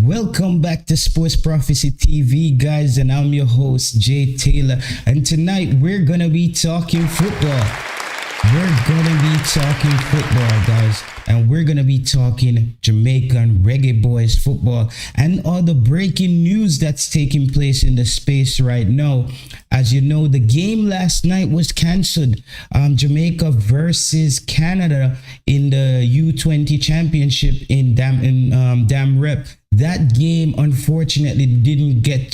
Welcome back to Sports Prophecy TV, guys, and I'm your host, Jay Taylor. And tonight we're gonna be talking football. Guys, and we're gonna be talking Jamaican Reggaeboyz football and all the breaking news that's taking place in the space right now. As you know, the game last night was cancelled. Jamaica versus Canada in the U20 Championship in Dam Rep. That game unfortunately didn't get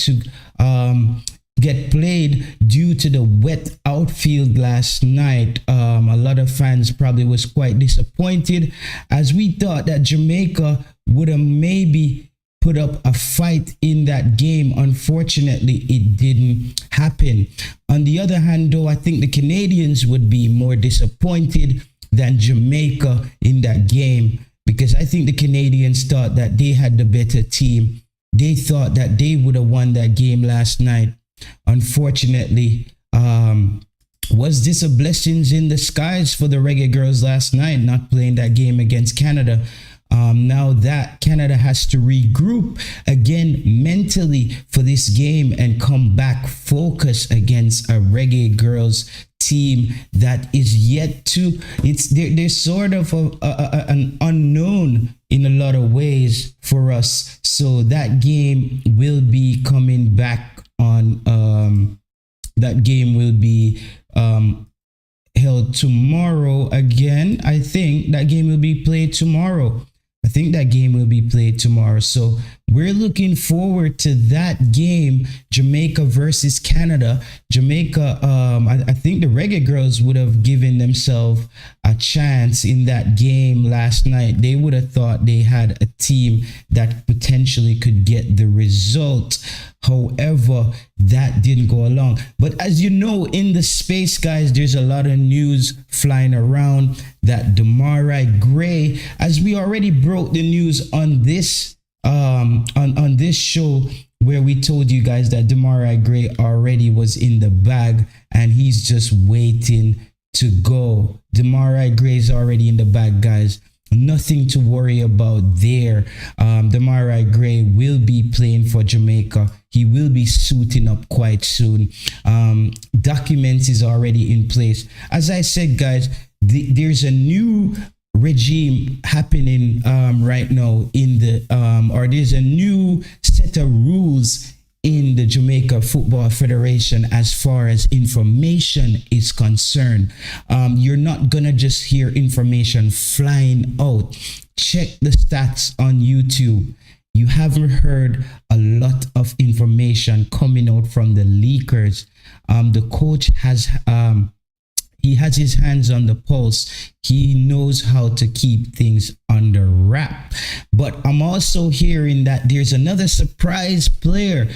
played due to the wet outfield last night. A lot of fans probably was quite disappointed, as we thought that Jamaica would have maybe put up a fight in that game. Unfortunately, it didn't happen. On the other hand, though, I think the Canadians would be more disappointed than Jamaica in that game, because I think the Canadians thought that they had the better team. They thought that they would have won that game last night. Unfortunately, was this a blessings in disguise for the Reggae Girls last night, not playing that game against Canada? Now that Canada has to regroup again mentally for this game and come back focused against a Reggae Girls team that is yet to, they're sort of an unknown in a lot of ways for us. So that game will be coming back on, that game will be held tomorrow again. I think that game will be played tomorrow. So we're looking forward to that game, Jamaica versus Canada. Jamaica, I think the Reggae Girls would have given themselves a chance in that game last night. They would have thought they had a team that potentially could get the result. However, that didn't go along. But as you know, in the space, guys, there's a lot of news flying around that Demarai Gray, as we already broke the news on this on this show, where we told you guys that Demarai Gray already was in the bag and he's just waiting to go. Demarai Gray is already in the bag, guys. Nothing to worry about there. Demarai Gray will be playing for Jamaica. He will be suiting up quite soon. Documents is already in place. As I said, guys, there's a new regime happening right now in the or there's a new set of rules in the Jamaica Football Federation as far as information is concerned. You're not gonna just hear information flying out. Check the stats on YouTube. You haven't heard a lot of information coming out from the leakers. The coach has he has his hands on the pulse. He knows how to keep things under wrap. But I'm also hearing that there's another surprise player.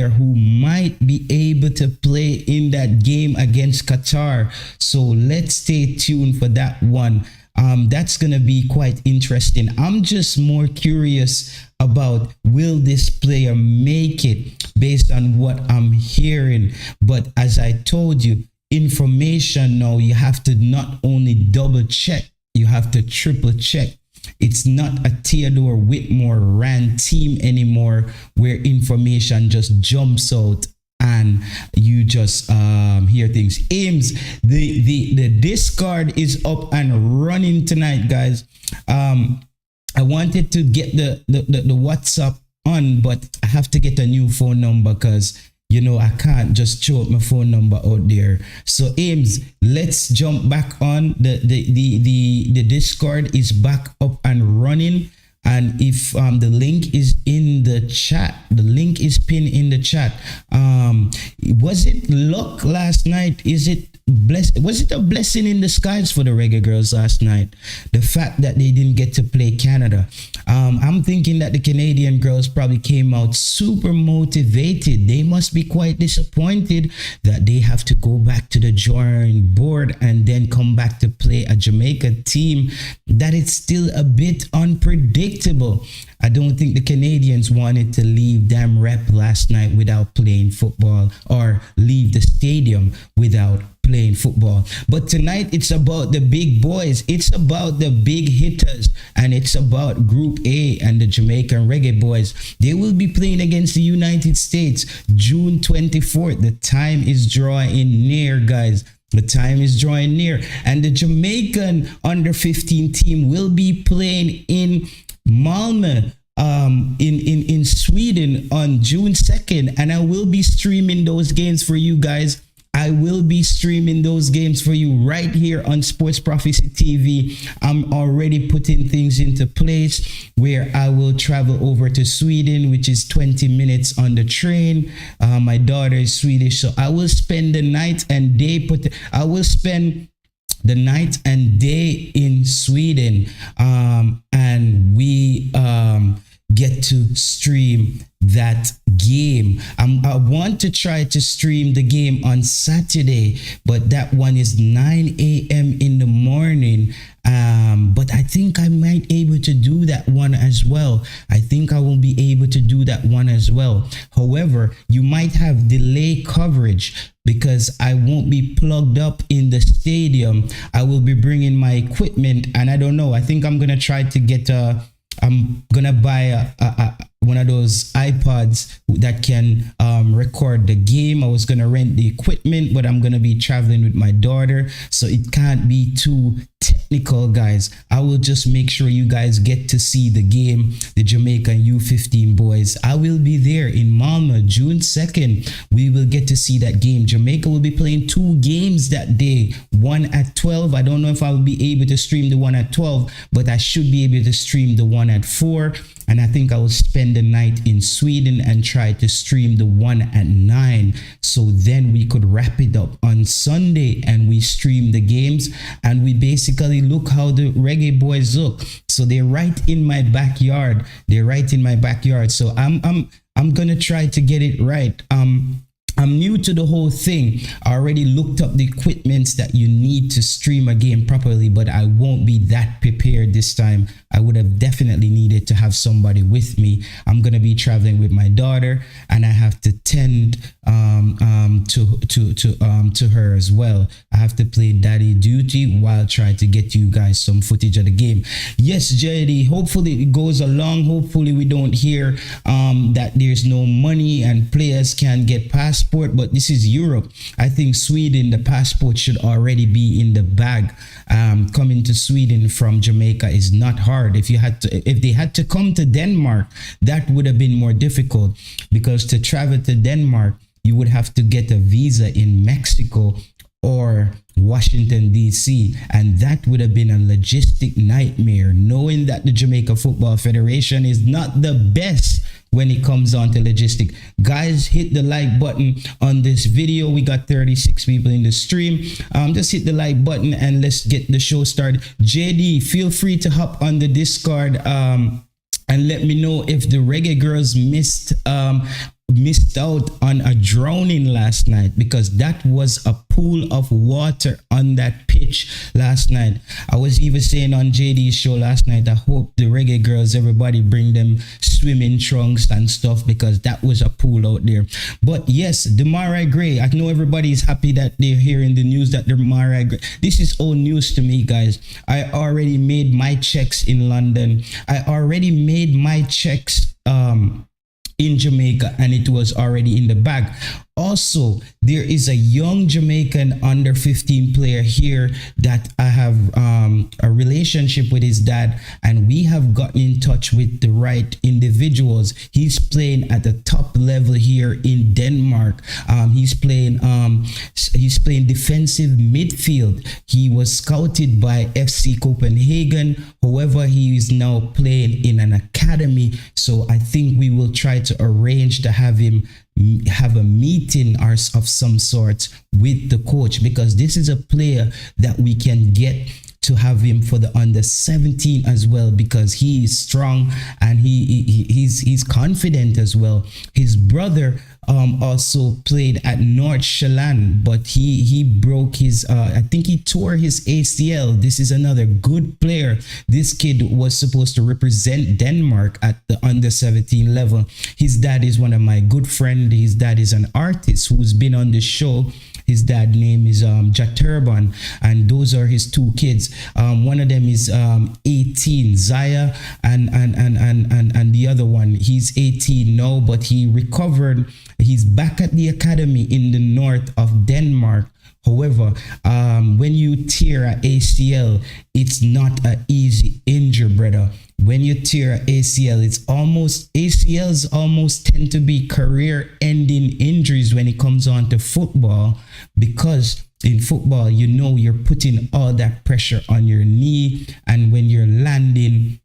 Who might be able to play in that game against Qatar. So let's stay tuned for that one. That's going to be quite interesting. I'm just more curious about, will this player make it based on what I'm hearing? But as I told you, information now, you have to not only double check, you have to triple check. It's not a Theodore Whitmore ran team anymore where information just jumps out and you just hear things. Ames, the Discord is up and running tonight, guys. I wanted to get the WhatsApp on, but I have to get a new phone number because I can't just throw up my phone number out there. So Ames, let's jump back on. The Discord is back up and running. And if the link is in the chat, the link is pinned in the chat. Was it luck last night? Was it a blessing in disguise for the Reggae Girls last night? The fact that they didn't get to play Canada. I'm thinking that the Canadian girls probably came out super motivated. They must be quite disappointed that they have to go back to the drawing board and then come back to play a Jamaica team that it's still a bit unpredictable. I don't think the Canadians wanted to leave Dam Rep last night without playing football, or leave the stadium without playing football. But tonight it's about the big boys. It's about the big hitters, and it's about Group A and the Jamaican Reggaeboyz. They will be playing against the United States June 24th. The time is drawing near, guys. The time is drawing near, and the Jamaican under 15 team will be playing in Malmö, in Sweden on June 2nd, and I will be streaming those games for you guys. I will be streaming those games for you right here on Sports Prophecy TV. I'm already putting things into place where I will travel over to Sweden, which is 20 minutes on the train. My daughter is Swedish, so I will spend the night and day. I will spend the night and day in Sweden, and we get to stream that game. I want to try to stream the game on Saturday, but that one is 9 a.m. in the morning. But I think I might able to do that one as well. I think I will be able to do that one as well. However, you might have delay coverage because I won't be plugged up in the stadium. I will be bringing my equipment, and I don't know. I think I'm gonna try to get I'm gonna buy one of those iPods that can record the game. I was gonna rent the equipment, but I'm gonna be traveling with my daughter, so it can't be too technical, guys. I will just make sure you guys get to see the game, the Jamaican U15 boys. I will be there in Malmö June 2nd. We will get to see that game. Jamaica will be playing 2 games that day, one at 12. I don't know if I will be able to stream the one at 12, but I should be able to stream the one at 4. And I think I will spend the night in Sweden and try to stream the one at 9. So then we could wrap it up on Sunday and we stream the games and we basically look how the Reggaeboyz look. So they're right in my backyard. They're right in my backyard. So I'm gonna try to get it right. I'm new to the whole thing. I already looked up the equipments that you need to stream a game properly, but I won't be that prepared this time. I would have definitely needed to have somebody with me. I'm gonna be traveling with my daughter, and I have to tend to her as well. I have to play daddy duty while trying to get you guys some footage of the game. Yes, JD. Hopefully it goes along. Hopefully we don't hear that there's no money and players can't get passport. But this is Europe. I think Sweden, the passport should already be in the bag. Coming to Sweden from Jamaica is not hard. If they had to come to Denmark, that would have been more difficult, because to travel to Denmark, you would have to get a visa in Mexico or Washington, D.C. And that would have been a logistic nightmare, knowing that the Jamaica Football Federation is not the best when it comes on to logistic. Guys, hit the like button on this video. We got 36 people in the stream. Just hit the like button and let's get the show started. JD, feel free to hop on the Discord and let me know if the Reggae Girls missed out on a drowning last night, because that was a pool of water on that pitch last night. I was even saying on JD's show last night, I hope the Reggae Girls, everybody bring them swimming trunks and stuff, because that was a pool out there. But yes, Demarai Gray, I know everybody is happy that they're hearing the news that Demarai Gray, this is old news to me, guys. I already made my checks in London. I already made my checks in Jamaica, and it was already in the bag. Also, there is a young Jamaican under 15 player here that I have a relationship with his dad, and we have gotten in touch with the right individuals. He's playing at the top level here in Denmark. He's playing defensive midfield. He was scouted by FC Copenhagen. However, he is now playing in an academy. So I think we will try to arrange to have him have a meeting or of some sort with the coach, because this is a player that we can get to have him for the under 17 as well, because he is strong and he's confident as well. His brother also played at North Shetland, but he broke his I think he tore his ACL. This is another good player. This kid was supposed to represent Denmark at the under 17 level. His dad is one of my good friends. His dad is an artist who's been on the show, His dad name is Jaturban, and those are his two kids. One of them is 18, Zaya, and the other one, he's 18 now, but he recovered. He's back at the academy in the north of Denmark. However, when you tear a ACL, it's not an easy injury, brother. When you tear a ACL, it's almost ACLs almost tend to be career-ending injuries when it comes on to football, because in football, you know, you're putting all that pressure on your knee, and when you're landing,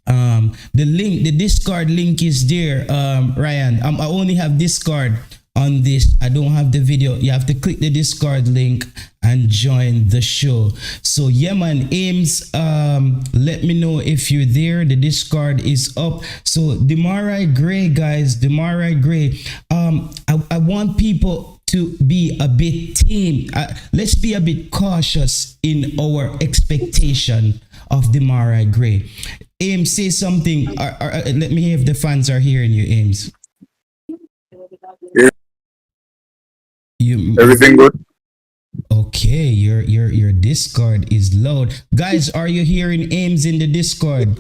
the Discord link is there, Ryan. I only have Discord on this. I don't have the video. You have to click the Discord link and join the show. So yeah, man, Ames, let me know if you're there. The Discord is up. So Demarai Gray, guys, Demarai Gray. I want people to be a bit tame. Let's be a bit cautious in our expectation of Demarai Gray. Ames, say something. Let me hear if the fans are hearing you, Ames. Yeah, You everything good? okay? Your Discord is loud, guys. Are you hearing Ames in the Discord?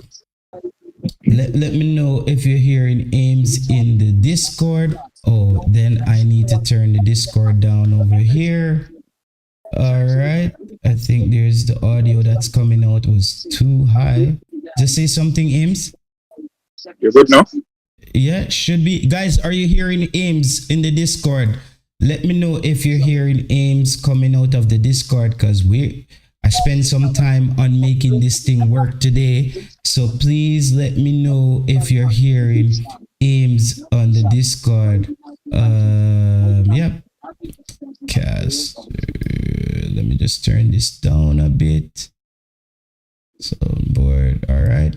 Let me know if you're hearing Ames in the Discord. Oh, then I need to turn the Discord down over here. All right. I think there's the audio that's coming out was too high. Just say something, Ames. You're good now? Yeah, should be. Guys, are you hearing Ames in the Discord? Let me know if you're hearing Ames coming out of the Discord, because I spent some time on making this thing work today. So please let me know if you're hearing Ames on the Discord. Yep. Cast. Let me just turn this down a bit. Soundboard. All right.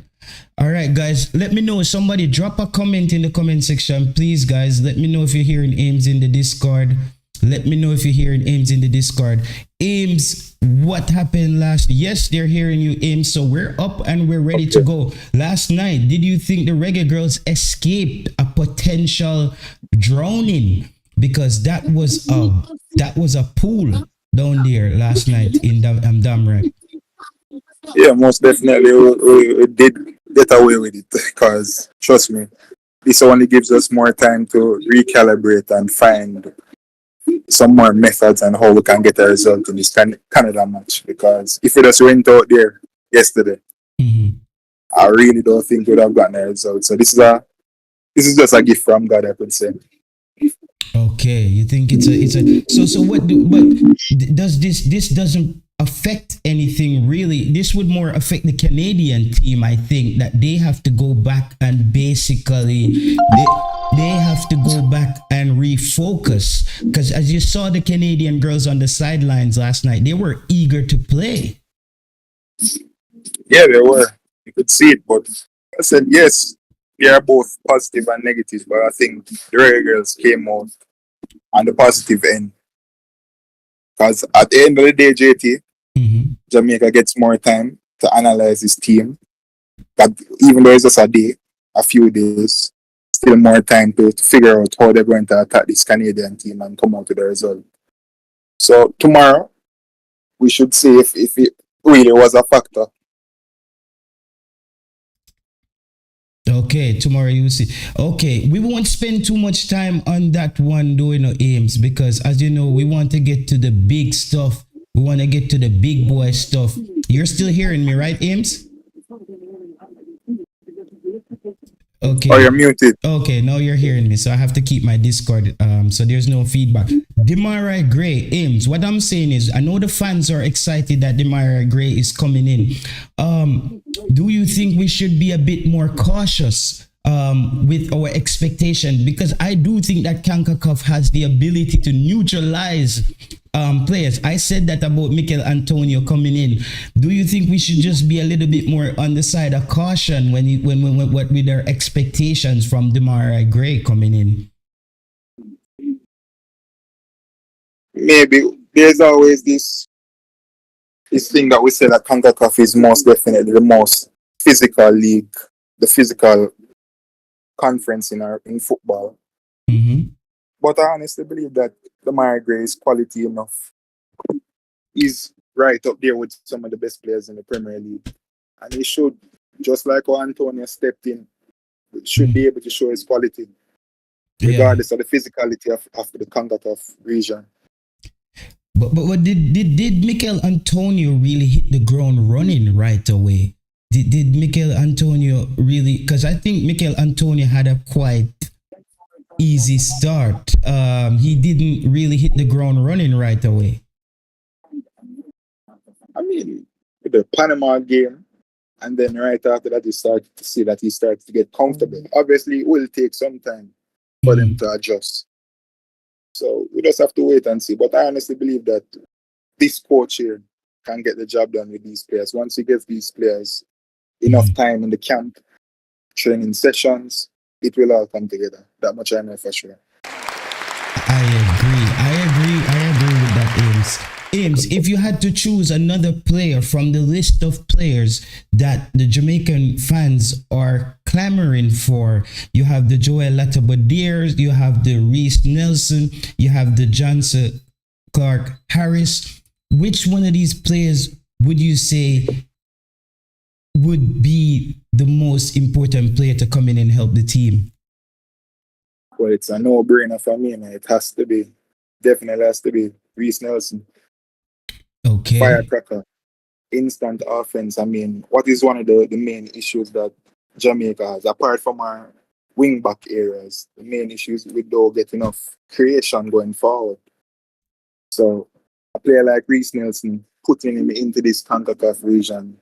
All right, guys. Let me know. Somebody drop a comment in the comment section, please, guys. Let me know if you're hearing Ames in the Discord. Let me know if you're hearing Ames in the Discord. Ames, what happened last? Yes, they're hearing you, Ames. So we're up and we're ready to go. Last night, did you think the Reggae Girls escaped a potential drowning? Because that was a pool down there last night in Damrak. Yeah, most definitely we did get away with it because, trust me, this only gives us more time to recalibrate and find some more methods and how we can get a result in this Canada match. Because if we just went out there yesterday, Mhm. I really don't think we'd have gotten a result. So this is just a gift from God, I could say. Okay, you think it's a so what does this doesn't affect anything really? This would more affect the Canadian team, I think, that they have to go back and basically they have to go back and refocus, because as you saw the Canadian girls on the sidelines last night, they were eager to play. Yeah, they were. You could see it, but I said yes. They are both positive and negative, but I think the Reggae Girls came out on the positive end. Because at the end of the day, JT, Mm-hmm. Jamaica gets more time to analyze his team. But even though it's just a few days, still more time to figure out how they're going to attack this Canadian team and come out with a result. So tomorrow, we should see if it really was a factor. Okay, tomorrow you will see. Okay, we won't spend too much time on that one doing no aims, because as you know, we want to get to the big stuff. We want to get to the big boy stuff. You're still hearing me, right, Ames? Or Okay. you're muted. Okay, now you're hearing me, so I have to keep my Discord. So there's no feedback. Demarai Gray, Ames. What I'm saying is, I know the fans are excited that Demarai Gray is coming in. Do you think we should be a bit more cautious with our expectation? Because I do think that Concacaf has the ability to neutralize players. I said that about Mikel Antonio coming in. Do you think we should just be a little bit more on the side of caution when with our expectations from Demarai Gray coming in? Maybe there's always this thing that we say that CONCACAF is most definitely the most physical league, the physical conference in football. Mm-hmm. But I honestly believe that Lamar Gray is quality enough. He's right up there with some of the best players in the Premier League. And he should, just like how Antonio stepped in, should be able to show his quality, Yeah. regardless of the physicality of the Concacaf region. But did Mikel Antonio really hit the ground running right away? Did Mikel Antonio really? Because I think Mikel Antonio had a quite easy start. He didn't really hit the ground running right away. I mean, with the Panama game, and then right after that, you start to see that he starts to get comfortable. Obviously, it will take some time for them to adjust. So we just have to wait and see. But I honestly believe that this coach here can get the job done with these players. Once he gives these players enough time in the camp, training sessions, it will all come together. That much I know for sure. I agree with that, Ames. Ames, if you had to choose another player from the list of players that the Jamaican fans are clamoring for, you have the Joel Latabadiers, you have the Reese Nelson, you have the Johnson Clark Harris. Which one of these players would you say would be the most important player to come in and help the team? Well, it's a no-brainer for me, man. It has to be, definitely has to be Reese Nelson. Okay. Firecracker, instant offense. I mean, what is one of the main issues that Jamaica has, apart from our wing-back areas, the main issues we don't get enough creation going forward. So a player like Reese Nelson, putting him into this Concacaf region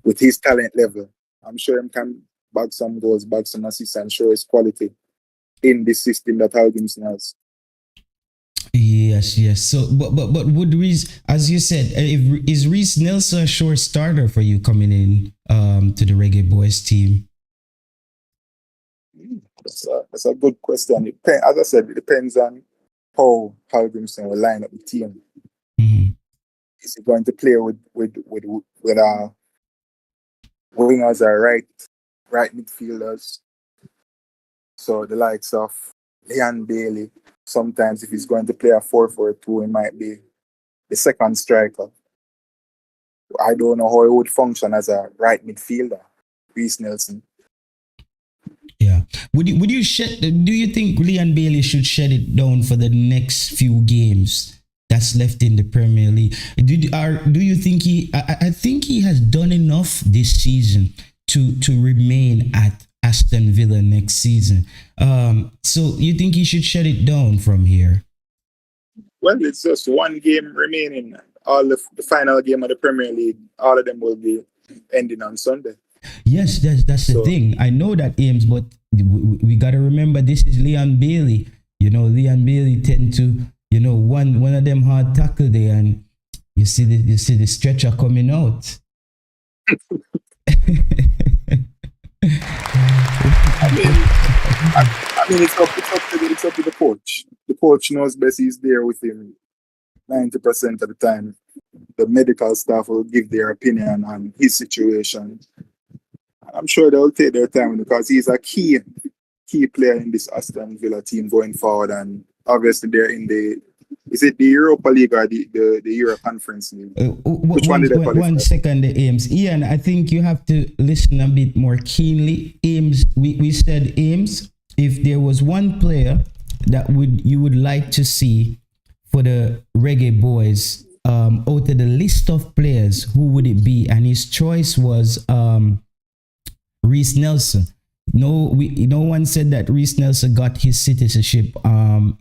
with his talent level, I'm sure he can bag some goals, bag some assists, and show his quality in this system that Haldimson has. Yes. So, but would Reese, as you said, is Reese Nelson a sure starter for you coming in to the Reggaeboyz team? That's a good question. As I said, it depends on how Haldimson will line up the team. Is he going to play with wingers or right midfielders? So the likes of Leon Bailey. Sometimes if he's going to play a 4-4-2, he might be the second striker. I don't know how he would function as a right midfielder, Reese Nelson. Yeah. Do you think Leon Bailey should shut it down for the next few games that's left in the Premier League? Do you think I think he has done enough this season to remain at Aston Villa next season. So you think he should shut it down from here? Well, it's just one game remaining. All the final game of the Premier League, all of them will be ending on Sunday. Yes, that's the thing. I know that, Ames, but we got to remember this is Leon Bailey. You know, Leon Bailey tend to, one of them hard tackle there, and you see the stretcher coming out. I mean, it's up to the coach. The coach knows best. He's there with him 90% of the time. The medical staff will give their opinion on his situation. I'm sure they'll take their time because he's a key player in this Aston Villa team going forward. And obviously, they're in is it the Europa League or the Euro Conference League? Which one did they qualify? 1 second, Ames. Ian, I think you have to listen a bit more keenly. Ames, we said, Ames, if there was one player that you would like to see for the Reggaeboyz, out of the list of players, who would it be? And his choice was Reese Nelson. No one said that Reese Nelson got his citizenship,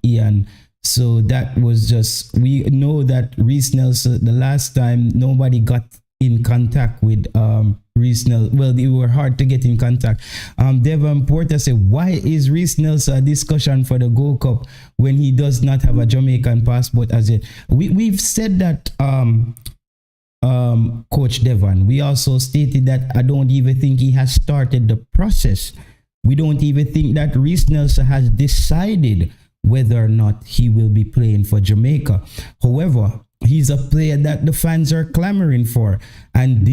Ian. So that was just, we know that Reese Nelson, the last time nobody got in contact with Reese Nelson. Well, they were hard to get in contact. Devon Porter said, why is Reese Nelson a discussion for the Gold Cup when he does not have a Jamaican passport as yet? We've said that, Coach Devon. We also stated that I don't even think he has started the process. We don't even think that Reese Nelson has decided whether or not he will be playing for Jamaica. However, he's a player that the fans are clamoring for. And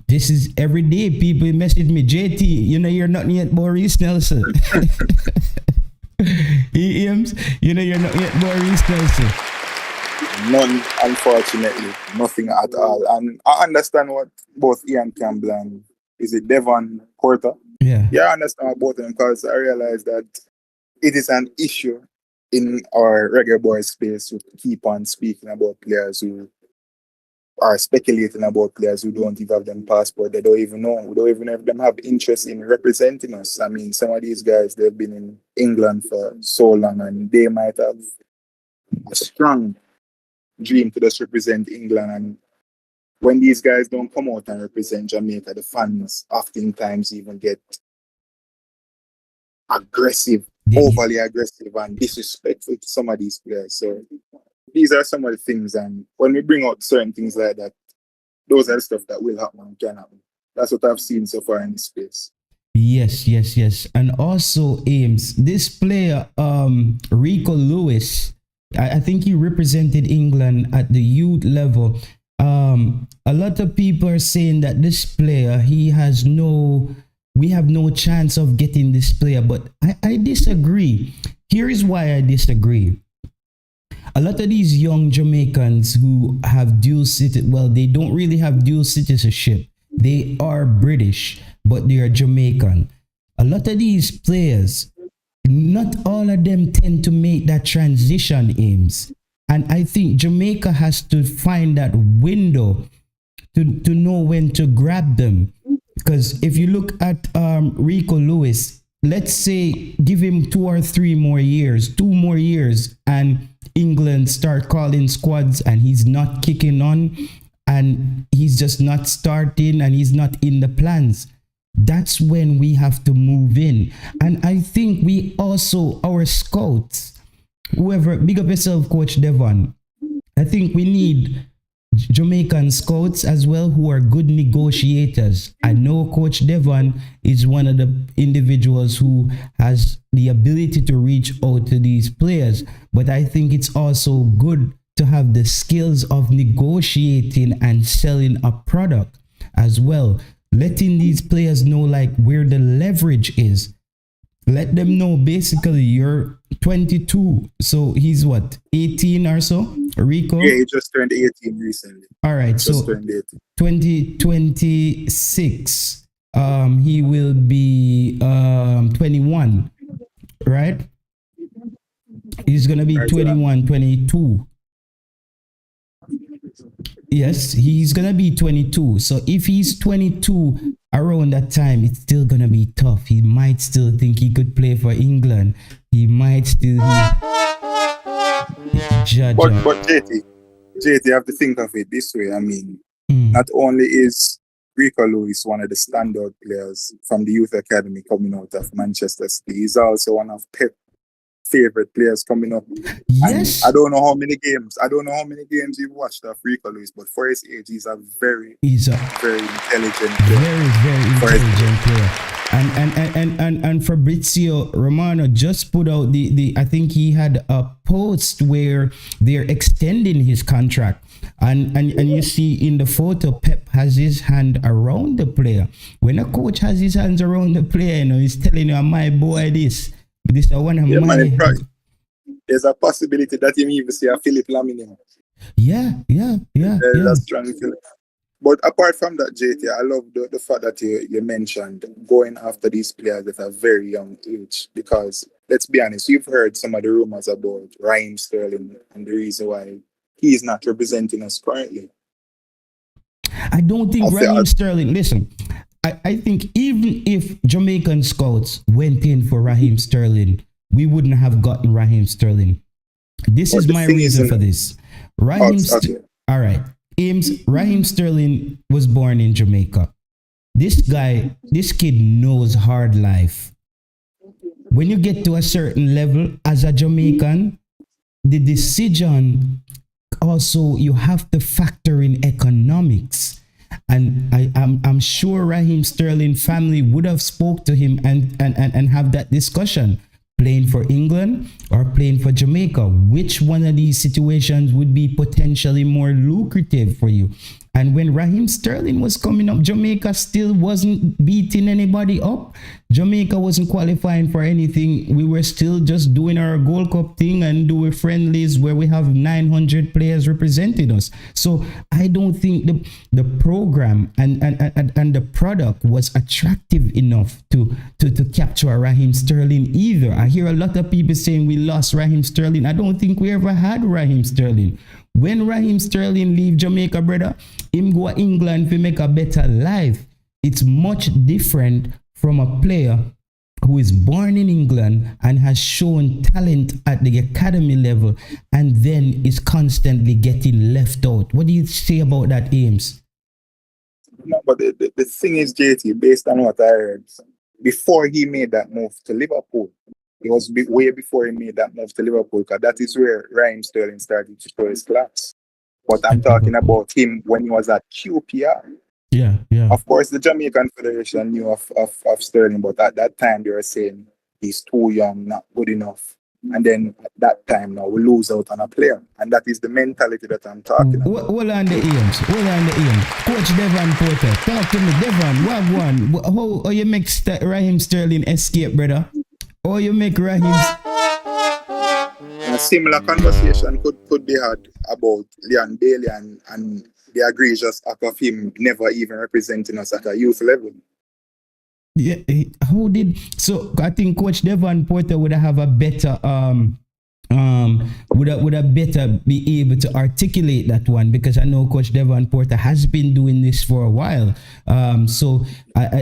this is every day people message me, JT, you're not yet Maurice Nelson. Iams, you're not yet Maurice Nelson. None, unfortunately, nothing at all. And I understand what both Ian Campbell and is it Devon Porter? Yeah. Yeah, I understand what both of them because I realize that it is an issue in our reggae boy space to keep on speaking about players who are speculating about players who don't even have them passport. They don't even know. We don't even know if them have interest in representing us. I mean, some of these guys, they've been in England for so long and they might have a strong dream to just represent England. And when these guys don't come out and represent Jamaica, the fans oftentimes even get aggressive, Yeah. overly aggressive and disrespectful to some of these players. So these are some of the things, and when we bring out certain things like that, those are the stuff that will happen and can happen. That's what I've seen so far in this space. Yes. And also, Ames, this player, Rico Lewis, I think he represented England at the youth level. A lot of people are saying that this player, we have no chance of getting this player, but I disagree. Here is why I disagree. A lot of these young Jamaicans who have they don't really have dual citizenship. They are British, but they are Jamaican. A lot of these players, not all of them tend to make that transition, Ames. And I think Jamaica has to find that window to know when to grab them. Because if you look at Rico Lewis, let's say give him 2 or 3 more years, 2 more years, and England start calling squads and he's not kicking on and he's just not starting and he's not in the plans. That's when we have to move in. And I think we also, our scouts, whoever, big up yourself, Coach Devon. I think we need Jamaican scouts as well who are good negotiators. I know Coach Devon is one of the individuals who has the ability to reach out to these players, but I think it's also good to have the skills of negotiating and selling a product as well, letting these players know like where the leverage is. Let them know basically you're 22, so he's what, 18 or so, Rico? Yeah, he just turned 18 recently. All right, Just so turned 18. 2026, he will be 21, right? He's gonna be Right, 21, 22. Yes, he's gonna be 22. So if he's 22 around that time, it's still gonna be tough. He might still think he could play for England. He might still judge. But JT, you have to think of it this way. I mean, not only is Rico Lewis one of the standout players from the youth academy coming out of Manchester City, he's also one of Pep's favorite players coming up. Yes. And I don't know how many games you've watched of Rico Lewis, but for his age, he's a very intelligent player. Very intelligent player. And Fabrizio Romano just put out the I think he had a post where they're extending his contract. And you see in the photo, Pep has his hand around the player. When a coach has his hands around the player, he's telling you, my boy, this is one of my. There's a possibility that you even see a Philip Lamine. Yeah. That's strong feeling. But apart from that, JT, I love the fact that you mentioned going after these players at a very young age. Because let's be honest, you've heard some of the rumors about Raheem Sterling and the reason why he's not representing us currently. I don't think Raheem Sterling, listen, I think even if Jamaican scouts went in for Raheem Sterling, we wouldn't have gotten Raheem Sterling. This is my reason for this. All right. Raheem Sterling was born in Jamaica. This kid knows hard life. When you get to a certain level as a Jamaican, the decision also, you have to factor in economics. And I'm sure Raheem Sterling family would have spoke to him and have that discussion. Playing for England or playing for Jamaica, which one of these situations would be potentially more lucrative for you? And when Raheem Sterling was coming up, Jamaica still wasn't beating anybody up. Jamaica wasn't qualifying for anything. We were still just doing our Gold Cup thing and doing friendlies where we have 900 players representing us. So I don't think the program and the product was attractive enough to capture Raheem Sterling either. I hear a lot of people saying we lost Raheem Sterling. I don't think we ever had Raheem Sterling. When Raheem Sterling leave Jamaica, brother, him go to England to make a better life. It's much different from a player who is born in England and has shown talent at the academy level and then is constantly getting left out. What do you say about that, Ames? No, but the thing is, JT, based on what I heard, before he made that move to Liverpool, it was way before he made that move to Liverpool, because that is where Raheem Sterling started to show his class. But I'm talking about him when he was at QPR. Yeah. Of course, the Jamaican Federation knew of Sterling, but at that time they were saying he's too young, not good enough. And then at that time now we lose out on a player. And that is the mentality that I'm talking about. Hold on the Ames. Coach Devon Porter, talk to me. Devon, what how you make Raheem Sterling escape, brother? Or you make Raheem... A similar conversation could be had about Leon Bailey and the egregious act of him never even representing us at a youth level. Yeah, so I think Coach Devon Porter would have a better would have better be able to articulate that one, because I know Coach Devon Porter has been doing this for a while. So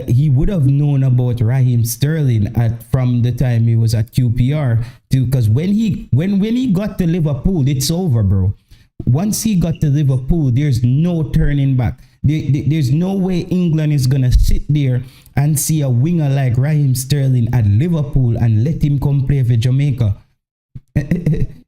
he would have known about Raheem Sterling from the time he was at QPR, because when he got to Liverpool, it's over, bro. Once he got to Liverpool, there's no turning back. There's no way England is gonna sit there and see a winger like Raheem Sterling at Liverpool and let him come play for Jamaica.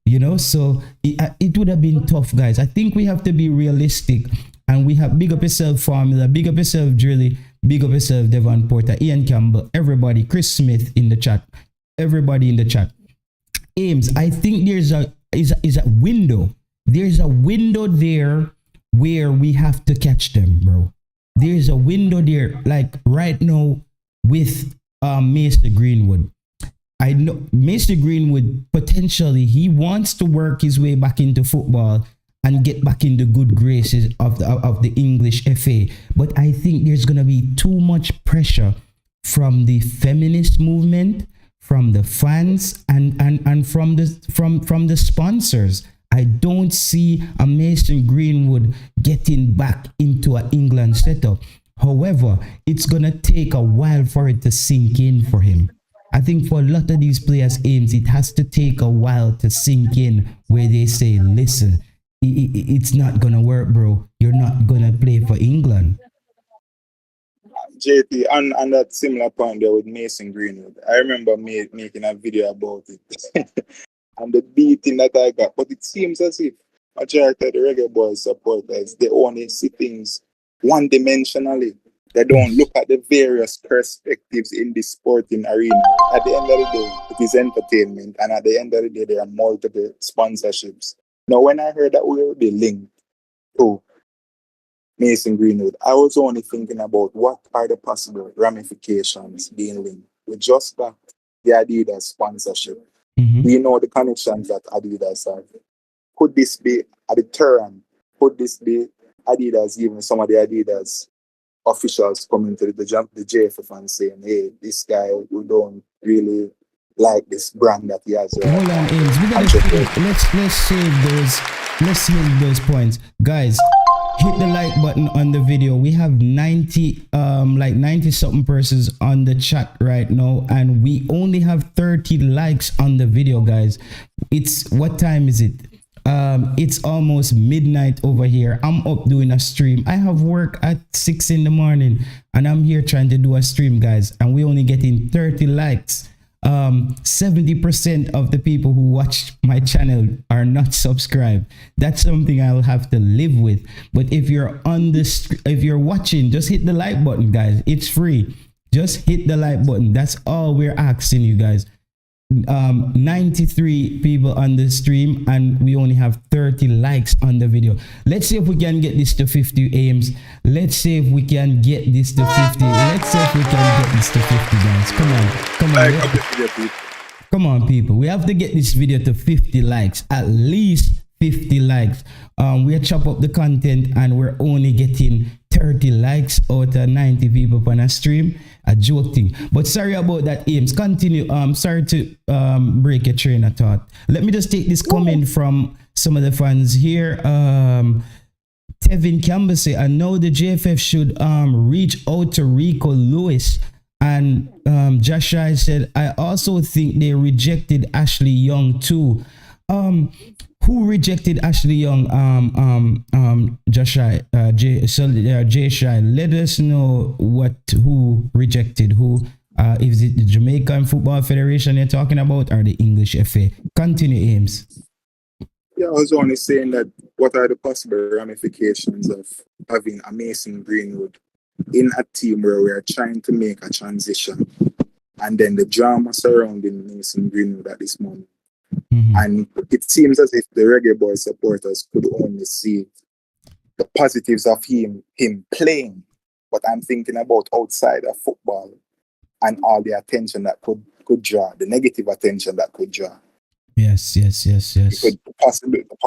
You know, so it would have been tough, guys. I think we have to be realistic, and we have big up yourself, Formula, big up yourself, Drilly, big up yourself, Devon Porter, Ian Campbell, everybody, Chris Smith in the chat, everybody in the chat. Ames, I think there's a window. There's a window there where we have to catch them, bro. There's a window there, like right now with Mason Greenwood. I know Mason Greenwood, potentially he wants to work his way back into football and get back in the good graces of the English FA. But I think there's gonna be too much pressure from the feminist movement, from the fans, and from the sponsors. I don't see a Mason Greenwood getting back into an England setup. However, it's gonna take a while for it to sink in for him. I think for a lot of these players' aims, it has to take a while to sink in, where they say, listen, it's not going to work, bro. You're not going to play for England. JT, on that similar point there with Mason Greenwood, I remember making a video about it and the beating that I got. But it seems as if majority of the Reggaeboyz supporters, they only see things one-dimensionally. They don't look at the various perspectives in the sporting arena. At the end of the day, it is entertainment, and at the end of the day, there are multiple sponsorships. Now, when I heard that we will be linked to Mason Greenwood, I was only thinking about what are the possible ramifications being linked with just that, the Adidas sponsorship. Mm-hmm. We know the connections that Adidas have. Could this be a deterrent? Could this be Adidas, even some of the Adidas officials coming to the JFF and saying, hey, this guy, we don't really like this brand that he has. Hold on, Ames. We gotta let's save those points. Guys, hit the like button on the video. We have 90 something persons on the chat right now, and we only have 30 likes on the video, guys. What time is it? It's almost midnight over here. I'm up doing a stream. I have work at 6 in the morning, and I'm here trying to do a stream, guys, and we only getting 30 likes. 70% of the people who watch my channel are not subscribed. That's something I'll have to live with. But if you're if you're watching, just hit the like button, guys. It's free. Just hit the like button. That's all we're asking you guys. 93 people on the stream, and we only have 30 likes on the video. Let's see if we can get this to 50 aims. Let's see if we can get this to 50. Let's see if we can get this to 50, guys. Come on, come on. Come on, people. We have to get this video to 50 likes, at least 50 likes. We chop up the content and we're only getting 30 likes out of 90 people on a stream. A joke thing. But sorry about that, Ames. Continue. Sorry to break a train of thought. Let me just take this comment from some of the fans here. Tevin Campbell say, I know the JFF should reach out to Rico Lewis. And Josh Shai said, I also think they rejected Ashley Young too. Who rejected Ashley Young? Josh Shai, Jay Shai. Let us know who rejected who. Is it the Jamaican Football Federation you're talking about, or the English FA? Continue, Ames. Yeah, I was only saying that what are the possible ramifications of having a Mason Greenwood in a team where we are trying to make a transition, and then the drama surrounding Mason Greenwood at this moment. Mm-hmm. And it seems as if the Reggaeboyz supporters could only see the positives of him playing. But I'm thinking about outside of football and all the attention that could draw, the negative attention that could draw. Yes. The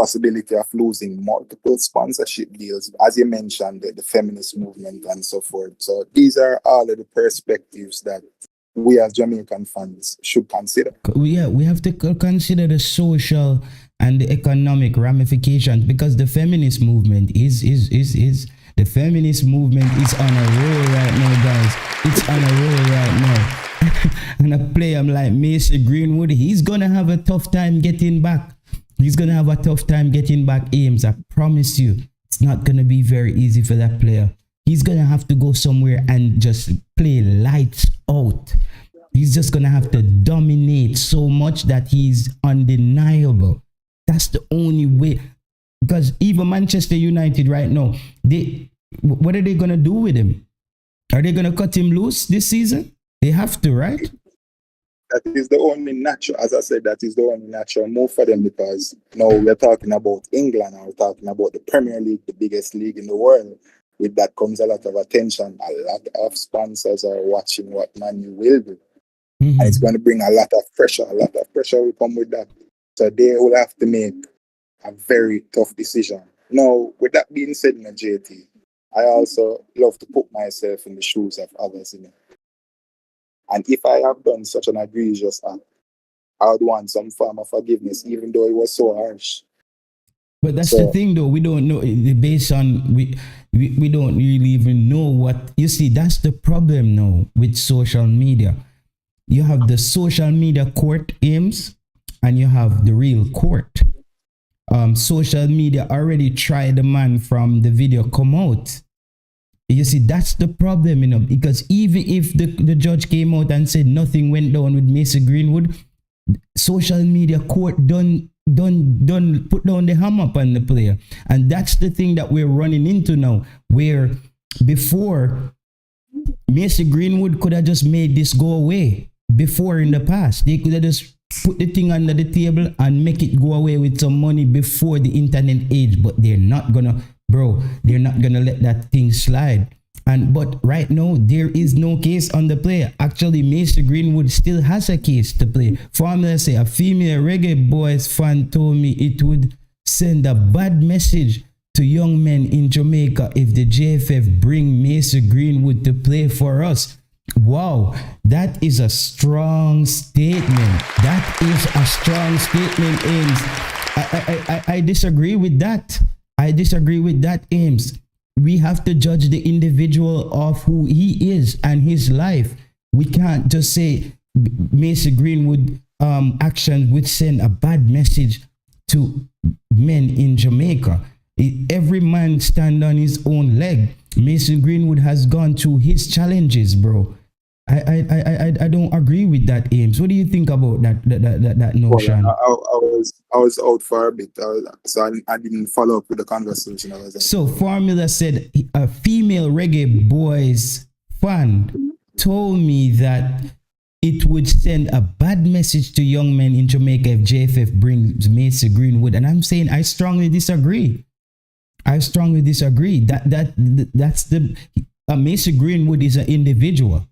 possibility of losing multiple sponsorship deals, as you mentioned, the feminist movement and so forth. So these are all of the perspectives that we as Jamaican fans should consider. Yeah, we have to consider the social and the economic ramifications, because the feminist movement is the feminist movement is on a roll right now, guys. It's on a roll right now. And a player like Mason Greenwood, he's gonna have a tough time getting back. Ames, I promise you, it's not gonna be very easy for that player. He's gonna have to go somewhere and just play lights out. He's just gonna have to dominate so much that he's undeniable. That's the only way. Because even Manchester United right now, what are they gonna do with him? Are they gonna cut him loose this season? They have to, right? That is the only natural, as I said, that is the only natural move for them, because now we're talking about England and we're talking about the Premier League, the biggest league in the world. With that comes a lot of attention. A lot of sponsors are watching what Man U will do. Mm-hmm. And it's going to bring a lot of pressure. A lot of pressure will come with that. So they will have to make a very tough decision. Now, with that being said, JT, I also love to put myself in the shoes of others, And if I have done such an egregious act, I would want some form of forgiveness, even though it was so harsh. But that's the thing, though. We don't know. Based on we don't really even know what. You see, that's the problem now with social media. You have the social media court, Ames, and you have the real court. Social media already tried the man from the video come out. You see, that's the problem, because even if the judge came out and said nothing went down with Mason Greenwood, social media court done put down the hammer upon the player. And that's the thing that we're running into now, where before Mason Greenwood could have just made this go away. Before, in the past, they could have just put the thing under the table and make it go away with some money before the internet age. But they're not gonna let that thing slide. But right now, there is no case on the player. Actually, Mason Greenwood still has a case to play. Formula say, a female Reggaeboyz fan told me it would send a bad message to young men in Jamaica if the JFF bring Mason Greenwood to play for us. Wow, that is a strong statement. Ames. I disagree with that. Ames. We have to judge the individual of who he is and his life. We can't just say Mason Greenwood actions would send a bad message to men in Jamaica. Every man stand on his own leg. Mason Greenwood has gone through his challenges, bro. I don't agree with that, Ames. What do you think about that notion? Well, I was out for a bit, so I didn't follow up with the conversation. So Formula said a female Reggaeboyz fan told me that it would send a bad message to young men in Jamaica if JFF brings Mason Greenwood. And I'm saying I strongly disagree. I strongly disagree. That's the Mason Greenwood is an individual.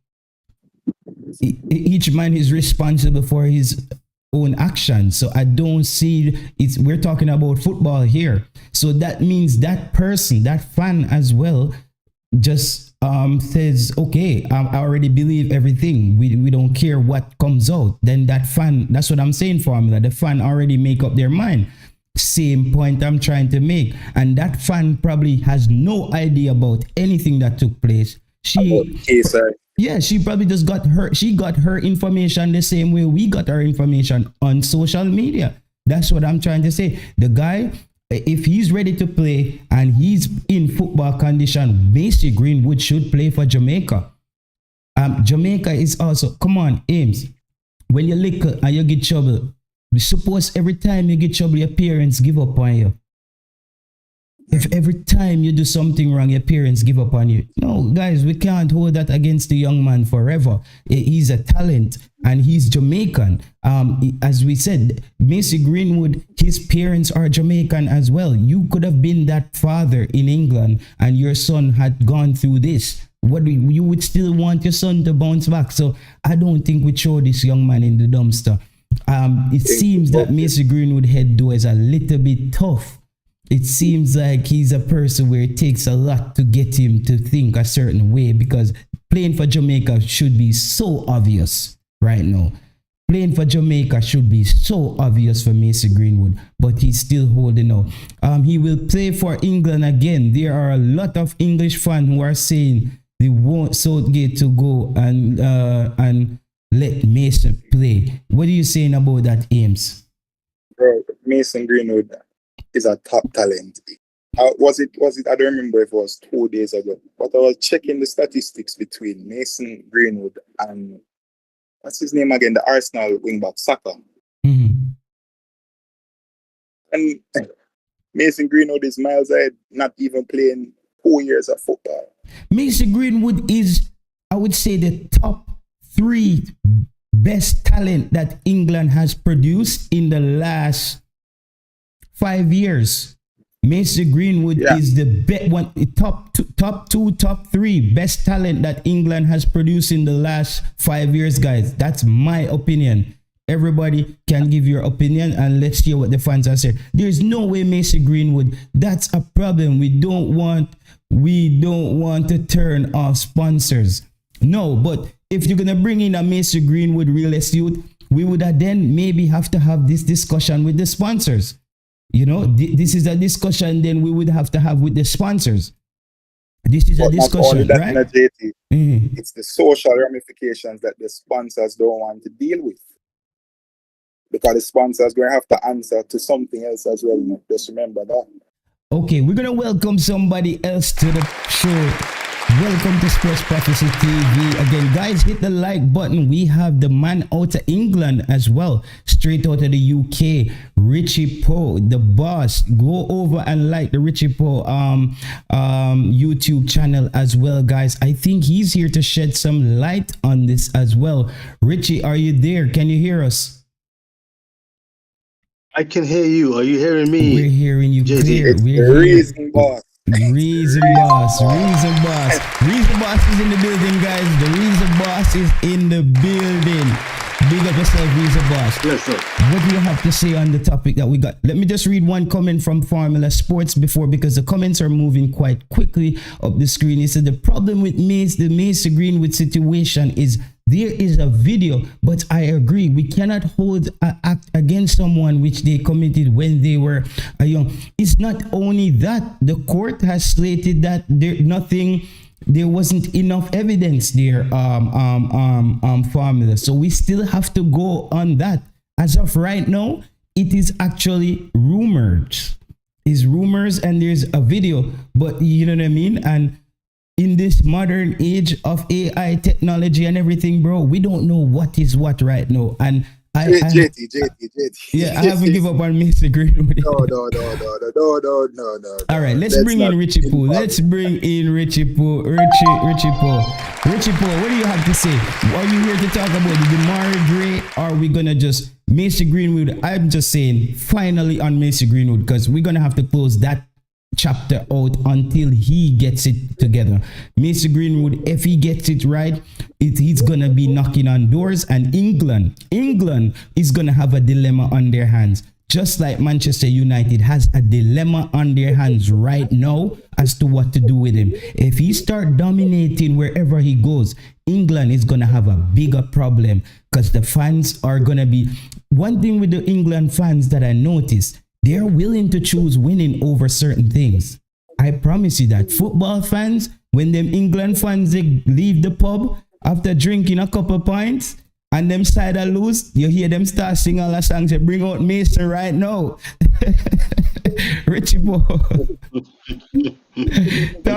Each man is responsible for his own actions. So I don't see it's. We're talking about football here. So that means that person, that fan as well, just says, okay, I already believe everything. We don't care what comes out. Then that fan, that's what I'm saying, Formula. The fan already make up their mind. Same point I'm trying to make. And that fan probably has no idea about anything that took place. Yeah, she probably just got her information the same way we got our information on social media. That's what I'm trying to say. The guy, if he's ready to play and he's in football condition, Mason Greenwood should play for Jamaica. Jamaica is also, come on, Ames. When you lick and you get trouble, suppose every time you get trouble, your parents give up on you. If every time you do something wrong, your parents give up on you. No, guys, we can't hold that against the young man forever. He's a talent and he's Jamaican. As we said, Mason Greenwood, his parents are Jamaican as well. You could have been that father in England and your son had gone through this. You would still want your son to bounce back. So I don't think we throw this young man in the dumpster. It seems that Mason Greenwood head door is a little bit tough. It seems like he's a person where it takes a lot to get him to think a certain way, because playing for Jamaica should be so obvious right now. Playing for Jamaica should be so obvious for Mason Greenwood, but he's still holding out. He will play for England again. There are a lot of English fans who are saying they want Southgate to go and let Mason play. What are you saying about that, Ames? Bro, Mason Greenwood is a top talent. Was it? I don't remember if it was 2 days ago, but I was checking the statistics between Mason Greenwood and what's his name again, the Arsenal wingback, Saka. Mm-hmm. And Mason Greenwood is miles ahead, not even playing 4 years of football. Mason Greenwood is, I would say, the top 3 best talent that England has produced in the last 5 years. Mason Greenwood is the top 3 best talent that England has produced in the last 5 years, guys. That's my opinion. Everybody can give your opinion and let's hear what the fans are saying. There's no way Mason Greenwood. That's a problem. We don't want to turn off sponsors. No, but if you're gonna bring in a Mason Greenwood real estate, we would then maybe have to have this discussion with the sponsors. You know, this is a discussion then we would have to have with the sponsors. This is a discussion, right? Mm-hmm. It's the social ramifications that the sponsors don't want to deal with. Because the sponsors going to have to answer to something else as well. Just remember that. Okay, we're going to welcome somebody else to the show. Welcome to Sports Prophecy TV. Again, guys, hit the like button. We have the man out of England as well, straight out of the UK, Richie Poe, the boss. Go over and like the Richie Poe YouTube channel as well, guys. I think he's here to shed some light on this as well. Richie, are you there? Can you hear us? I can hear you. Are you hearing me? We're hearing you clear. Reason boss. Reason boss is in the building, guys. The Reason boss is in the building. Big up yourself, Reason boss. Yes, sir. What do you have to say on the topic that we got? Let me just read one comment from Formula Sports because the comments are moving quite quickly up the screen. He said the problem with the Mason Greenwood situation is there is a video, but I agree. We cannot hold an act against someone which they committed when they were young. It's not only that, the court has stated that there wasn't enough evidence there, Formula. So we still have to go on that. As of right now, it is actually rumors. It's rumors and there's a video, but you know what I mean? And in this modern age of AI technology and everything, bro, we don't know what is what right now. And Yeah, I haven't given up on Mason Greenwood. No. All right, let's Let's bring not in Richie think Poole. about Let's bring in Richie Poole. Richie Poole. Richie Poole, what do you have to say? Are you here to talk about the Demari Gray? Or are we gonna just Mason Greenwood? I'm just saying, finally on Mason Greenwood, because we're gonna have to close that chapter out until he gets it together. Mason Greenwood, if he gets it right, he's gonna be knocking on doors, and England is gonna have a dilemma on their hands. Just like Manchester United has a dilemma on their hands right now as to what to do with him. If he start dominating wherever he goes, England is going to have a bigger problem, because the fans are going to be... One thing with the England fans that I noticed, they're willing to choose winning over certain things. I promise you that. Football fans, when them England fans, they leave the pub after drinking a couple pints, and them side are loose, you hear them start singing all the songs. They bring out Mason right now. Richie boy. Talk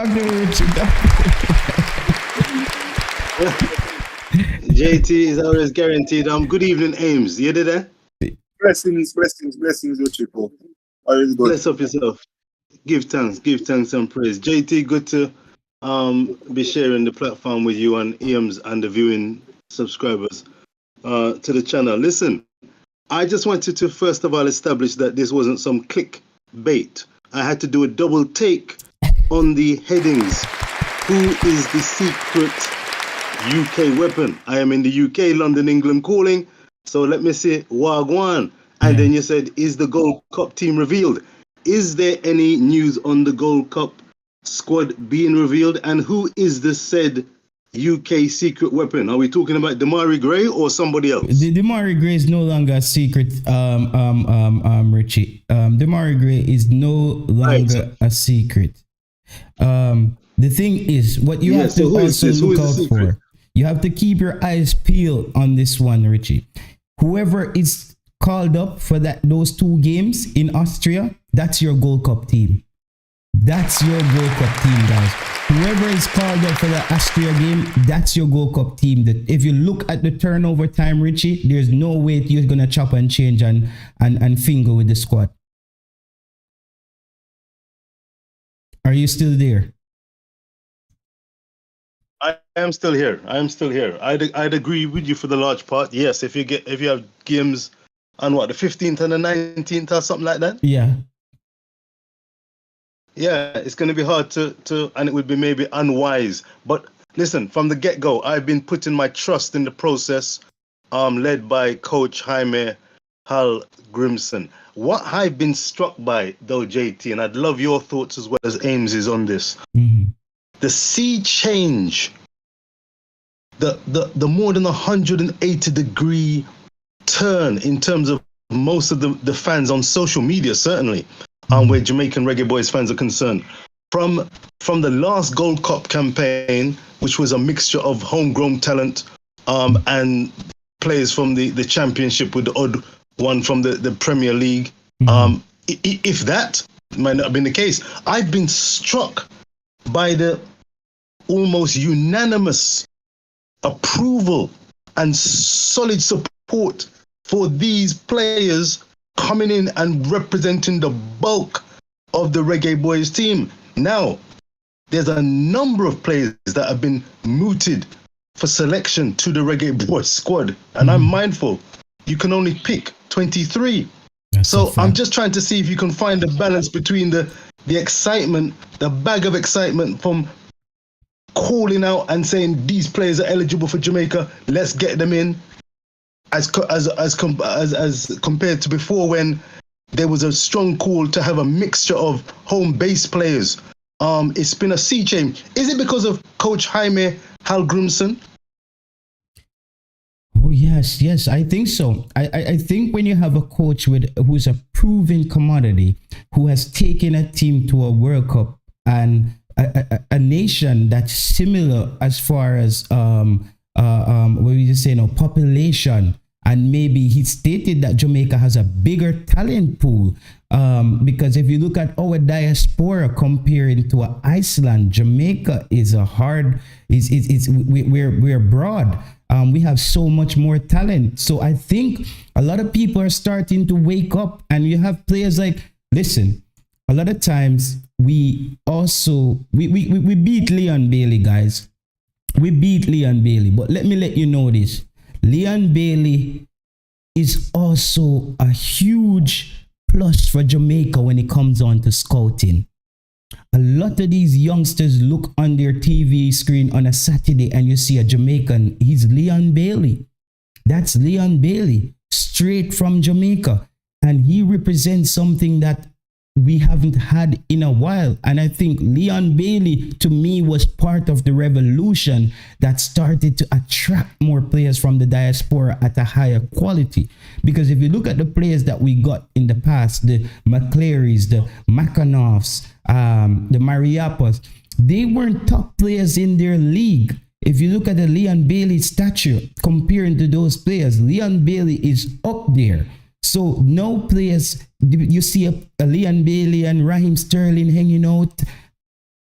to me, Richie. JT is always guaranteed. Good evening, Ames. You did that? blessings, Richie Poole. Always good. Bless up yourself. Give thanks and praise. JT, good to be sharing the platform with you and Ames and the viewing subscribers to the channel. Listen, I just wanted to first of all establish that this wasn't some clickbait. I had to do a double take on the headings. Who is the secret UK weapon? I am in the UK, London, England calling. So let me say Wagwan. And then you said, is the Gold Cup team revealed? Is there any news on the Gold Cup squad being revealed? And who is the said UK secret weapon? Are we talking about Demari Gray or somebody else? The Demari Gray is no longer a secret, Richie. Demari Gray is no longer a secret. The thing is, what you have to also look out for, you have to keep your eyes peeled on this one, Richie. Whoever is called up for those 2 games in Austria, that's your Gold Cup team. That's your Gold Cup team, guys. Whoever is called up for the Austria game, that's your Gold Cup team. That if you look at the turnover time, Richie, there's no way you're gonna chop and change and finger with the squad. Are you still there? I am still here. I'd agree with you for the large part. Yes, if you have games on the 15th and the 19th or something like that. Yeah. Yeah, it's going to be hard to and it would be maybe unwise. But listen, from the get-go, I've been putting my trust in the process, led by Coach Jaime Hallgrimsson. What I've been struck by, though, JT, and I'd love your thoughts as well as Ames's on this. Mm-hmm. The sea change, the more than 180-degree turn in terms of most of the fans on social media, certainly, where Jamaican Reggaeboyz fans are concerned. From the last Gold Cup campaign, which was a mixture of homegrown talent and players from the Championship with the odd one from the Premier League, if that might not have been the case, I've been struck by the almost unanimous approval and solid support for these players coming in and representing the bulk of the Reggaeboyz team. Now, there's a number of players that have been mooted for selection to the Reggaeboyz squad, and I'm mindful you can only pick 23. So I'm just trying to see if you can find a balance between the excitement, the bag of excitement from calling out and saying these players are eligible for Jamaica, let's get them in, as compared to before when there was a strong call to have a mixture of home-based players. It's been a sea change. Is it because of Coach Jaime Hallgrimsson? Oh yes, I think so. I think when you have a coach who's a proven commodity, who has taken a team to a World Cup and a nation that's similar as far as what we just say, population, and maybe he stated that Jamaica has a bigger talent pool, because if you look at our diaspora comparing to Iceland, Jamaica is we're broad. We have so much more talent. So I think a lot of people are starting to wake up, and you have players like, listen, a lot of times we also we beat Leon Bailey, guys. We beat Leon Bailey, but let me let you know this. Leon Bailey is also a huge plus for Jamaica when it comes on to scouting. A lot of these youngsters look on their TV screen on a Saturday and you see a Jamaican. He's Leon Bailey. That's Leon Bailey, straight from Jamaica. And he represents something that we haven't had in a while. And I think Leon Bailey, to me, was part of the revolution that started to attract more players from the diaspora at a higher quality. Because if you look at the players that we got in the past, the McClarys, the Makhanoffs, the Mariapas, they weren't top players in their league. If you look at the Leon Bailey stature comparing to those players, Leon Bailey is up there. So no players, you see a Leon Bailey and Raheem Sterling hanging out.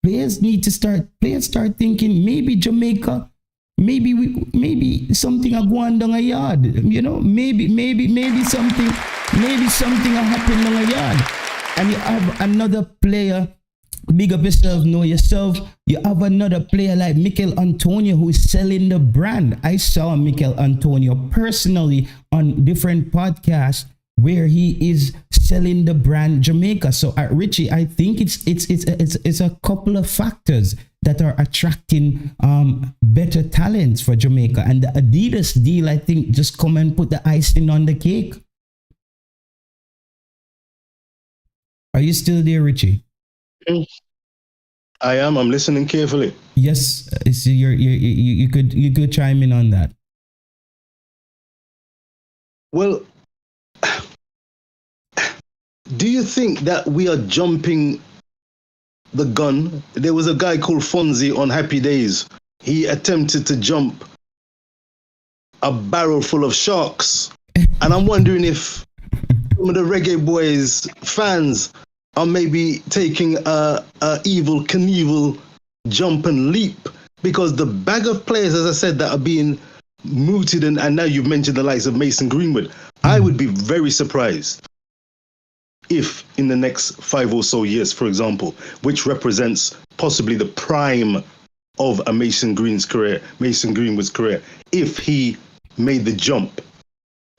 Players start thinking maybe Jamaica, maybe something a go on down a yard. You know, maybe something a happen down a yard. And you have another player, big up yourself, know yourself. You have another player like Mikel Antonio who is selling the brand. I saw Mikel Antonio personally on different podcasts where he is selling the brand Jamaica. So Richie, I think it's a couple of factors that are attracting better talents for Jamaica. And the Adidas deal, I think, just come and put the icing on the cake. Are you still there, Richie? I am. I'm listening carefully. Yes, so you could chime in on that. Well, do you think that we are jumping the gun? There was a guy called Fonzie on Happy Days. He attempted to jump a barrel full of sharks. And I'm wondering if some of the Reggaeboyz fans are maybe taking a Evel Knievel jump and leap, because the bag of players, as I said, that are being mooted, and now you've mentioned the likes of Mason Greenwood, I would be very surprised if in the next 5 or so years, for example, which represents possibly the prime of a Mason Greenwood's career, if he made the jump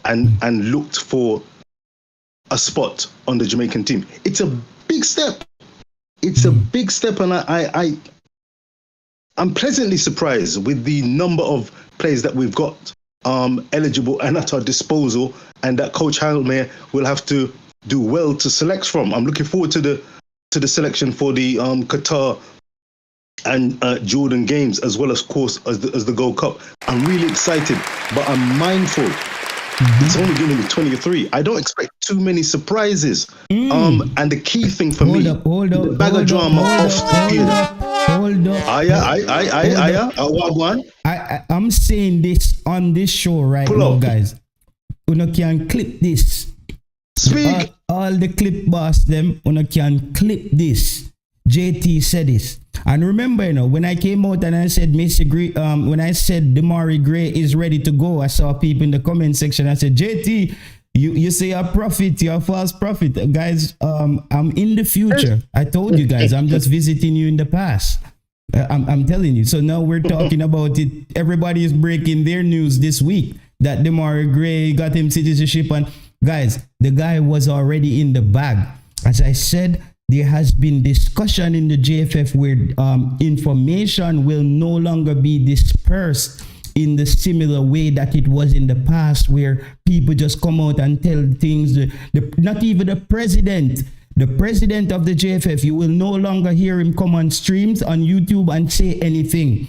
and looked for a spot on the Jamaican team. It's a big step. It's a big step, and I'm pleasantly surprised with the number of players that we've got eligible and at our disposal, and that Coach Halmer will have to do well to select from. I'm looking forward to the selection for the Qatar and Jordan games, as well as, of course, as the Gold Cup. I'm really excited, but I'm mindful. It's only going to be 23. I don't expect too many surprises. And the key thing for me, the bag of drama off the field. I'm saying this on this show right now, guys. You can clip this. Speak. All the clip boss them, you can clip this. JT said this. And remember, when I came out and I said when I said Damari Gray is ready to go, I saw people in the comment section. I said, JT, you say a prophet, you're a false prophet. Guys, I'm in the future. I told you guys, I'm just visiting you in the past. I'm telling you. So now we're talking about it. Everybody is breaking their news this week that Damari Gray got him citizenship. And guys, the guy was already in the bag. As I said, there has been discussion in the JFF where information will no longer be dispersed in the similar way that it was in the past, where people just come out and tell things. Not even the president of the JFF, you will no longer hear him come on streams on YouTube and say anything.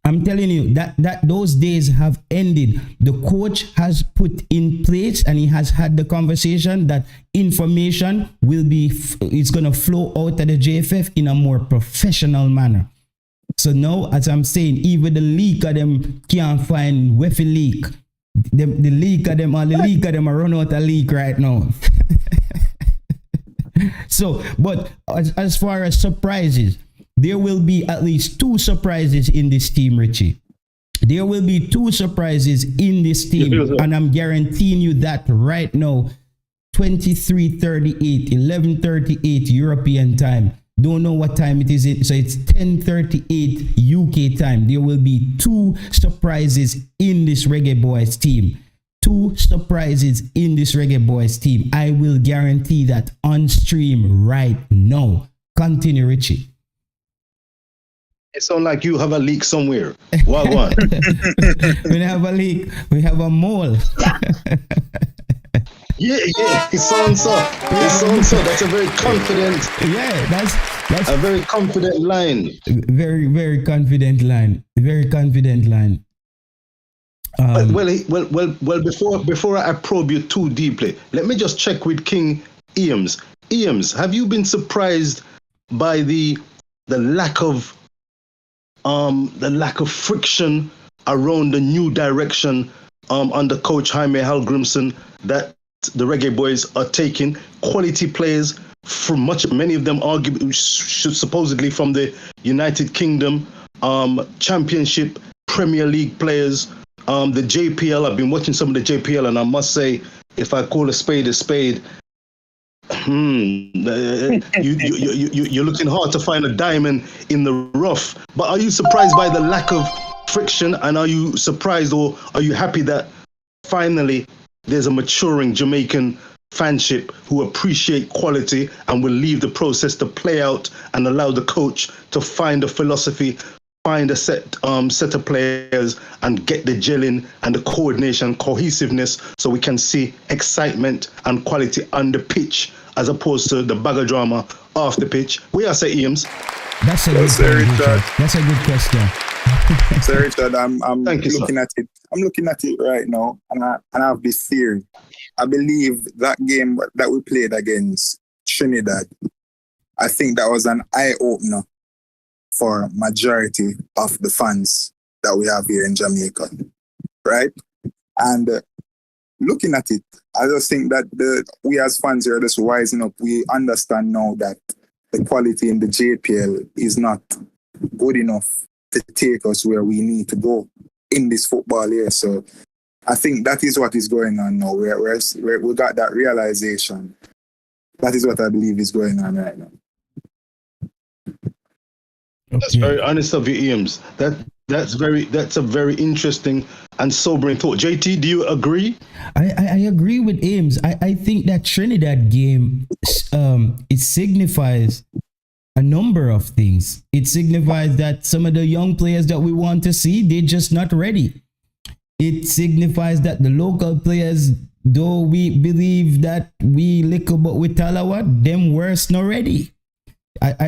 I'm telling you that those days have ended. The coach has put in place, and he has had the conversation that information it's going to flow out of the JFF in a more professional manner. So now, as I'm saying, even the leak of them can't find where to leak. The leak of them are run out of leak right now. So, but as far as surprises, there will be at least 2 surprises in this team, Richie. There will be two surprises in this You feel team, so? and I'm guaranteeing you that right now. 23:38, 11:38 European time. Don't know what time it is. So it's 10:38 UK time. There will be two surprises in this Reggaeboyz team. Two surprises in this Reggaeboyz team. I will guarantee that on stream right now. Continue, Richie. It sounds like you have a leak somewhere. What one? We have a leak. We have a mole. Yeah, it sounds so. It sounds so. That's a very confident, Yeah, that's a very confident line. very confident line. Very confident line. Before I probe you too deeply, let me just check with King Eames. Eames, have you been surprised by the lack of friction around the new direction under Coach Jaime Hallgrimsson that the Reggaeboyz are taking? Quality players from many of them arguably should supposedly from the United Kingdom, Championship, Premier League players, the JPL. I've been watching some of the JPL, and I must say, if I call a spade, you're looking hard to find a diamond in the rough. But are you surprised by the lack of friction, and are you surprised, or are you happy that finally there's a maturing Jamaican fanship who appreciate quality and will leave the process to play out and allow the coach to find a philosophy, find a set of players and get the gelling and the coordination, cohesiveness, so we can see excitement and quality on the pitch as opposed to the bag of drama off the pitch? We are say Eames. That's a good question. That's a good question. So Richard, I'm Thank you, looking sir. at it. I'm looking at it right now, and I have this theory. I believe that game that we played against Trinidad, I think that was an eye opener for majority of the fans that we have here in Jamaica, right? And looking at it, I just think that we as fans here are just wising up. We understand now that the quality in the JPL is not good enough to take us where we need to go in this football year. So I think that is what is going on now. We got that realization. That is what I believe is going on right now. That's very honest of you, Eames. That's a very interesting and sobering thought. JT, do you agree? I agree with Ames. I think that Trinidad game it signifies a number of things. It signifies that some of the young players that we want to see, they're just not ready. It signifies that the local players, though we believe that we liquor but we talawa, them worse not ready.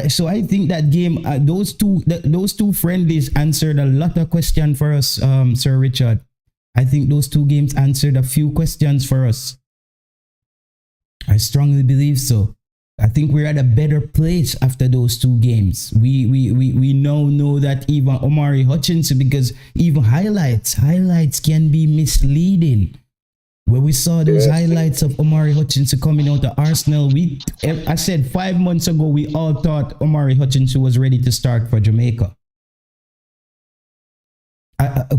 So I think that game, those two friendlies answered a lot of questions for us, Sir Richard. I think those two games answered a few questions for us. I strongly believe so. I think we're at a better place after those two games. We now know that even Omari Hutchinson, because even highlights can be misleading. When we saw those highlights of Omari Hutchinson coming out of Arsenal, I said 5 months ago, we all thought Omari Hutchinson was ready to start for Jamaica.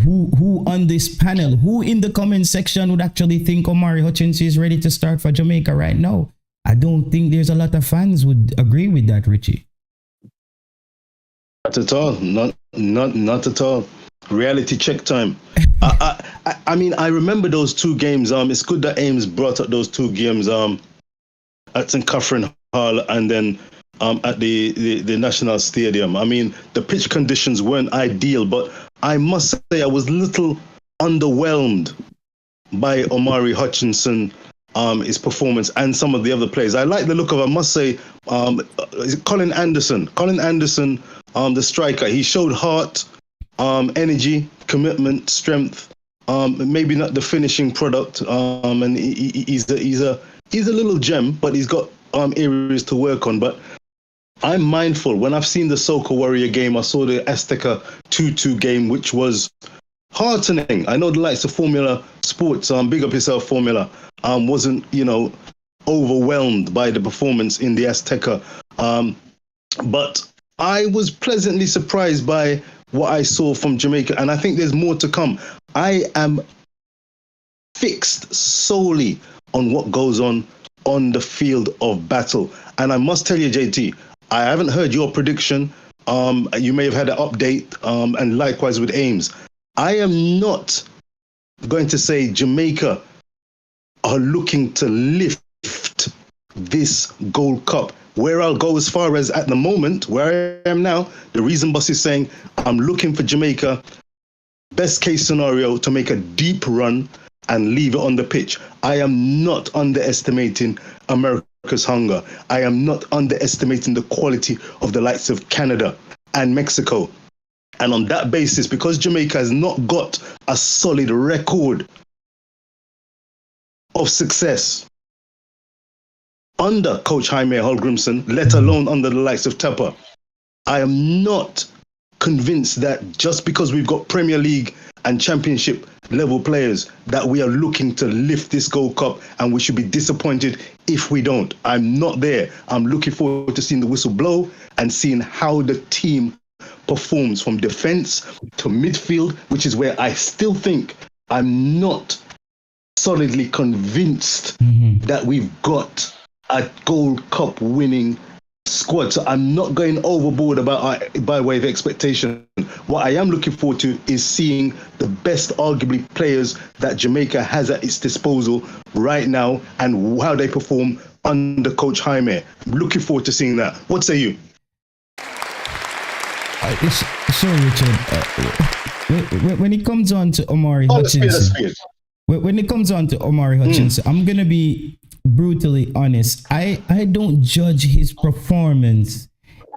Who on this panel, who in the comment section would actually think Omari Hutchinson is ready to start for Jamaica right now? I don't think there's a lot of fans would agree with that, Richie. Not at all. Not at all. Reality check time. I mean, I remember those two games. It's good that Ames brought up those two games at St. Catherine Hall and then at the National Stadium. I mean, the pitch conditions weren't ideal, but I must say I was a little underwhelmed by Omari Hutchinson, his performance, and some of the other players. I like the look of, I must say, is it Colin Anderson? Colin Anderson, the striker. He showed heart, energy, commitment, strength. Maybe not the finishing product, and he's a little gem, but he's got areas to work on. But I'm mindful when I've seen the Soca Warrior game. I saw the Azteca 2-2 game, which was heartening. I know the likes of Formula Sports, big up yourself, Formula, wasn't overwhelmed by the performance in the Azteca, but I was pleasantly surprised by what I saw from Jamaica, and I think there's more to come. I am fixed solely on what goes on the field of battle. And I must tell you, JT, I haven't heard your prediction. You may have had an update, and likewise with Ames. I am not going to say Jamaica are looking to lift this Gold Cup. Where I'll go as far as at the moment, where I am now, the reason Boss is saying I'm looking for Jamaica, best case scenario, to make a deep run and leave it on the pitch. I am not underestimating America's hunger. I am not underestimating the quality of the likes of Canada and Mexico. And on that basis, because Jamaica has not got a solid record of success under Coach Jaime Holgrimson, let alone under the likes of Tepper, I am not convinced that just because we've got Premier League and Championship level players that we are looking to lift this Gold Cup, and we should be disappointed if we don't. I'm not there. I'm looking forward to seeing the whistle blow and seeing how the team performs from defense to midfield, which is where I still think I'm not solidly convinced that we've got a Gold Cup winning squad. So I'm not going overboard by way of expectation. What I am looking forward to is seeing the best arguably players that Jamaica has at its disposal right now and how they perform under Coach Jaime. Looking forward to seeing that. What say you? Sorry, Richard. When it comes on to Omari Hutchinson, when it comes on to Omari Hutchinson, I'm gonna be brutally honest. I don't judge his performance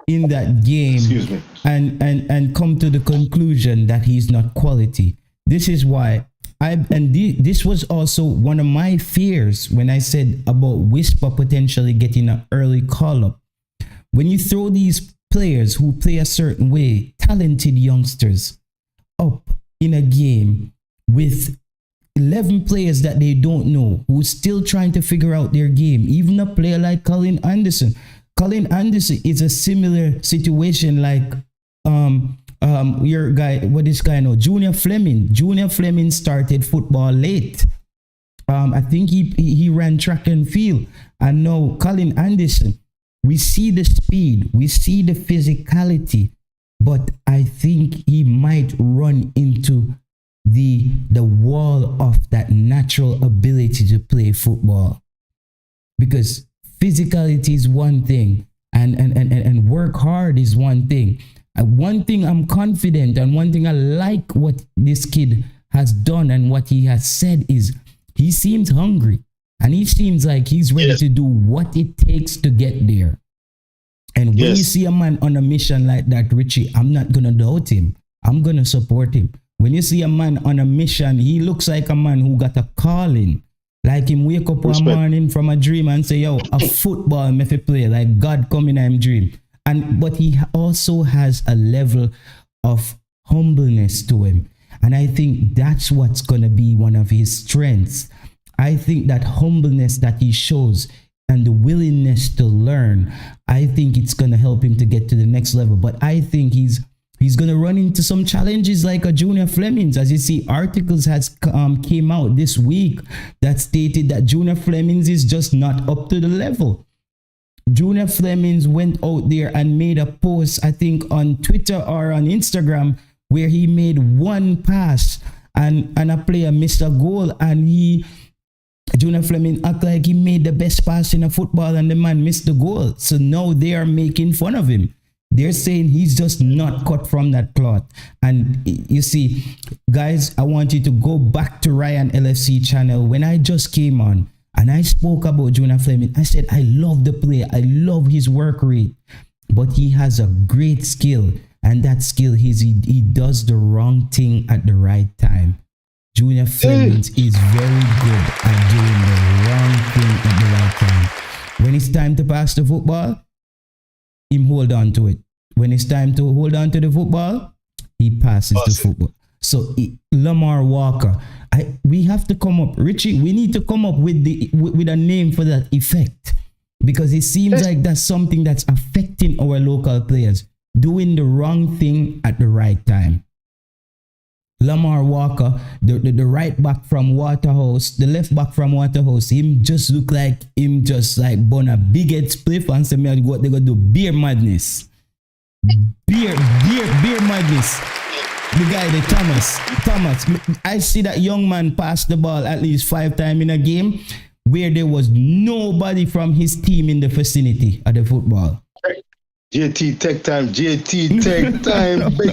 in that game and come to the conclusion that he's not quality. This is why this was also one of my fears when I said about Whisper potentially getting an early call up. When you throw these players who play a certain way, talented youngsters, up in a game with 11 players that they don't know, who's still trying to figure out their game, even a player like Colin Anderson. Colin Anderson is a similar situation like your guy, what this guy know, Junior Fleming. Junior Fleming started football late. I think he ran track and field. And now Colin Anderson, we see the speed, we see the physicality, but I think he might run into the wall of that natural ability to play football, because physicality is one thing and work hard is one thing. One thing I'm confident and one thing I like what this kid has done and what he has said is he seems hungry and he seems like he's ready to do what it takes to get there. And when you see a man on a mission like that, Richie, I'm not going to doubt him. I'm going to support him. When you see a man on a mission, he looks like a man who got a calling. Like him wake up one morning from a dream and say, yo, a football me fi play. Like God come in him dream. But he also has a level of humbleness to him. And I think that's what's going to be one of his strengths. I think that humbleness that he shows and the willingness to learn, I think it's going to help him to get to the next level. But I think he's going to run into some challenges like a Junior Flemings. As you see, articles has came out this week that stated that Junior Flemings is just not up to the level. Junior Flemings went out there and made a post, I think on Twitter or on Instagram, where he made one pass and a player missed a goal, and Junior Fleming act like he made the best pass in a football and the man missed the goal. So now they are making fun of him. They're saying he's just not cut from that cloth. And you see, guys, I want you to go back to Ryan LFC channel. When I just came on and I spoke about Junior Fleming, I said, I love the player. I love his work rate, but he has a great skill. And that skill is he does the wrong thing at the right time. Junior Fleming is very good at doing the wrong thing at the right time. When it's time to pass the football, him hold on to it. When it's time to hold on to the football, he passes the football. So Lamar Walker, we have to come up, Richie. We need to come up with a name for that effect, because it seems like that's something that's affecting our local players. doing the wrong thing at the right time. Lamar Walker, the right back from Waterhouse, the left back from Waterhouse, him just look like him just like born a big head spliff and say me what they gonna do beer madness. Beer madness. The guy, the Thomas. I see that young man pass the ball at least 5 times in a game where there was nobody from his team in the vicinity of the football. JT Tech time, beg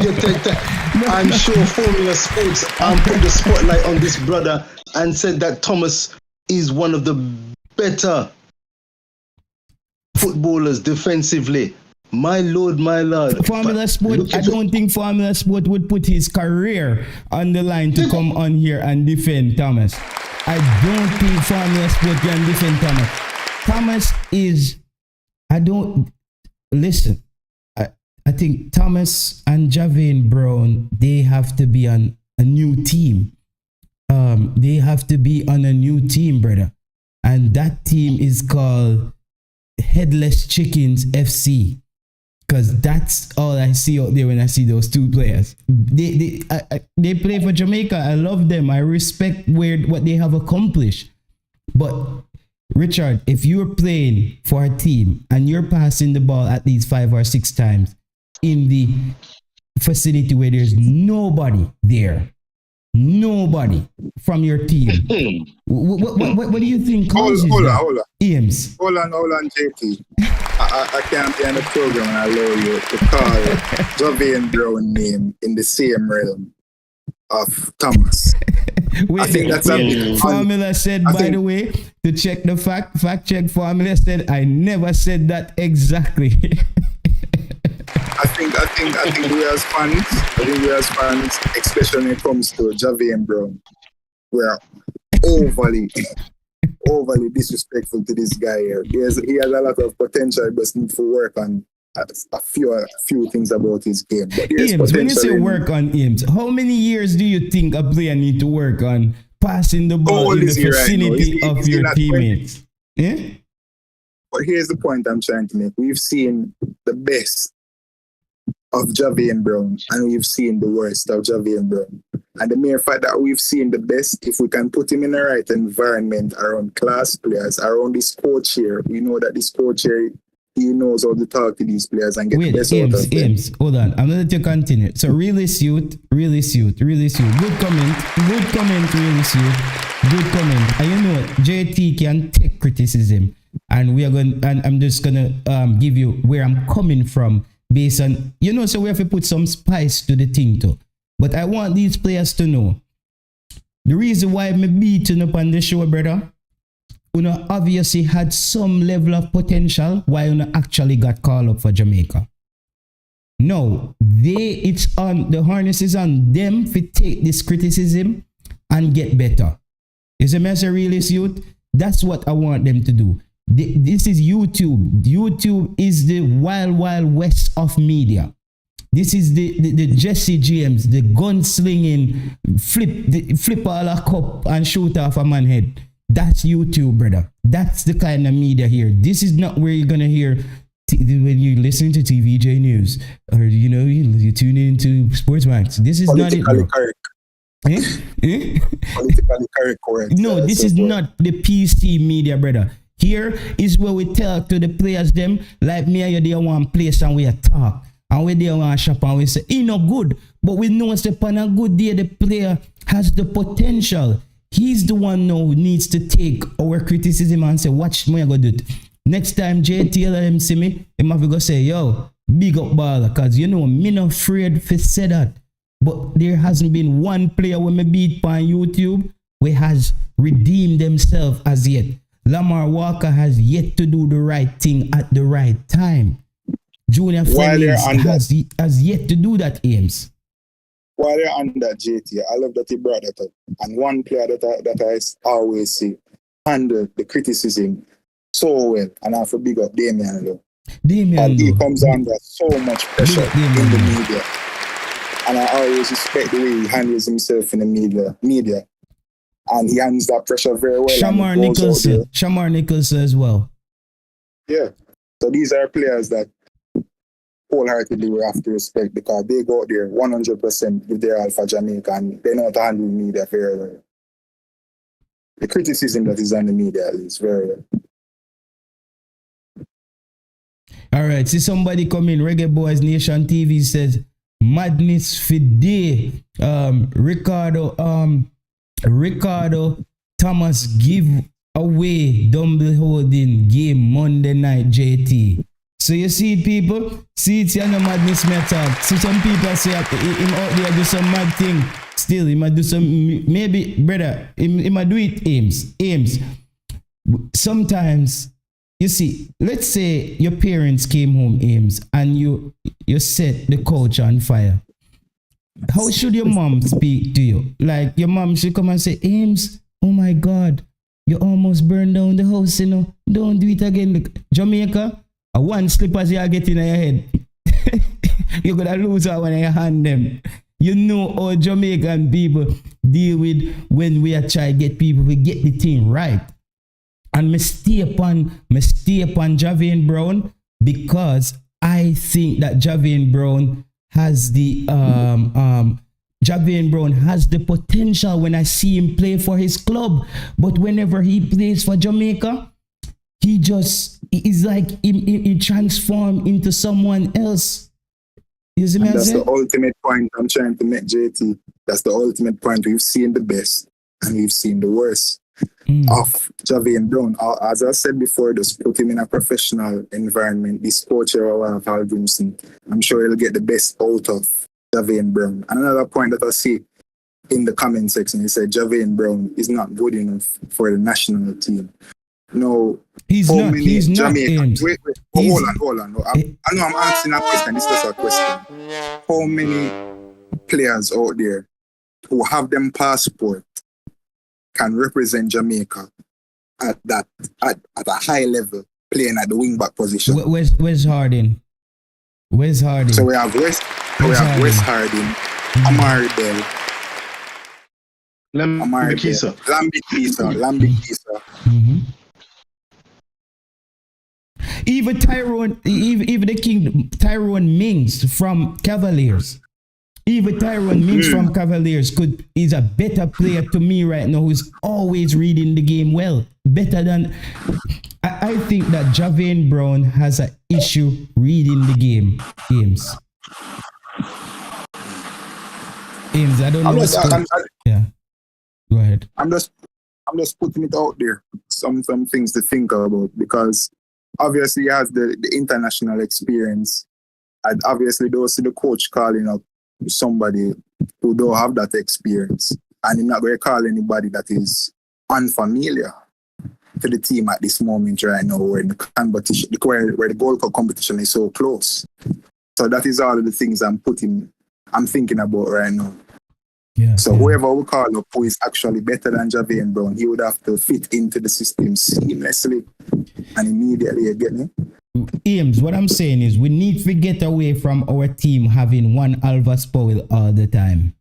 your Tech time. I'm sure Formula Sports put the spotlight on this brother and said that Thomas is one of the better footballers defensively. My lord. Formula Sport, I don't think Formula Sport would put his career on the line to come on here and defend Thomas. I don't think Formula Sport can defend Thomas. Thomas is, listen, I think Thomas and Javane Brown, they have to be on a new team. They have to be on a new team, brother. And that team is called Headless Chickens FC. Because that's all I see out there when I see those two players. They play for Jamaica. I love them. I respect what they have accomplished. But Richard, if you're playing for a team and you're passing the ball at least 5 or 6 times in the facility where there's nobody there, nobody from your team, what do you think causes Hold on. Eames? Hold on, JT. I can't be on the program and allow you to call Javane Brown name in the same realm of Thomas. Wait, I think that's a Formula said, by the way, to check the fact check, Formula said, I never said that exactly. I think we as fans, especially when it comes to Javane Brown, we're overly disrespectful to this guy here. He has a lot of potential, but needs to work on a few things about his game. But Ames, when you say work on Ames, how many years do you think a player need to work on passing the ball in the vicinity of your teammates? Yeah? But here's the point I'm trying to make. We've seen the best of Javane Brown and we've seen the worst of Javane Brown. And the mere fact that we've seen the best, if we can put him in the right environment around class players, around this coach here, we know that this coach here, he knows how to talk to these players and get the best out of them. Ames, hold on. I'm going to let you continue. So really suit. Good comment, really suit. Good comment. And you know what? JT can take criticism. And I'm just gonna give you where I'm coming from based on, so we have to put some spice to the thing too. But I want these players to know the reason why me beating up on the show, brother. Obviously had some level of potential why actually got called up for Jamaica. No, the harness is on them to take this criticism and get better. Is a message really youth? That's what I want them to do. This is YouTube. YouTube is the wild west of media. This is the Jesse James, the gunslinging, flip all a cup and shoot off a man's head. That's YouTube, brother. That's the kind of media here. This is not where you're gonna hear when you listen to TVJ News or you tune into Sportsmax. This is not it, bro. Correct. Politically correct. No, this is not the PC media, brother. Here is where we talk to the players them like me and you. They want place and we talk and we they want shop and we say no good, but we know step on a good day the player has the potential. He's the one now who needs to take our criticism and say, watch me, I go do it. Next time JT let him see me, he have to go say, yo, big up baller, because me not afraid to say that. But there hasn't been one player when me beat on YouTube who has redeemed themselves as yet. Lamar Walker has yet to do the right thing at the right time. Junior Flemings has yet to do that, Ames. While they're on that, JT, I love that he brought that up. And one player that I always see handle the criticism so well, and I have to big up Damian Lowe. And he comes under so much pressure in the media. And I always respect the way he handles himself in the media. And he handles that pressure very well. Shamar Nicholson as well. Yeah. So these are players that wholeheartedly we have to respect because they go out there 100% with their Alpha Jamaica and they know how to handle media very well. The criticism that is on the media is very well. All right, see somebody come in. Reggaeboyz Nation TV says madness for day. Ricardo Thomas give away Dumble holding game Monday night JT. So you see it, people? See it, no madness matter. See some people say him out there do some mad thing. Still, he might do some, maybe, brother, he might do it Ames. Sometimes, you see, let's say your parents came home, Ames, and you set the couch on fire. How should your mom speak to you? Like, your mom should come and say, Ames, oh my God, you almost burned down the house, you know. Don't do it again. Look, Jamaica, one slippers you get in your head. You're going to lose that when you hand them. You know how Jamaican people deal with when we are trying to get people to get the thing right. And me stay upon Javian Brown because I think that Javian Brown has the potential when I see him play for his club. But whenever he plays for Jamaica, he transforms into someone else. You see me? That's the ultimate point I'm trying to make, JT. That's the ultimate point. We've seen the best and we've seen the worst of Javian Brown. As I said before, just put him in a professional environment. This coach of Hal Grimson, I'm sure he'll get the best out of Javian Brown. And another point that I see in the comment section, he said Javian Brown is not good enough for the national team. No, he's not. He's not. Wait, hold on. I know I'm asking a question. This is just a question. How many players out there who have them passport can represent Jamaica at a high level, playing at the wing back position? Where's Harden? Where's Harden? So we have West Harden, Amari Bell, Lambikisa. Even the King Tyrone Mings from Cavaliers. Even Tyrone Mings from Cavaliers is a better player to me right now who's always reading the game well. Better than I think that Javian Brown has an issue reading the games. I don't know. Yeah. Go ahead. I'm just putting it out there. Some things to think about because obviously he has the international experience. And obviously those see the coach calling up somebody who don't have that experience. And he's not going to call anybody that is unfamiliar to the team at this moment right now where the competition, where the Gold Cup competition is so close. So that is all of the things I'm thinking about right now. Yeah. So whoever we call up who is actually better than Javian Brown, he would have to fit into the system seamlessly and immediately, you get me? Ames, what I'm saying is we need to get away from our team having one Alva Powell all the time.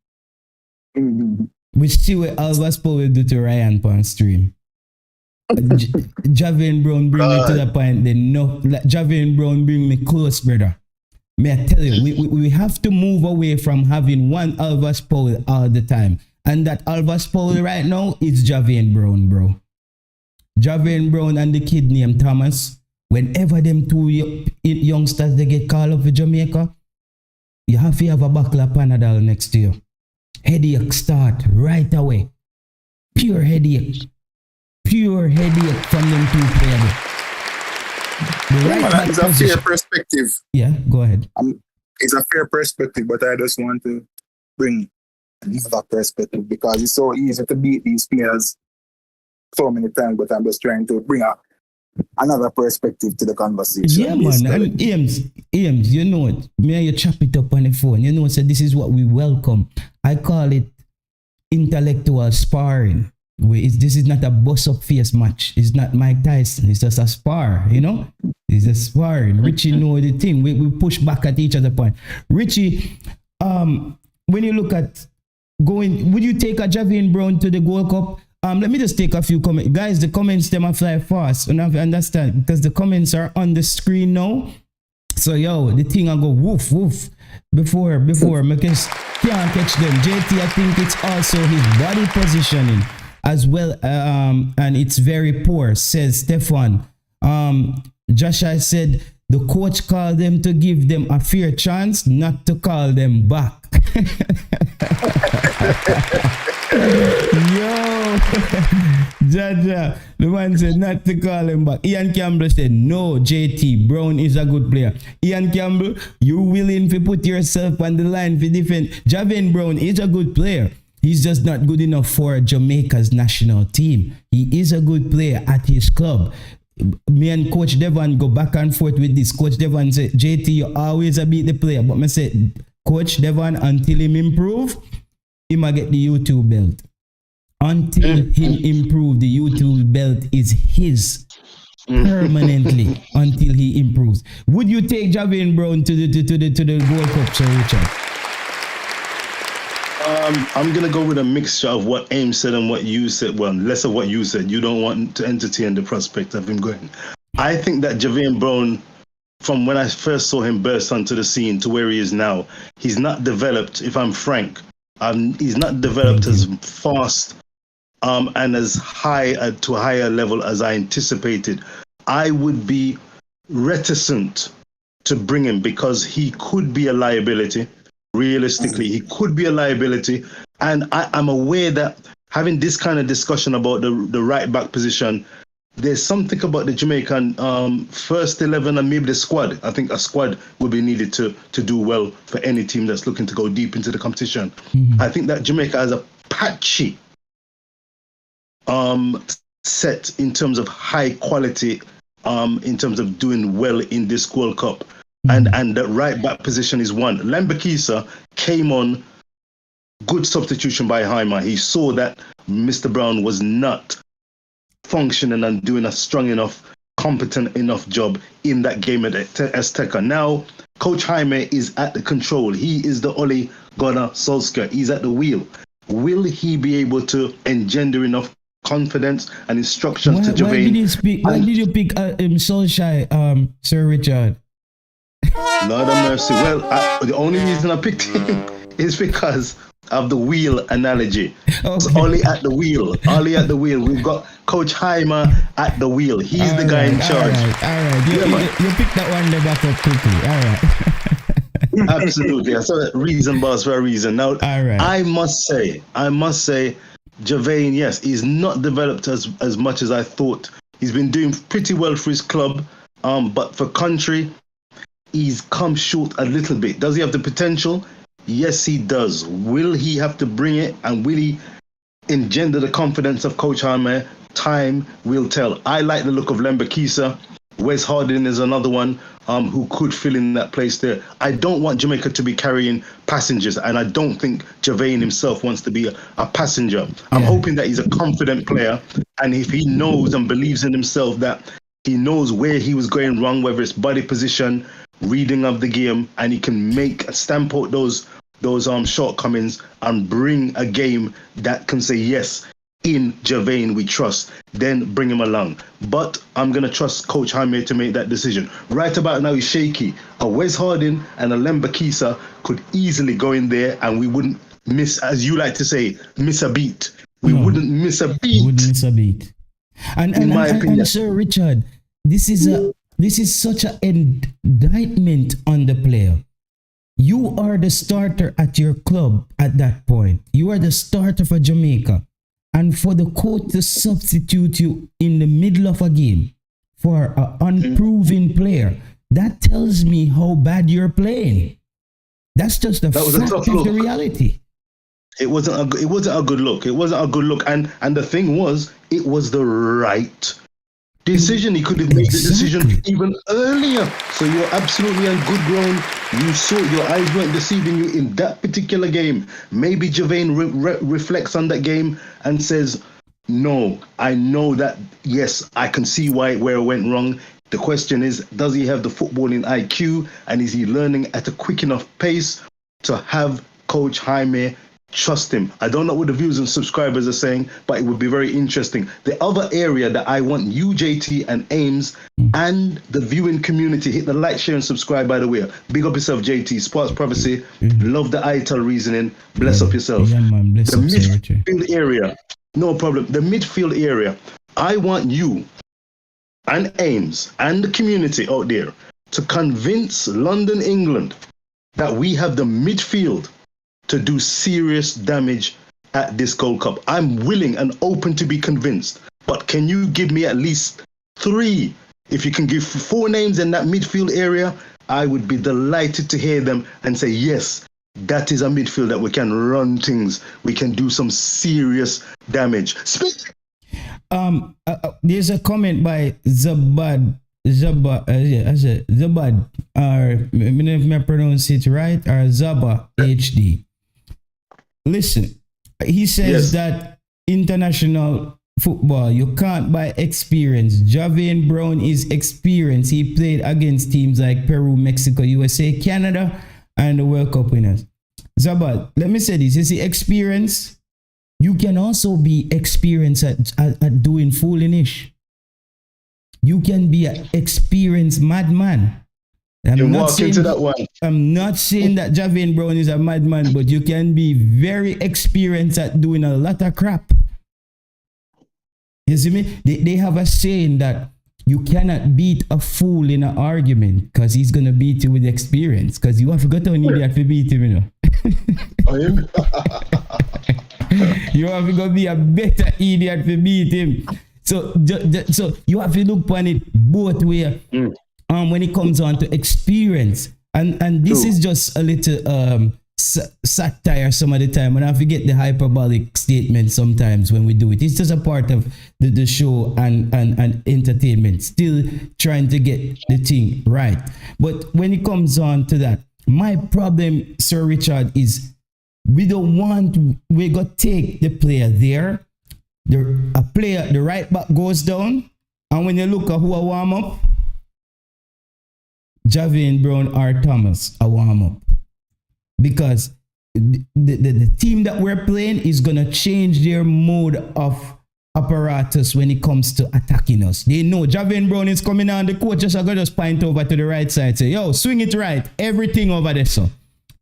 Mm-hmm. We see what Alva Powell do to Ryan on stream. Javian Brown bring me to the point then no, Javian Brown bring me close, brother. May I tell you, we have to move away from having one Alvas Powell all the time. And that Alvas Powell right now is Javian Brown, bro. Javian Brown and the kid named Thomas, whenever them two youngsters they get called up for Jamaica, you have to have a buckle of Panadol next to you. Headache start right away. Pure headache from them two players. It's a fair perspective. Yeah, go ahead. It's a fair perspective, but I just want to bring another perspective because it's so easy to beat these players so many times, but I'm just trying to bring up another perspective to the conversation. Yeah, man. And Ames, you know it. May you chop it up on the phone. You know, so this is what we welcome. I call it intellectual sparring. This is not a bust-up face match. It's not Mike Tyson. It's just a spar, you know? It's a sparring. Richie know the thing. We push back at each other point. Richie, when you look at would you take a Javian Brown to the Gold Cup? Let me just take a few comments. Guys, the comments, them are fly fast. And I understand because the comments are on the screen now. So yo, the thing I go woof woof before because can't catch them. JT, I think it's also his body positioning as well, and it's very poor, says Stefan. Joshua said the coach called them to give them a fair chance, not to call them back. Yo, Jaja, the man said not to call him back. Ian Campbell said, no, JT, Brown is a good player. Ian Campbell, you willing to put yourself on the line for defend? Javin Brown is a good player. He's just not good enough for Jamaica's national team. He is a good player at his club. Me and Coach Devon go back and forth with this. Coach Devon said, JT, you always a beat the player. But I said, Coach Devon, until him improve, he might get the YouTube belt. Until he improve, the YouTube belt is his permanently until he improves. Would you take Javin Brown to the World Cup, Sir Richard? I'm gonna go with a mixture of what Ames said and what you said. Well, less of what you said. You don't want to entertain the prospect of him going. I think that Javin Brown, from when I first saw him burst onto the scene to where he is now, he's not developed. If I'm frank, he's not developed as fast and as high to a higher level as I anticipated. I would be reticent to bring him because he could be a liability. Realistically, he could be a liability. And I'm aware that having this kind of discussion about the right back position, there's something about the Jamaican first 11 and maybe the squad. I think a squad will be needed to do well for any team that's looking to go deep into the competition. I think that Jamaica has a patchy set in terms of high quality, in terms of doing well in this World Cup. And the right back position is one. Lembakisa came on, good substitution by Jaime. He saw that Mr. Brown was not functioning and doing a strong enough, competent enough job in that game at Azteca. Now, Coach Jaime is at the control. He is the Ole Gunnar Solskjaer. He's at the wheel. Will he be able to engender enough confidence and instructions to Javin? Why did you pick Solskjaer, Sir Richard? Lord of mercy. Well, the only reason I picked him is because of the wheel analogy. Okay. It's Ollie at the wheel. Ollie at the wheel. We've got Coach Jaime at the wheel. He's the guy in charge. All right. You picked that one back up quickly. All right. Absolutely. I saw that reason, boss, for a reason. Now, all right. I must say, Javin, yes, he's not developed as much as I thought. He's been doing pretty well for his club, but for country, he's come short a little bit. Does he have the potential? Yes, he does. Will he have to bring it, and will he engender the confidence of Coach Jaime? Time will tell. I like the look of Lembakisa. Wes Harding is another one who could fill in that place there. I don't want Jamaica to be carrying passengers, and I don't think Javin himself wants to be a passenger. I'm hoping that he's a confident player, and if he knows and believes in himself, that he knows where he was going wrong, whether it's body position, reading of the game, and he can stamp out those shortcomings and bring a game that can say, yes, in Javin we trust, then bring him along. But I'm going to trust Coach Jaime to make that decision. Right about now, he's shaky. A Wes Harding and a Lembakisa could easily go in there, and we wouldn't miss, as you like to say, miss a beat. We wouldn't miss a beat. And Sir Richard, this is such an indictment on the player. You are the starter at your club at that point. You are the starter for Jamaica. And for the coach to substitute you in the middle of a game for an unproven player, that tells me how bad you're playing. That's just a fact of the reality. It wasn't a good look. It wasn't a good look. And the thing was, it was the right decision. He could have made the decision even earlier. So you're absolutely on good ground. You saw, your eyes weren't deceiving you in that particular game. Maybe Javin reflects on that game and says, no, I know that, yes, I can see where it went wrong. The question is, does he have the footballing IQ, and is he learning at a quick enough pace to have Coach Jaime trust him? I don't know what the viewers and subscribers are saying, but it would be very interesting. The other area that I want you, JT, and Ames and the viewing community. Hit the like, share, and subscribe, by the way. Big up yourself, JT. Sports Prophecy. Love the ITAL reasoning. Bless up yourself. Yeah, man. Bless The up, sir, Richard. midfield area. No problem. The midfield area. I want you and Ames and the community out there to convince London, England that we have the midfield to do serious damage at this Gold Cup. I'm willing and open to be convinced, but can you give me at least 3? If you can give 4 names in that midfield area, I would be delighted to hear them and say, yes, that is a midfield that we can run things. We can do some serious damage. There's a comment by Zabad, or I don't know if I pronounce it right, or Zaba HD. Listen, he says that international football, you can't buy experience. Javian Brown is experience. He played against teams like Peru, Mexico, USA, Canada, and the World Cup winners. Zabad, let me say this. You see, experience, you can also be experienced at doing foolish. You can be an experienced madman. I'm not saying that Javian Brown is a madman, but you can be very experienced at doing a lot of crap. You see me? They have a saying that you cannot beat a fool in an argument because he's going to beat you with experience, because you have to go to an idiot to beat him, you know. You have to go be a better idiot to beat him. So you have to look on it both ways. When it comes on to experience, and this is just a little satire some of the time, and I forget the hyperbolic statement sometimes when we do it. It's just a part of the show and entertainment, still trying to get the thing right. But when it comes on to that, my problem, Sir Richard, is we're going to take the player there. The right back goes down, and when you look at who I warm up, Javian Brown or Thomas a warm up, because the team that we're playing is gonna change their mode of apparatus when it comes to attacking us. They know Javian Brown is coming on. The coaches are gonna just point over to the right side, say, "Yo, swing it right, everything over there, so."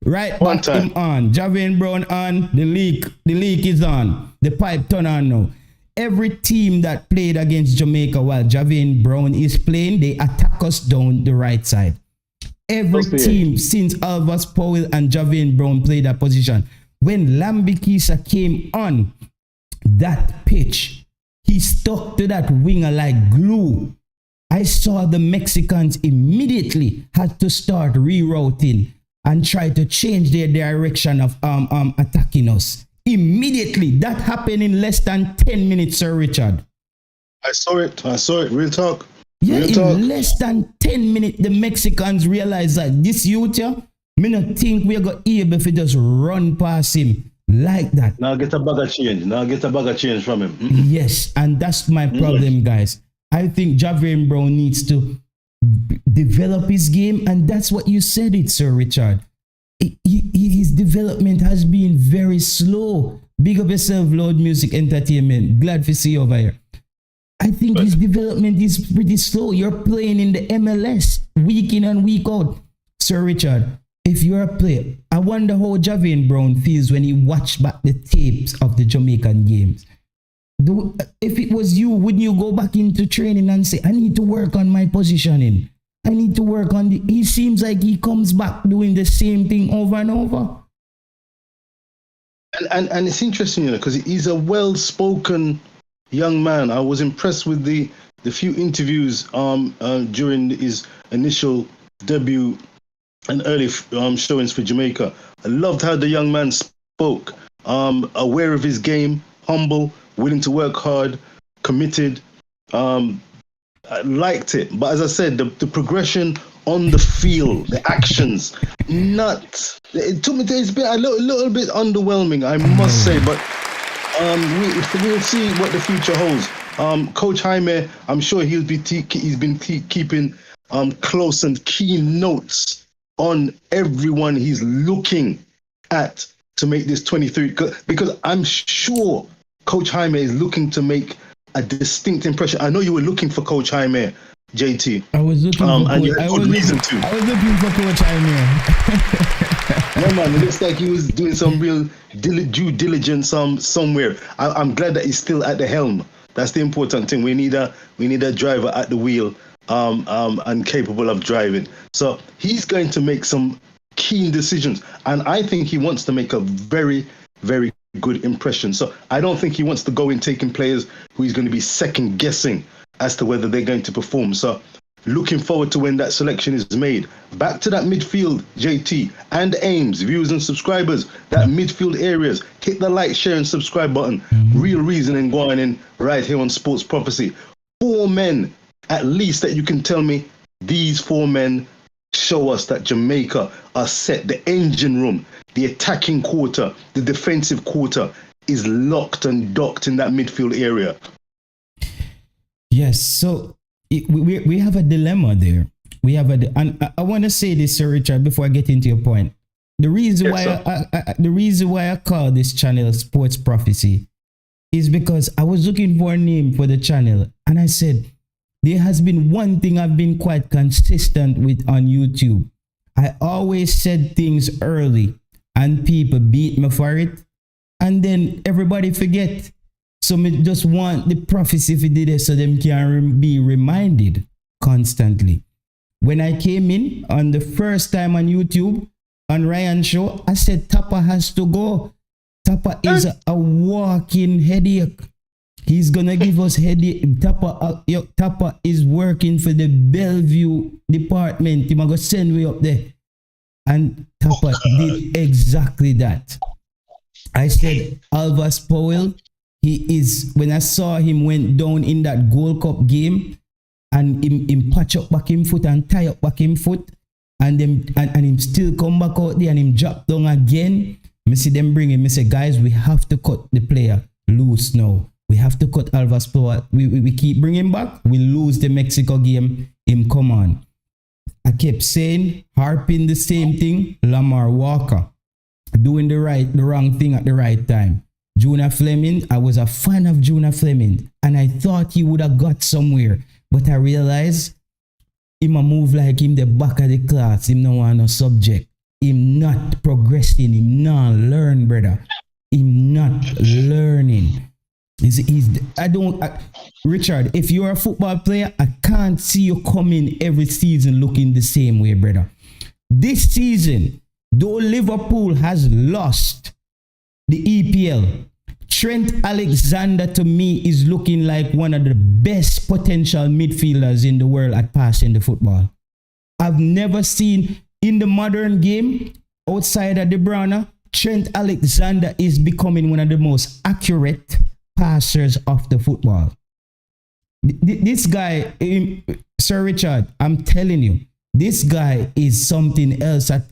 Right back him on. Javian Brown on. The leak is on. The pipe turn on now. Every team that played against Jamaica while Javian Brown is playing, they attack us down the right side. Every team since Alvas Powell and Javian Brown played that position. When Lambikisa came on that pitch, he stuck to that winger like glue. I saw the Mexicans immediately had to start rerouting and try to change their direction of attacking us. Immediately. That happened in less than 10 minutes, Sir Richard. I saw it. Real talk. Yeah, in less than 10 minutes, the Mexicans realized that this youth here, me not think we're going to be able to just run past him like that. Now get a bag of change from him. Yes, and that's my problem, guys. I think Javian Brown needs to develop his game, and that's what you said it, Sir Richard. His development has been very slow. Big up yourself, Lord Music Entertainment. Glad to see you over here. I think his development is pretty slow. You're playing in the MLS week in and week out. Sir Richard, if you're a player, I wonder how Javian Brown feels when he watched back the tapes of the Jamaican games. If it was you, wouldn't you go back into training and say, I need to work on my positioning? I need to work on he seems like he comes back doing the same thing over and over. And it's interesting, because he's a well-spoken young man. I was impressed with the few interviews during his initial debut and early showings for Jamaica. I loved how the young man spoke, aware of his game, humble, willing to work hard, committed. I liked it, but as I said, the progression on the field, the actions, it's been a little bit underwhelming, I must say, but we'll see what the future holds. Coach Jaime, I'm sure he's been keeping close and keen notes on everyone he's looking at to make this 23, because I'm sure Coach Jaime is looking to make a distinct impression. I know you were looking for Coach Jaime JT. I was looking for and you coach. had good reason to. I was looking for Coach Amir. Yeah, man, it looks like he was doing some real due diligence somewhere. I'm glad that he's still at the helm. That's the important thing. We need a driver at the wheel, and capable of driving. So he's going to make some keen decisions, and I think he wants to make a very, very good impression. So I don't think he wants to go in taking players who he's going to be second guessing as to whether they're going to perform. So looking forward to when that selection is made. Back to that midfield, JT and Ames, viewers and subscribers, that midfield areas. Hit the like, share and subscribe button. Real reasoning going in right here on Sports Prophecy. 4 men, at least, that you can tell me these 4 men show us that Jamaica are set. The engine room, the attacking quarter, the defensive quarter is locked and docked in that midfield area. Yes, so we have a dilemma there. And I want to say this, Sir Richard, before I get into your point. The reason why I call this channel Sports Prophecy is because I was looking for a name for the channel, and I said there has been one thing I've been quite consistent with on YouTube. I always said things early, and people beat me for it, and then everybody forget. So me just want the prophecy if it did it so them can be reminded constantly. When I came in on the first time on YouTube, on Ryan's show, I said Tappa has to go. Tappa is a walking headache. He's gonna give us headache. Tappa is working for the Bellevue department. He's gonna send me up there. And Tappa did exactly that. I said Alvas Powell, he is, when I saw him went down in that Gold Cup game, and him patch up back him foot and tie up back him foot, and him still come back out there and him drop down again. Me see them bring him. Me say, guys, we have to cut the player loose now. We have to cut Alvas Powell. We keep bringing him back, we lose the Mexico game. Him come on. I kept saying, harping the same thing. Lamar Walker doing the wrong thing at the right time. Junior Fleming, I was a fan of Junior Fleming, and I thought he would have got somewhere, but I realized him a move like him the back of the class. Him no want no subject. Him not progressing. Him not learn, brother. Him not learning. Richard, if you're a football player, I can't see you coming every season looking the same way, brother. This season, though Liverpool has lost the EPL, Trent Alexander to me is looking like one of the best potential midfielders in the world at passing the football. I've never seen in the modern game outside of De Bruyne, Trent Alexander is becoming one of the most accurate passers of the football. This guy, Sir Richard, I'm telling you, this guy is something else. I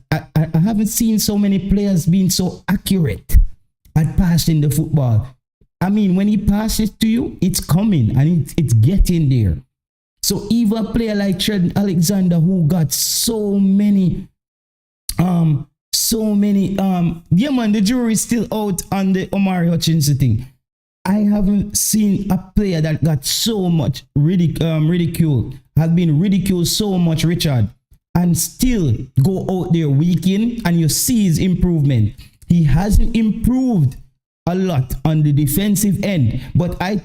haven't seen so many players being so accurate at passing the football. I mean, when he passes to you, it's coming and it's getting there. So even a player like Trent Alexander, who got so many, yeah man, the jury is still out on the Omari Hutchinson thing. I haven't seen a player that got so much ridiculed, has been ridiculed so much, Richard, and still go out there week in and you see his improvement. He hasn't improved a lot on the defensive end, but I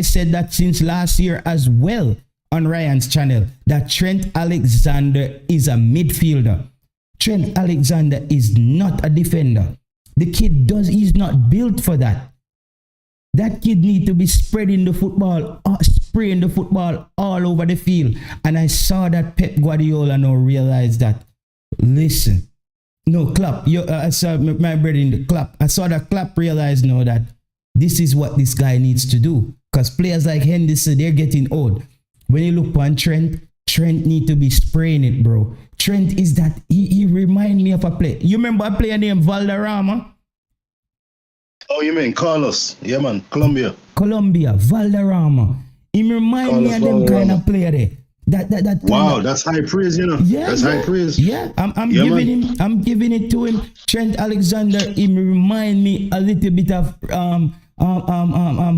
said that since last year as well on Ryan's channel, that Trent Alexander is a midfielder. Trent Alexander is not a defender. The kid he's not built for that. That kid need to be spreading the football, spraying the football all over the field. And I saw that Pep Guardiola now realize that, listen, no, Klopp, I saw my brother in the Klopp. I saw that Klopp realize now that this is what this guy needs to do. Because players like Henderson, they're getting old. When you look on Trent need to be spraying it, bro. Trent is that, he remind me of a player. You remember a player named Valderrama? Oh, you mean Carlos? Yeah, man. Colombia, Valderrama. He remind me of them kind of player there. That wow, that's high praise, you know. Yeah, that's high praise. Yeah, I'm giving it to him. Trent Alexander, he remind me a little bit of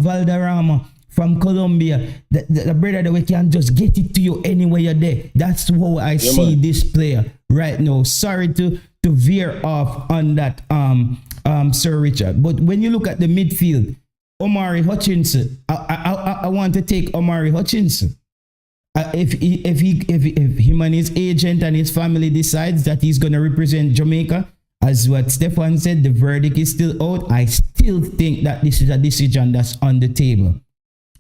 Valderrama from Colombia, the brother that we can just get it to you anywhere you're there. That's how I see this player right now. Sorry to veer off on that, Sir Richard. But when you look at the midfield, Omari Hutchinson, I want to take Omari Hutchinson. If him and his agent and his family decides that he's going to represent Jamaica, as what Stefan said, the verdict is still out. I still think that this is a decision that's on the table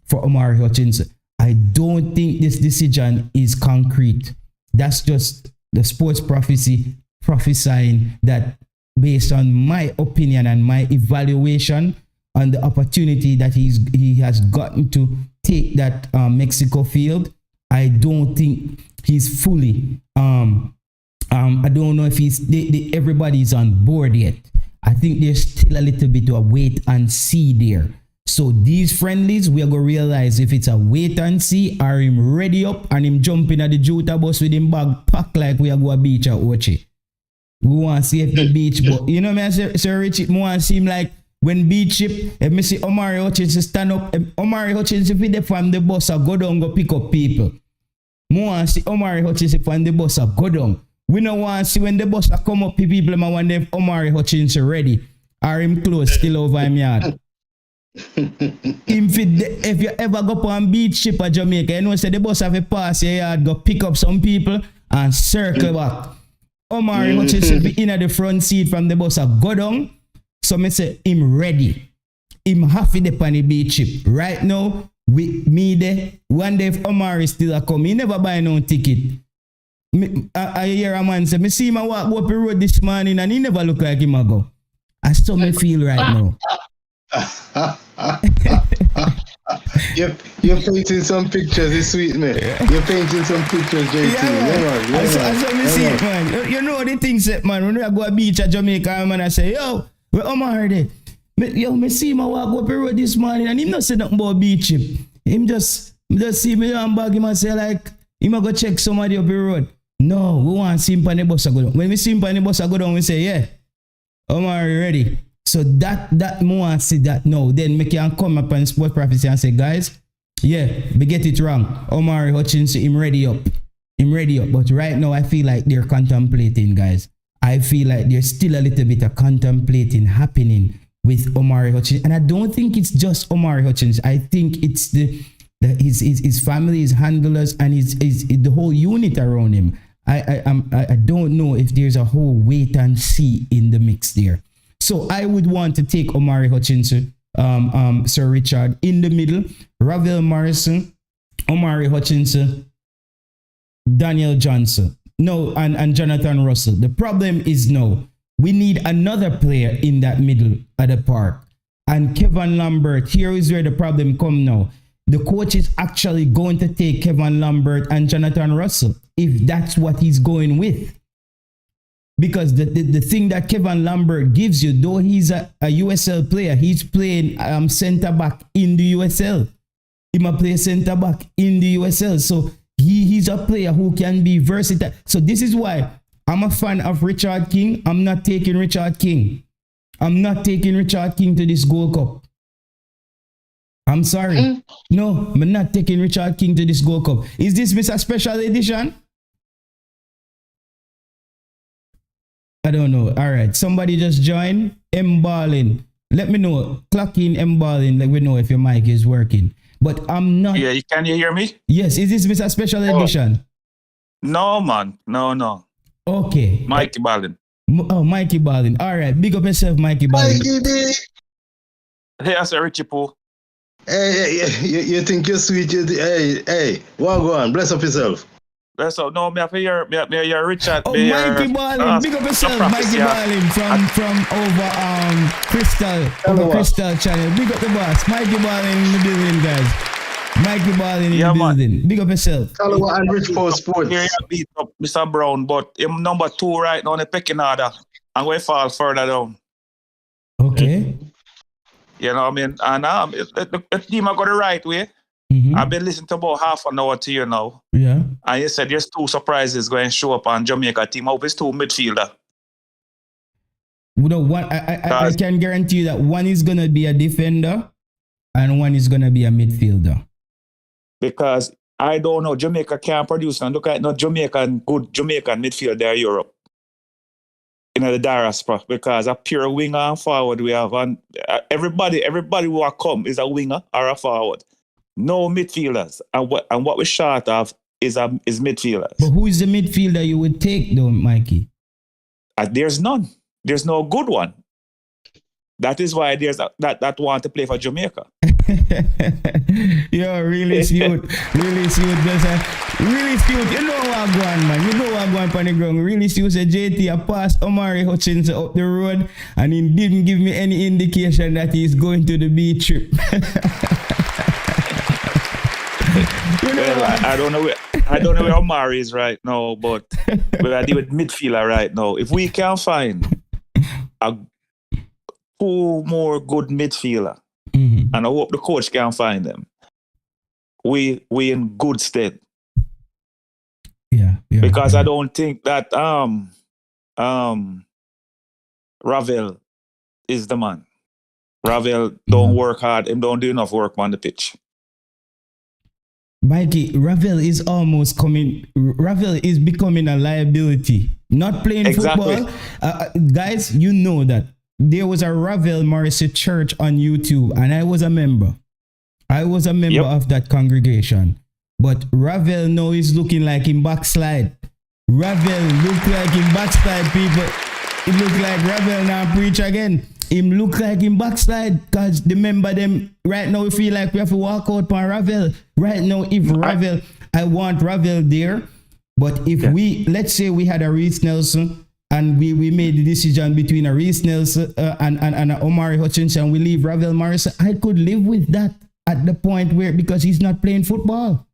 for Omari Hutchinson. I don't think this decision is concrete. That's just the sports prophecy prophesying that, based on my opinion and my evaluation on the opportunity that he has gotten to take that Mexico field, I don't think he's fully I don't know if everybody's on board yet. I think there's still a little bit of wait and see there. So these friendlies, we are going to realize if it's a wait and see, or him ready up and him jumping at the Juta bus with him bag packed like we are going to beach at Ochi. We want to see if the beach, but you know me, Sir Richie, I want to see him like when beach ship, if me see Omari Hutchinson stand up, Omari Hutchinson if they from the bus, I go down, go pick up people. I want to see Omari Hutchinson from the bus, I go down. We don't want to see when the bus come up, people, I want them Omari Hutchinson ready, or him close still over him yard. If you ever go on beach ship at Jamaica, you know, say the bus have a pass your yard, go pick up some people and circle back. Omari Hutchinson be in at the front seat from the bus, go down. So me say him ready. Him happy the on the beach ship. Right now, with me there, one day if Omari still a come, he never buy no ticket. I hear a man say, me see him walk up the road this morning and he never look like him a go. That's how me feel right now. You're painting some pictures, it's sweet, man. You're painting some pictures, JT. Yeah, man. I see it, man. You know the things that, man, when I go to beach at Jamaica, man, I say, yo, where Omar there? Me see him walk up the road this morning and him not say nothing about beach trip. Him just see me and bag him and say, like, him a go check somebody up the road. No, we want to see him on the bus go down. When we see him on the bus go down, we say, yeah, Omar, ready? So that more see that now. Then we can come up on Sport Prophecy and say, guys, yeah, we get it wrong. Omari Hutchinson, him ready up. But right now, I feel like they're contemplating, guys. I feel like there's still a little bit of contemplating happening with Omari Hutchinson. And I don't think it's just Omari Hutchinson. I think it's his family, his handlers, and his the whole unit around him. I don't know if there's a whole wait and see in the mix there. So I would want to take Omari Hutchinson, Sir Richard, in the middle. Ravel Morrison, Omari Hutchinson, Daniel Johnson. No, and Jonathan Russell. The problem is no. We need another player in that middle at the park. And Kevin Lambert, here is where the problem comes now. The coach is actually going to take Kevin Lambert and Jonathan Russell, if that's what he's going with. Because the thing that Kevin Lambert gives you, though he's a USL player, he's playing centre back in the USL. He might play centre back in the USL. So he's a player who can be versatile. So this is why I'm a fan of Richard King. I'm not taking Richard King. I'm not taking Richard King to this Gold Cup. I'm sorry. No, I'm not taking Richard King to this Gold Cup. Is this Mr. Special Edition? I don't know. All right. Somebody just joined. M-Ballin. Let me know. Clock in M-Ballin. Let me know if your mic is working. But I'm not. Yeah, can you hear me? Yes. Is this Mr. Special Edition? No, man. No. Okay. Mikey Ballin. Oh, Mikey Ballin. All right. Big up yourself, Mikey Ballin. Hey, I said Richie Pooh. Hey, you think you're sweet? Hey, go on. Bless up yourself. Bless up. No, me have to hear Richard. Oh, Mikey Ballin. Big up yourself, Mikey Ballin from over Crystal Channel. Big up the boss. Mikey Ballin in the building, guys. Mikey Ballin in the building. Man. Big up yourself. Taliwa and Rich Post Sports. Here you beat up Mr. Brown, but him number 2 right now in the pecking order. And we fall further down. Okay. You know what I mean? And the team I got the right way. Mm-hmm. I've been listening to about half an hour to you now. Yeah. And you said there's 2 surprises going to show up on Jamaica team. I hope it's 2 midfielder. You know, one I can guarantee you that one is gonna be a defender and one is gonna be a midfielder? Because I don't know, Jamaica can't produce and look at not good Jamaican midfield there Europe. In the diaspora, because a pure winger and forward we have, and everybody who are come is a winger or a forward. No midfielders, and what we're short of is midfielders. But who is the midfielder you would take though, Mikey? There's none. There's no good one. That is why there's that want to play for Jamaica. Yo, really cute. Really cute. Really cute. You know what I'm going, man. You know what I'm going on the ground. Really cute. Say JT, I passed Omari Hutchins up the road and he didn't give me any indication that he's going to the beach trip. Well, I don't know where Omari is right now, but we're dealing with midfielder right now. If we can find two more good midfielder, and I hope the coach can find them, we in good stead. Yeah. Because I don't think that Ravel is the man. Ravel don't work hard and don't do enough work on the pitch. Mikey, Ravel is becoming a liability. Not playing football. Guys, you know that. There was a Ravel Morrissey church on YouTube and I was a member. Of that congregation. But Ravel now is looking like him backslide. Ravel look like him backslide, people. It look like Ravel now preach again. Him look like him backslide because the member them right now we feel like we have to walk out on Ravel. Right now, I want Ravel there. But if let's say we had a Reese Nelson and we made the decision between a Reese Nelson and a Omari Hutchins and we leave Ravel Morrison, I could live with that at the point where, because he's not playing football.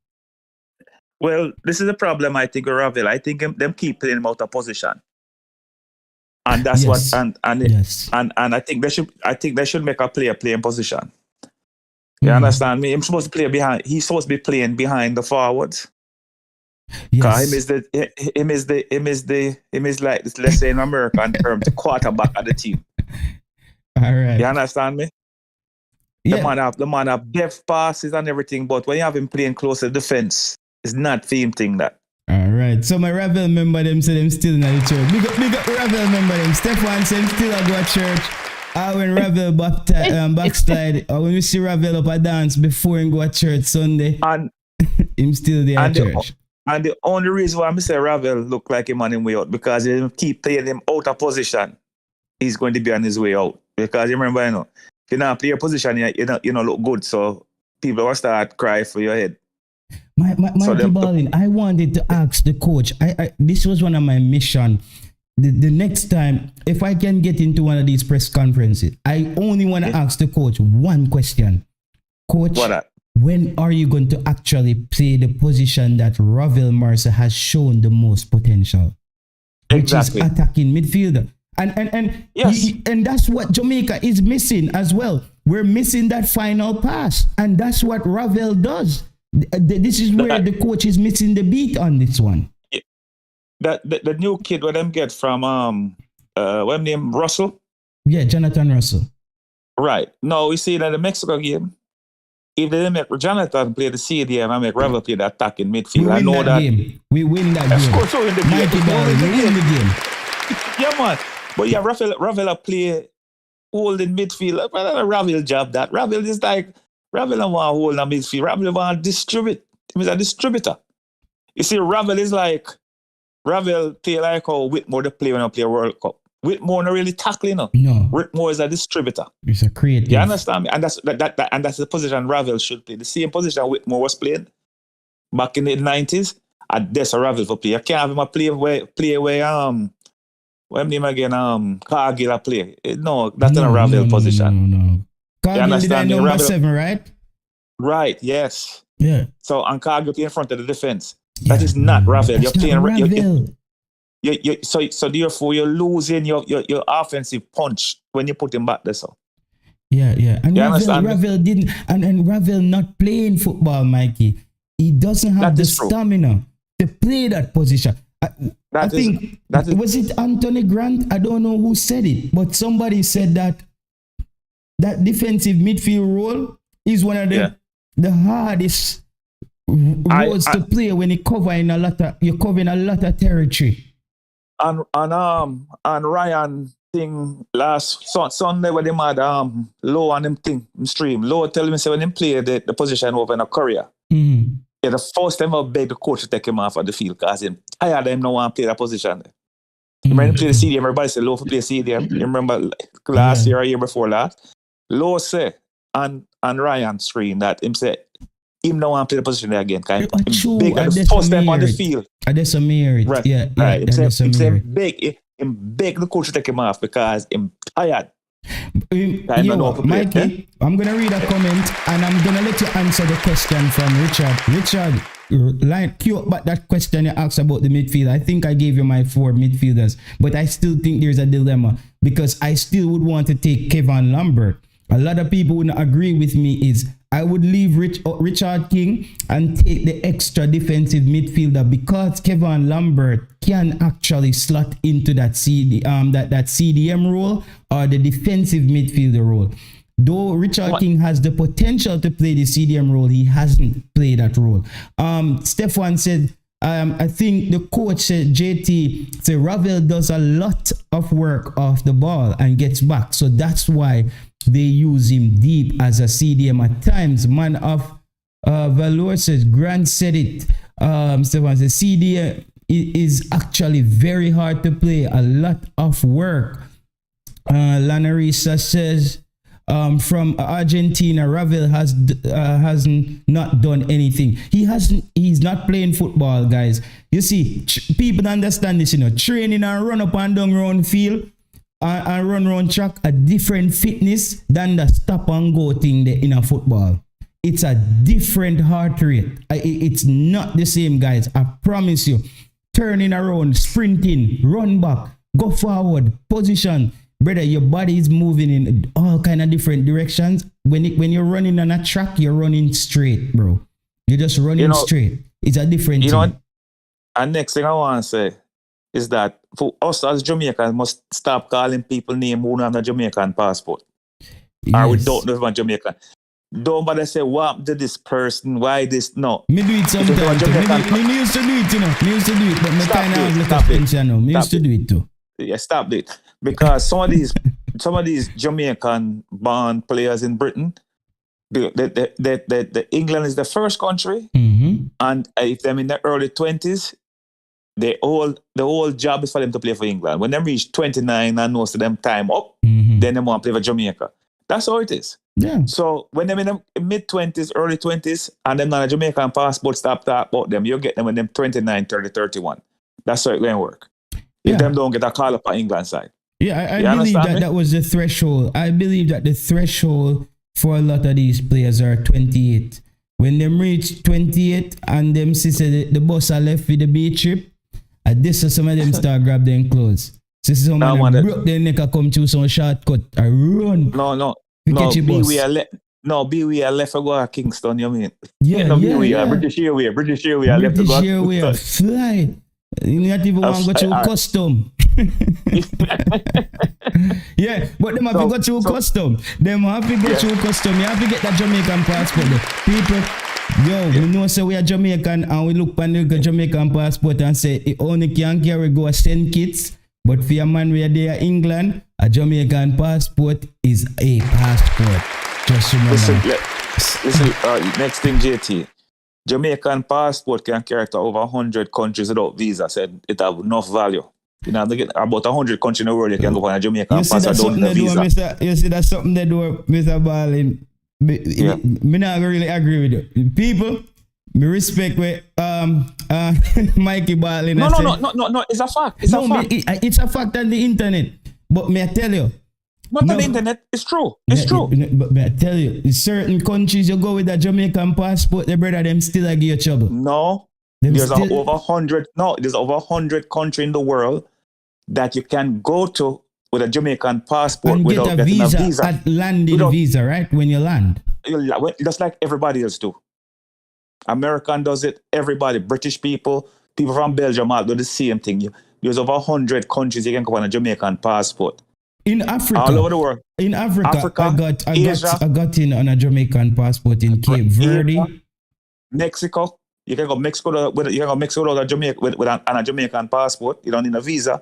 Well, this is the problem I think with Ravel. I think them keep playing him out of position. And that's and I think they should make a player play in position. You understand me? He's supposed to play behind. He's supposed to be playing behind the forwards. Yes. Him is like, let's say in American term, the quarterback of the team. All right. You understand me? Yeah. The man have depth passes and everything, but when you have him playing close to defense, it's not the same thing that. All right. So my Ravel member them say them still in the church. Big up Ravel member them. Stefan say him still a go to church. When Ravel backslide, or when we see Ravel up a dance before him go to church Sunday, and him still there at church. And the only reason why I say Ravel look like him on his way out, because they keep playing him out of position, he's going to be on his way out. Because you remember, if you not play your position, you don't look good. So people will start crying for your head. Mikey Baldwin, I wanted to ask the coach. This was one of my mission. The next time, if I can get into one of these press conferences, I only want to ask the coach one question. Coach, when are you going to actually play the position that Ravel Morrison has shown the most potential? Exactly. Which is attacking midfielder. And yes. And that's what Jamaica is missing as well. We're missing that final pass. And that's what Ravel does. This is where the coach is missing the beat on this one. The new kid what them get from what name Russell? Yeah, Jonathan Russell. Right. No, we see that the Mexico game. If they didn't make Jonathan play the CDM and make Ravel play the attacking midfield, I know that game. We win that game. Of course, we win the game. We win the game. Yeah, man. But yeah, Ravel play holding midfield. Ravel job that. Ravel is like Ravel don't want to hold in midfield. Ravel want to distribute. He's a distributor. You see, Ravel play like how Whitmore they play when I play a World Cup. Whitmore not really tackling. No. Whitmore is a distributor. He's a creative. You understand me? And that's the position Ravel should play. The same position Whitmore was playing back in the 90s. And that's a Ravel for play. You can't have him play where what name again? Cargill play. No, that's not a Ravel position. No. Cargill did that number 7, right? Right, yes. Yeah. So, and Cargill play in front of the defense. That is not Ravel. You're playing Ravel. So therefore, you're losing your offensive punch when you put him back there. So. Yeah. And Ravel didn't, and Ravel not playing football, Mikey. He doesn't have the stamina to play that position. I think was it Anthony Grant? I don't know who said it, but somebody said that defensive midfield role is one of the hardest roads to play when you're covering a lot of territory. And Ryan thing last Sunday when they had Low on him thing stream. Low tell me say when him play the position over in Korea. Mm-hmm. Yeah, the first time I begged the coach to take him off of the field because him tired of him no want to play that position there. Remember him play the CDM, everybody say Low for play CDM. You remember last year or year before last? Low say and Ryan screen that him say him no want to play the position there again. Him big at the first time on the field. That's a merit. Right. Yeah. Him say beg the coach to take him off because him tired. Mikey, I'm going to read a comment and I'm going to let you answer the question from Richard. Richard, cue up back that question you asked about the midfield. I think I gave you my 4 midfielders, but I still think there's a dilemma because I still would want to take Kevin Lambert. A lot of people wouldn't agree with me is I would leave Richard King and take the extra defensive midfielder because Kevin Lambert can actually slot into that CDM role or the defensive midfielder role. Though Richard King has the potential to play the CDM role, he hasn't played that role. Stefan said, I think the coach said, JT said Ravel does a lot of work off the ball and gets back. So that's why they use him deep as a CDM at times. Man of Valor says, Grant said it. Stefan says, CDM is actually very hard to play. A lot of work. Lanarisa says, from Argentina, Ravel has not done anything. He's not playing football, guys. You see, people understand this, training and run up and down round field and run round track a different fitness than the stop and go thing in a football. It's a different heart rate. It's not the same, guys. I promise you. Turning around, sprinting, run back, go forward, position. Brother, your body is moving in all kind of different directions. When you're running on a track, you're running straight, bro. You're just running straight. It's a different thing. And next thing I want to say is that for us as Jamaicans must stop calling people name who don't have a Jamaican passport. Yes. Or we don't know if I'm Jamaican. Don't bother say, what did this person? Why this? No. Me do it sometimes. Me used to do it, Me used to do it, but me kind of look at pension now. Me used to do it too. Yeah, stop it. Because some of these Jamaican born players in Britain, the England is the first country, and if they're in the early 20s, the whole job is for them to play for England. When they reach 29 and most of them time up, then they want to play for Jamaica. That's how it is. Yeah. So when they're in the mid-20s, early 20s, and they're not a Jamaican passport, stop talking about them. You get them when they're 29, 30, 31. That's how it's going to work. If them don't get a call up on England side. Yeah, I believe that was the threshold. I believe that the threshold for a lot of these players are 28. When them reach 28 and them see the bus are left with the beach trip, this is some of them start grab them clothes. This is some of them broke their neck and come to some shortcut. I run. No. We are left to go to Kingston, you mean? Yeah. British Airways are left to go to Kingston. Fly. You not even want to go through custom. Yeah, but them have to go through custom. Them have to go through custom. You have to get that Jamaican passport. People, we know say we are Jamaican and we look on the Jamaican passport and say it only can carry go send kids. But for a man we are there in England, a Jamaican passport is a passport. Just remember. Listen, next thing, JT. Jamaican passport can carry to over 100 countries without visa. Said it have enough value. You know, they get about 100 countries in the world you can go on a Jamaican passport without a visa. You see that's something they do, Mr. Ballin. Me not really agree with you. People, me respect with Mikey Ballin. No. It's a fact. It's a fact on the internet. But may I tell you? Not on the internet. It's true. It's true. But may I tell you, in certain countries you go with a Jamaican passport, the brother them still give you trouble. No. There's over 100 countries in the world that you can go to with a Jamaican passport and without getting a visa. At landing visa, right? When you land. Just like everybody else do. American does it, everybody, British people from Belgium all do the same thing. There's over 100 countries you can go on a Jamaican passport. In Africa, all over the world. In Africa, Asia, I got in on a Jamaican passport in Cape Verde, Asia, Mexico. You can go Mexico with a Jamaica with a Jamaican passport. You don't need a visa.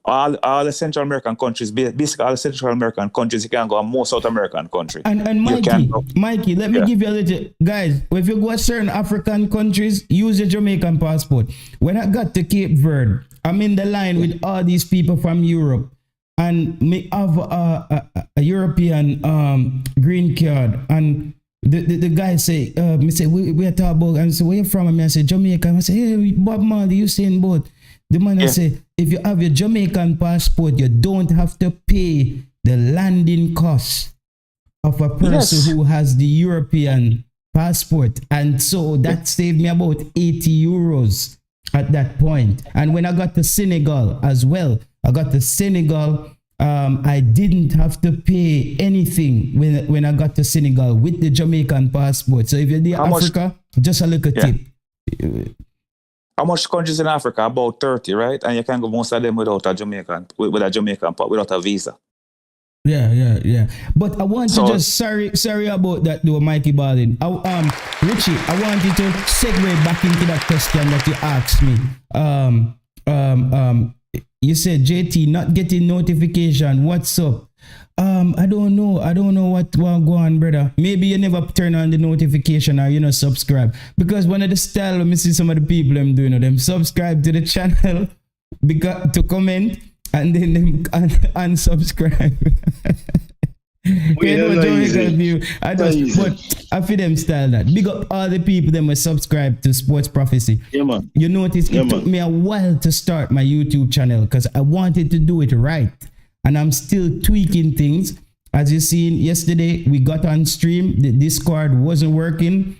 All the Central American countries, basically all the Central American countries, you can go, and most South American countries. And Mikey, let me give you a little, guys, if you go to certain African countries, use your Jamaican passport. When I got to Cape Verde, I'm in the line with all these people from Europe, and me have a European green card, and the guy say, me say, we are talking about, and I say, where you from? And I say, Jamaica. And I say, hey, Bob Marley, you saying both? The man I say, if you have your Jamaican passport, you don't have to pay the landing cost of a person who has the European passport. And so that saved me about 80 euros at that point. And when I got to Senegal as well, I didn't have to pay anything when I got to Senegal with the Jamaican passport. So if you're there Africa, just a little tip. How much countries in Africa? About 30, right? And you can go most of them without a Jamaican without a visa. Yeah. But I want to just sorry about that though, Mikey Baldwin. Richie, I want you to segue back into that question that you asked me. You said JT not getting notification. What's up? I don't know what will go on, brother. Maybe you never turn on the notification or you know subscribe. Because one of the style let me see some of the people I'm doing, them subscribe to the channel to comment and then them unsubscribe. I feel them style that. Big up all the people that were subscribed to Sports Prophecy. Yeah, man. You notice it took me a while to start my YouTube channel because I wanted to do it right. And I'm still tweaking things. As you seen yesterday, we got on stream. The Discord wasn't working.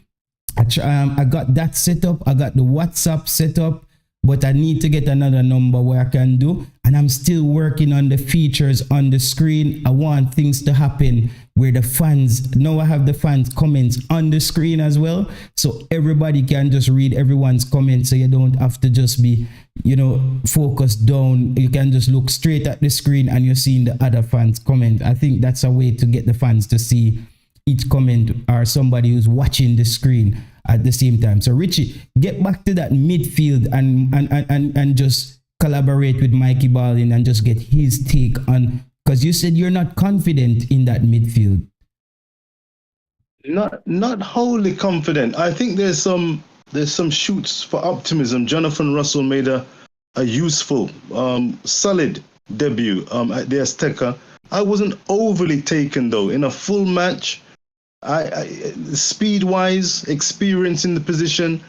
I got that set up. I got the WhatsApp set up. But I need to get another number where I can do. And I'm still working on the features on the screen. I want things to happen where the fans, now I have the fans' comments on the screen as well. So everybody can just read everyone's comments. So you don't have to just be, focused down. You can just look straight at the screen and you're seeing the other fans' comment. I think that's a way to get the fans to see each comment or somebody who's watching the screen at the same time. So Richie, get back to that midfield and just collaborate with Mikey Baldwin and just get his take on, because you said you're not confident in that midfield. Not wholly confident. I think there's some shoots for optimism. Jonathan Russell made a useful, solid debut at the Azteca. I wasn't overly taken though. In a full match, I speed-wise, experience in the position,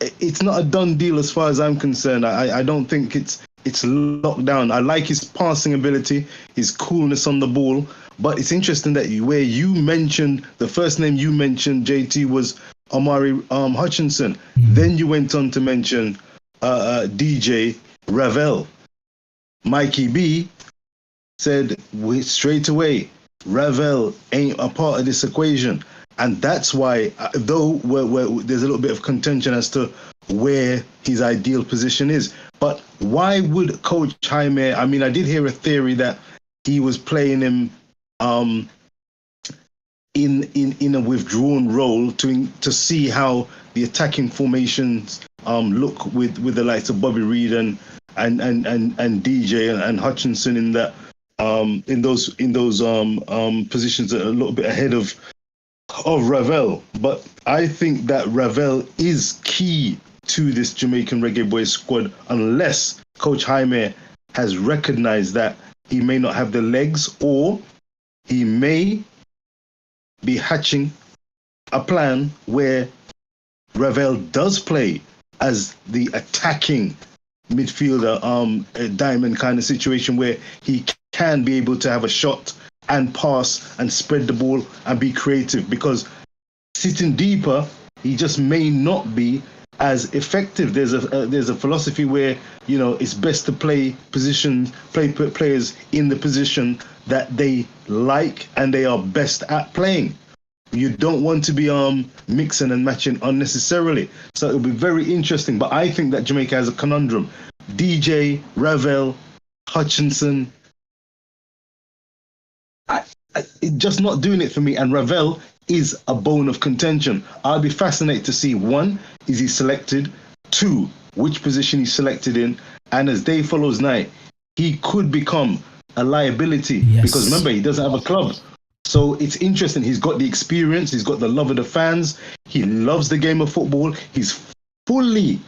it's not a done deal as far as I'm concerned. I don't think it's locked down. I like his passing ability, his coolness on the ball, but it's interesting that where you mentioned, the first name you mentioned, JT, was Omari Hutchinson. Mm-hmm. Then you went on to mention DJ Ravel. Mikey B said straight away, Ravel ain't a part of this equation. And that's why, though there's a little bit of contention as to where his ideal position is. But why would Coach Jaime, I mean, I did hear a theory that he was playing him in a withdrawn role to see how the attacking formations look with the likes of Bobby Reed and DJ and Hutchinson in that in those positions that are a little bit ahead of Ravel. But I think that Ravel is key to this Jamaican Reggaeboyz squad unless Coach Jaime has recognized that he may not have the legs, or he may be hatching a plan where Ravel does play as the attacking midfielder, a diamond kind of situation where he can be able to have a shot and pass and spread the ball and be creative, because sitting deeper, he just may not be as effective. There's a philosophy where, it's best to play players in the position that they like and they are best at playing. You don't want to be mixing and matching unnecessarily. So it'll be very interesting. But I think that Jamaica has a conundrum. DJ, Ravel, Hutchinson, just not doing it for me. And Ravel is a bone of contention. I'll be fascinated to see, one, is he selected? Two, which position he's selected in? And as day follows night, he could become a liability because remember, he doesn't have a club. So it's interesting. He's got the experience. He's got the love of the fans. He loves the game of football. He's fully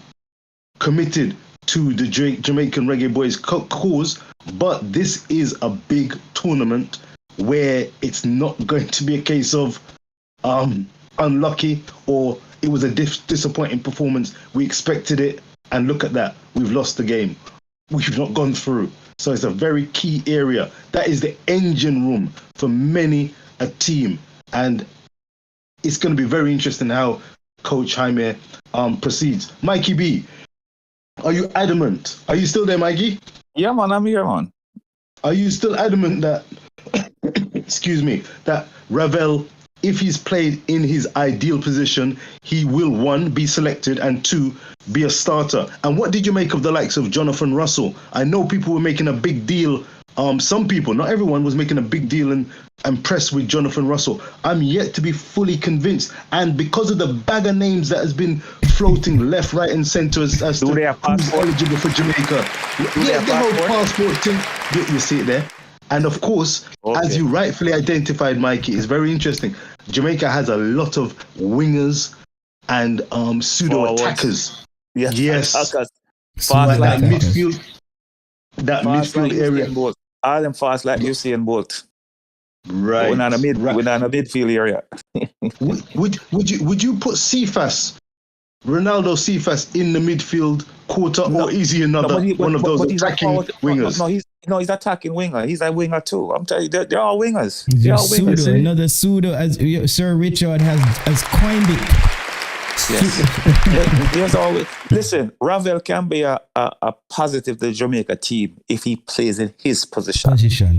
committed to the Jamaican Reggaeboyz cause. But this is a big tournament where it's not going to be a case of unlucky or it was a disappointing performance. We expected it, and look at that. We've lost the game. We've not gone through. So it's a very key area. That is the engine room for many a team. And it's going to be very interesting how Coach Jaime proceeds. Mikey B, are you adamant? Are you still there, Mikey? Yeah, man, I'm here, man. Are you still adamant that, excuse me, that Ravel, if he's played in his ideal position, he will, one, be selected, and two, be a starter? And what did you make of the likes of Jonathan Russell? I know people were making a big deal. Some people, not everyone, was making a big deal and impressed with Jonathan Russell. I'm yet to be fully convinced. And because of the bag of names that has been floating left, right, and centre as to who's eligible for Jamaica. Yeah, the whole passport thing. You see it there. And of course, as you rightfully identified, Mikey, it's very interesting. Jamaica has a lot of wingers and pseudo attackers. Yes. Fast like midfield. That midfield area. All them fast like Usain Bolt. Right. We're not a midfield area. would you put Cephas, Ronaldo Cephas, in the midfield quarter, or is he one of those attacking wingers? He's attacking winger. He's a winger too. I'm telling you, they're all wingers. Another pseudo, as Sir Richard has coined it. Yes. There's always, listen, Ravel can be a positive to the Jamaica team if he plays in his position.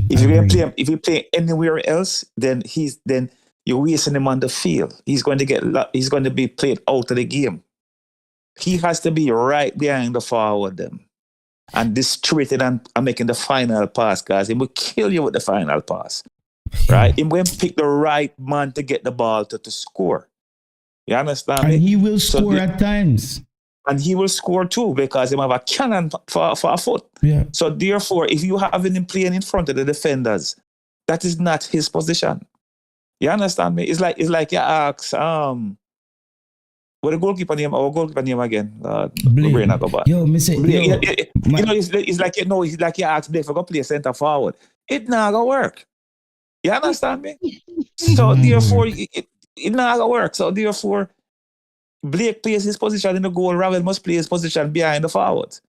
If he play anywhere else, then you're wasting him on the field. He's going to be played out of the game. He has to be right behind the forward them and distributed and making the final pass, guys. He will kill you with the final pass. Right? He will pick the right man to get the ball to score. You understand me? And he will score at times. And he will score too because he have a cannon for a foot. Yeah. So therefore, if you have him playing in front of the defenders, that is not his position. You understand me? It's like you ask what the goalkeeper name again? Yo, Mr. It's like you ask Blake for go play center forward. It not gonna work. You understand me? So therefore, it not gonna work. So therefore, Blake plays his position in the goal. Ravel must play his position behind the forwards.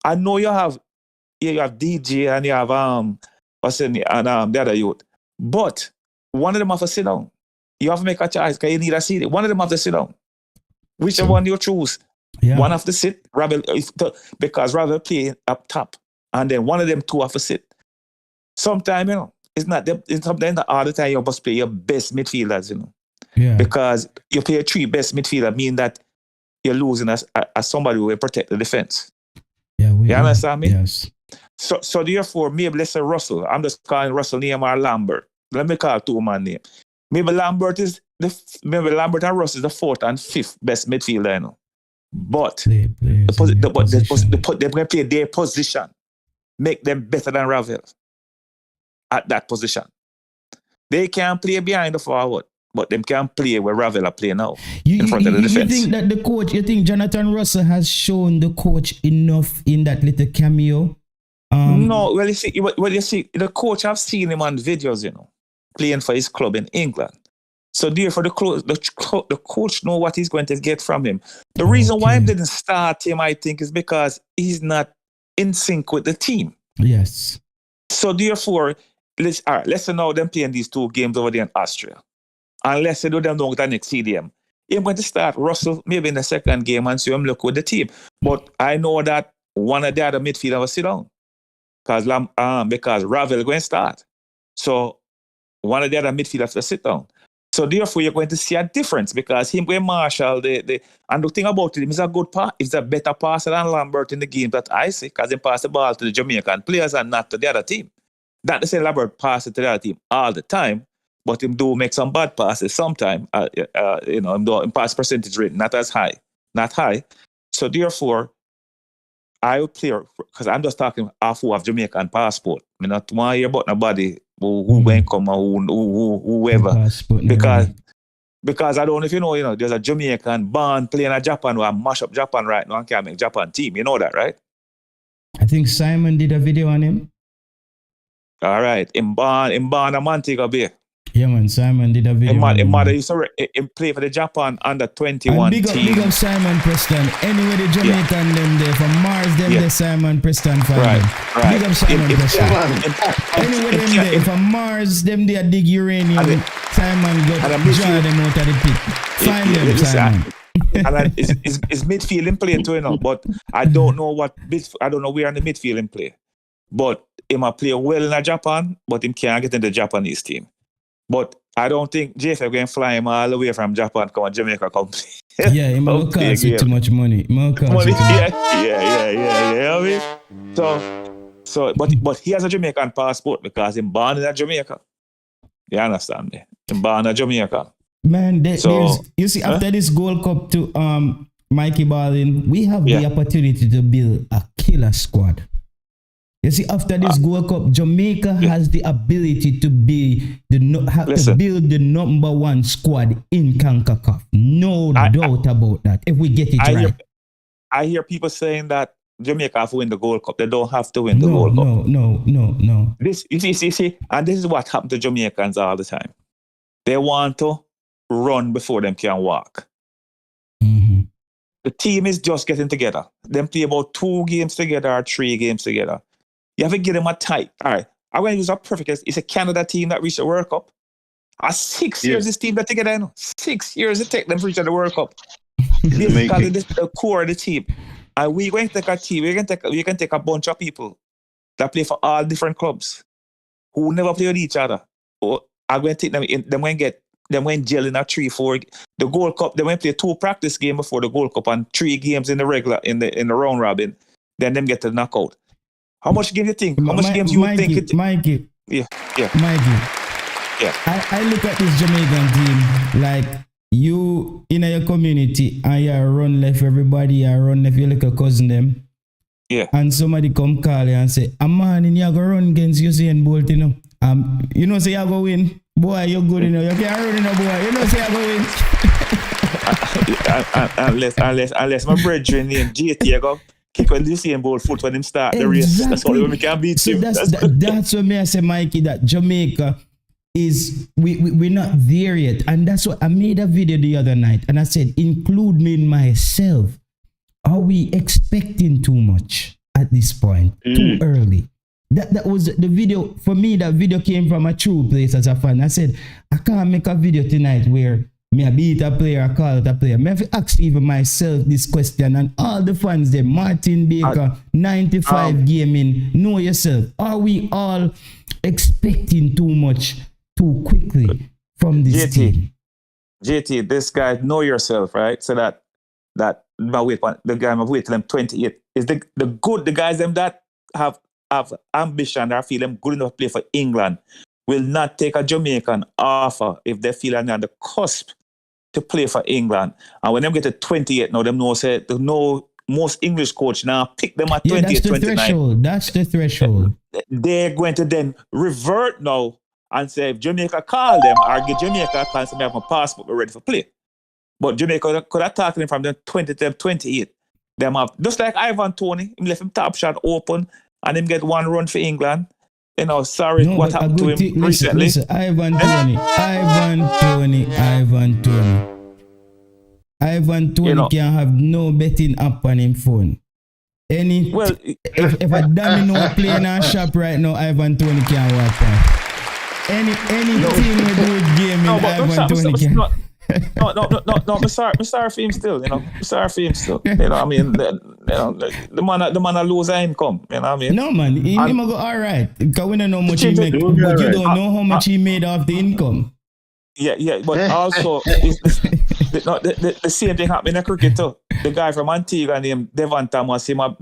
I know you have DJ and you have the other youth, but one of them have to sit down. You have to make a choice because you need a seat. One of them have to sit down. Whichever one you choose, one have to sit. Ravel, because Ravel play up top, and then one of them two have to sit. Sometimes sometimes not all the time you must play your best midfielders, Yeah. Because you play 3 best midfielder mean that you're losing as somebody who will protect the defense. Yeah, you understand me? Yes. So therefore, maybe let's say Russell. I'm just calling Russell name or Lambert. Let me call 2-man name. Maybe Lambert and Russell is the 4th and 5th best midfielder, But they're going to play their position, make them better than Ravel at that position. They can play behind the forward, but them can play where Ravel are playing now in front of the defense. You think that you think Jonathan Russell has shown the coach enough in that little cameo? No, you see, the coach, I've seen him on videos, playing for his club in England. So therefore, the coach know what he's going to get from him. The reason why he didn't start him, I think, is because he's not in sync with the team. Yes. So therefore, let's say now them playing these 2 games over there in Austria. And let's say them don't get the next CDM. I'm going to start Russell maybe in the second game and see him look with the team. But I know that one of the other midfielders will sit down. Because Ravel going to start. So one of the other midfielders will sit down. So therefore, you're going to see a difference because him going marshal and the thing about him is a good pass. He's a better passer than Lambert in the game that I see because he passed the ball to the Jamaican players and not to the other team. Not to say Labrador passes to the other team all the time, but him do make some bad passes sometime. Him pass percentage rate not as high, not high. So therefore, I would play, because I'm just talking off who have Jamaican passport. I not want to hear about nobody who went come or whoever. Because I don't know if you know, there's a Jamaican band playing at Japan who mash up Japan right now and can't make Japan team. You know that, right? I think Simon did a video on him. All right. In a Montego Bay. Yeah, man. Simon did a video. He used to play for the Japan under 21 and team. Big up Simon Preston. Anyway, the Jamaican them there from Mars, them there Simon Preston fan right, them. Right. Big up Simon Preston. Anyway, them there from Mars, them there dig uranium. Simon got draw them out of the pit. Find them, Simon. And it's midfield in play too, but I don't know where in the midfield in play. But he might play well in Japan, but he can't get in the Japanese team. But I don't think JF going to fly him all the way from Japan come to Jamaica come play. Yeah, he might cost you too much money. Yeah. I mean, but he has a Jamaican passport because he's born in Jamaica. You understand me? He's born in Jamaica. Man, you see, after this Gold Cup to Mikey Ballin, we have the opportunity to build a killer squad. You see, after this Gold Cup, Jamaica has the ability to be to build the number one squad in CONCACAF. No doubt about that. If we get it right. I hear people saying that Jamaica have to win the Gold Cup. They don't have to win the Gold Cup. No. This, you see, and this is what happens to Jamaicans all the time. They want to run before them can walk. Mm-hmm. The team is just getting together. Them play about 2 games together or 3 games together. You have to give them a tight. All right, I'm going to use a perfect case. It's a Canada team that reached the World Cup. 6 years this team that together. 6 years it take them to reach the World Cup. This is the core of the team. And we're going to take a team. We can take a bunch of people that play for all different clubs who never play with each other. Or I'm going to take them in. Them going to get them went jail in a 3-4. The Gold Cup, they went play 2 practice games before the Gold Cup and 3 games in the regular in the round robin. Then them get the knockout. How much games you think? How much games you think it? Mikey. Yeah. Mikey. Yeah. I look at this Jamaican team like you in your community and you run left everybody, you run left your little cousin them. Yeah. And somebody come call you and say, man, you go run against Usain Bolt, you know say you go win. Boy, you're good, you can't run, boy. You know say you go win. unless my brethren named JT, I go kick on Usain Bolt foot when him start the race. That's all we can beat him. That's what I say, Mikey, that Jamaica is we're not there yet. And that's what I made a video the other night and I said, include me in myself. Are we expecting too much at this point? Too early? That was the video. For me, that video came from a true place as a fan. I said, I can't make a video tonight where me I beat a player, I call it a player. Me have to ask even myself this question and all the fans there. Martin Baker, 95 gaming, know yourself. Are we all expecting too much too quickly from this team? JT, this guy, know yourself, right? So that the guy I'm wait till I'm 28 is the guys them that have ambition or feel them good enough to play for England will not take a Jamaican offer if they feel they're on the cusp to play for England. And when them get to 28 now, them know most English coach now pick them at 28, 29. That's the threshold. They're going to then revert now and say if Jamaica call them or get Jamaica call them, have my passport, we're ready for play. But Jamaica could attack them from the 20 to 28. Them have, just like Ivan Toney, he left him top shot open and him get 1 run for England. What happened to him recently. Listen, Ivan Toney can have no betting app on him phone. If a domino playing on shop right now, Ivan Toney can walk on. Any team with good game in Ivan Toney can. No, I'm sorry for him still, I'm sorry for him still. I mean, the man a lose income, you know what I mean? No, man, he might go all right. Because we don't know how much he make, but you don't know how much he made off the income. Yeah, but also, the same thing happened in cricket too. The guy from Antigua named Devon Thomas, him a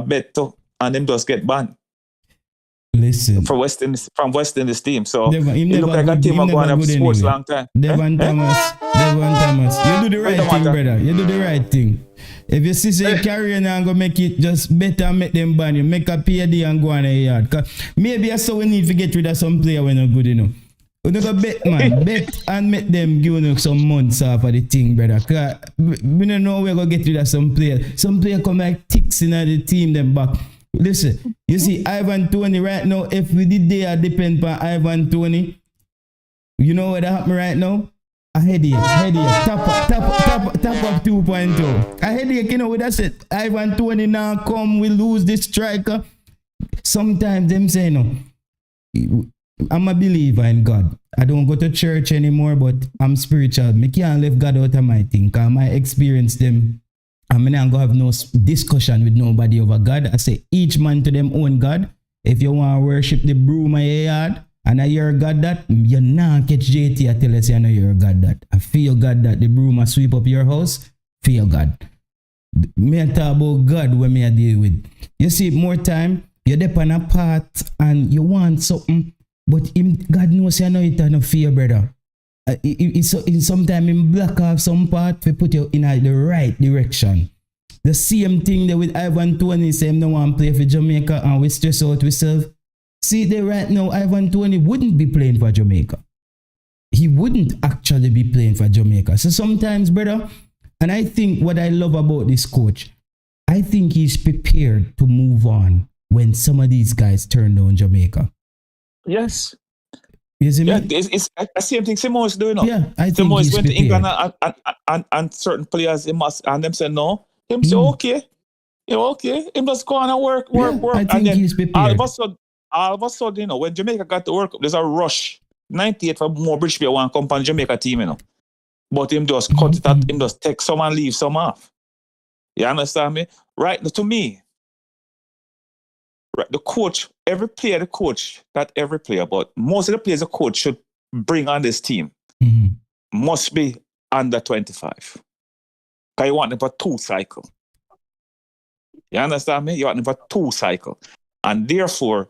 bet too, and him just get banned. Listen. from West Indies team. So He it look like a team going to sports anyway. long time. Devon Thomas. You do the right thing, brother. You do the right thing. If you see say carry on and go make it just better, make them ban you. Make a PhD and go on a yard. Cause maybe that's so we need to get rid of some player when not good enough. You go bet, man. Bet and make them give you some months off of the thing, brother. Cause we don't know we're gonna get rid of some player. Some player come like ticks in the team them back. Listen, you see Ivan Toney right now, if we did there depend on Ivan Toney, you know what happened right now? A headache, tap up 2.0. A headache, you know what I said? Ivan Toney now come, we lose this striker. Sometimes them say no. I'm a believer in God. I don't go to church anymore, but I'm spiritual. I can't leave God out of my thing, because I experience them. I'm not going to have no discussion with nobody over God. I say each man to them own God. If you want to worship the broom of your yard, and I hear God that, you not catch JT. I tell you, I know you're God that. I feel God that the broom will sweep up your house. Feel God. Me talk about God when me I deal with. You see, more time, you're there on a path and you want something, but God knows you know it and no fear, brother. Sometimes in block off some part to put you in the right direction. The same thing there with Ivan Toney, say him no want to play for Jamaica and we stress out ourselves. See there right now, Ivan Toney wouldn't be playing for Jamaica. He wouldn't actually be playing for Jamaica. So sometimes, brother, and I think what I love about this coach, I think he's prepared to move on when some of these guys turn down Jamaica. Yes. You see me? It's the same thing Simo's doing now. Yeah, I think Simo's he's went to prepared. England and certain players he must and them say no. Him say okay. You know, okay. Him just go on and work. I think and then he's prepared. All of a sudden, you know, when Jamaica got to work, there's a rush. 98 for more British people want to come on Jamaica team, you know. But him just cut it out, him just take some and leave some off. You understand me? Right, to me, right, the coach, every player, not every player, but most of the players the coach should bring on this team must be under 25. Because you want them for 2 cycle. You understand me? You want them for 2 cycle. And therefore,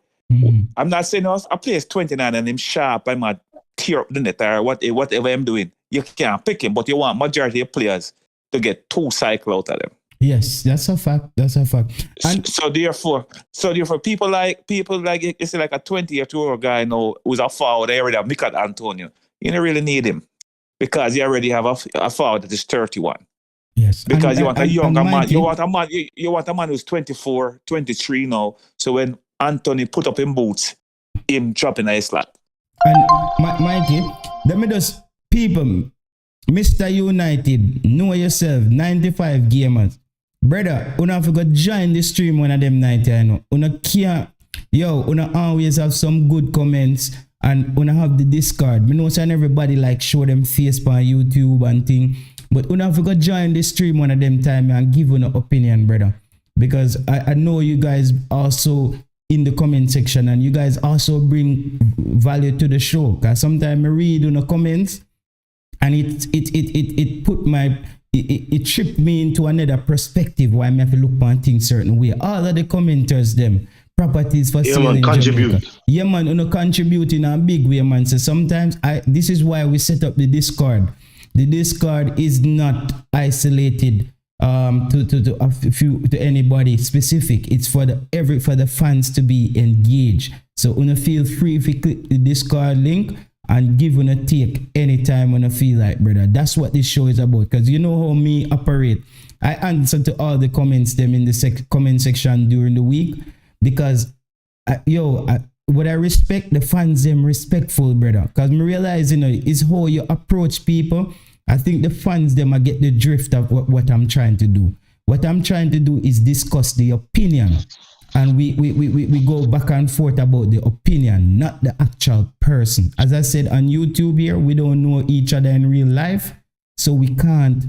I'm not saying a player is 29 and him sharp, I'm a tear up the net or whatever I'm doing. You can't pick him, but you want majority of players to get 2 cycle out of them. Yes, that's a fact. And so therefore, people like you see like a 20-year-old guy now who's a forward, they already have Mikel Antonio. You don't really need him because you already have a forward that is 31. Yes. Because you want a younger man. You want a man who's 24, 23 now. So when Anthony put up in boots, him dropping a slot. And Mikey, let me just people, Mr. United, know yourself, 95 gamers. Brother, una have to join the stream one of them 90, I know. Una can't, una always have some good comments and una have the Discord. Me know saying everybody like show them face on YouTube and thing. But una have to join the stream one of them time and give una opinion, brother. Because I know you guys also in the comment section and you guys also bring value to the show. Cause sometimes I read on the comments and it put it tripped me into another perspective why I have to look on things certain way. All of the commenters them properties for sale in Jamaica. Yeah man, you know, contribute in a big way, man. So sometimes this is why we set up the Discord. The Discord is not isolated to anybody specific. It's for the fans to be engaged. So you feel free if you click the Discord link and give a take anytime when I feel like, brother. That's what this show is about. Because you know how me operate. I answer to all the comments them in the comment section during the week because what I respect the fans them respectful, brother. Because me realize is how you approach people. I think the fans them get the drift of what I'm trying to do. What I'm trying to do is discuss the opinion. And we go back and forth about the opinion, not the actual person. As I said on YouTube here, we don't know each other in real life, so we can't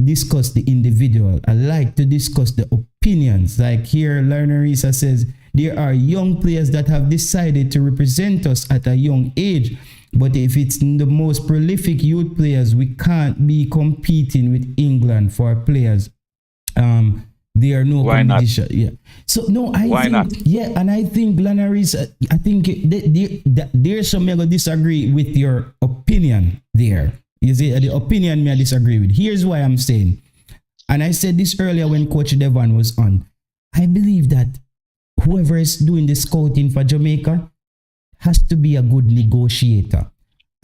discuss the individual. I like to discuss the opinions. Like here, Lerner Risa says, there are young players that have decided to represent us at a young age. But if it's the most prolific youth players, we can't be competing with England for players. There are no Why not? competition. Yeah. So no, I Why think not? yeah, and I think Lanaris, I think there's some I disagree with your opinion there. You see, the opinion me I disagree with. Here's why I'm saying, and I said this earlier when Coach Devon was on. I believe that whoever is doing the scouting for Jamaica has to be a good negotiator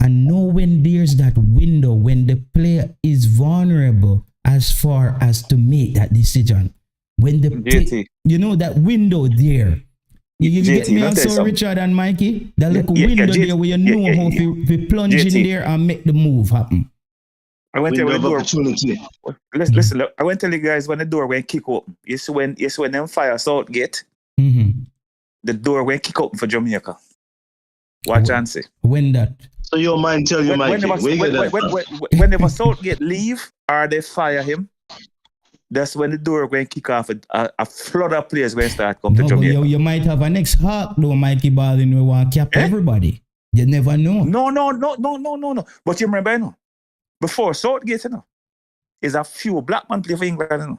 and know when there's that window when the player is vulnerable as far as to make that decision. When the that window there. You get me also, Richard and Mikey? That little window there where you know how to plunge in there and make the move happen. I went to the door. Opportunity. Listen, look, I went to tell you guys when the door went kick open. Yes, when them fire Southgate, the door went kick open for Jamaica. Watch and see. When that? So your mind tell you, Mikey. Whenever Southgate leave or they fire him, that's when the door going to kick off. A flood of players going to start come to Jamaica. You might have an ex-hawk though, Mikey Ballin, who want to cap everybody. You never know. No. But you remember, you know, before Southgate, you know, is a few black man play for England, you know.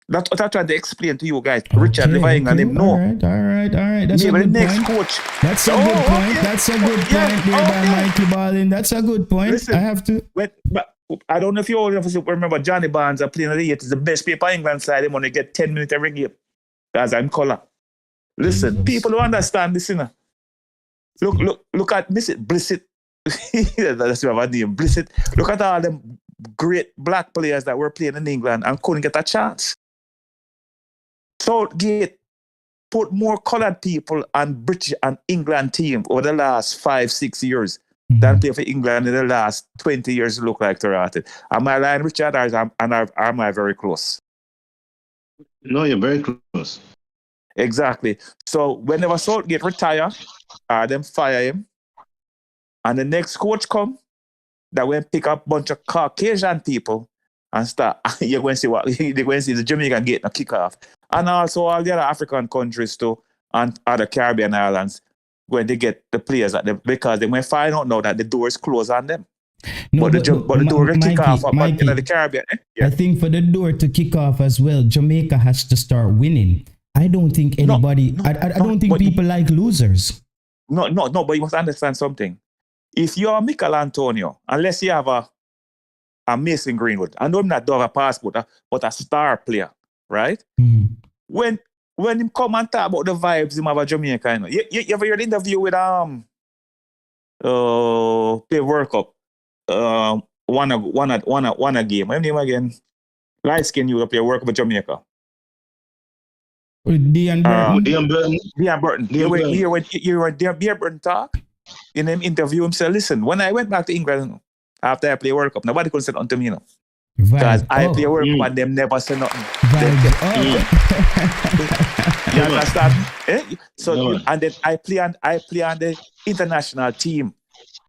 That's what I'm trying to explain to you guys. Richard Levi England, him know. All right. That's a good point. Coach. That's a good point. That's a good point there by Mikey Ballin. That's a good point. Listen, I have to. But I don't know if you all remember Johnny Barnes playing of the year. It's the best player for England side. Him only get 10 minutes every game. As I'm color. Listen, people who understand this, you know. Look at Blissett. That's what I name, Blissett. Look at all them great black players that were playing in England and couldn't get a chance. Southgate put more colored people on British and England team over the last 5-6 years than play for England in the last 20 years. Look like Toronto. Am I lying, Richard, or am I very close? No, you're very close. Exactly. So whenever Southgate retire, them fire him, and the next coach come, that will pick up a bunch of Caucasian people and start. You're going to see the Jamaican getting a kick off, and also all the other African countries too, and other Caribbean islands when they get the players at them, because they may find out now that the door is closed on them. No, but the door will kick off in the Caribbean. Yeah. I think for the door to kick off as well, Jamaica has to start winning. I don't think anybody. I don't think people like losers. No. But you must understand something. If you're Michael Antonio, unless you have a Mason Greenwood, I know him not have a passport, but a star player, right? When him come and talk about the vibes him have a Jamaica, you know. You ever heard the interview with play World Cup, won a game. What's name again? Light skin you play World Cup with Jamaica. With Dean Burton. Dean Burton. You hear Dean Burton talk? In him interview him say, listen, when I went back to England after I play World Cup, nobody could say nothing to me, you know. Because I play World Cup and them never say nothing. You understand? So and then I play on the international team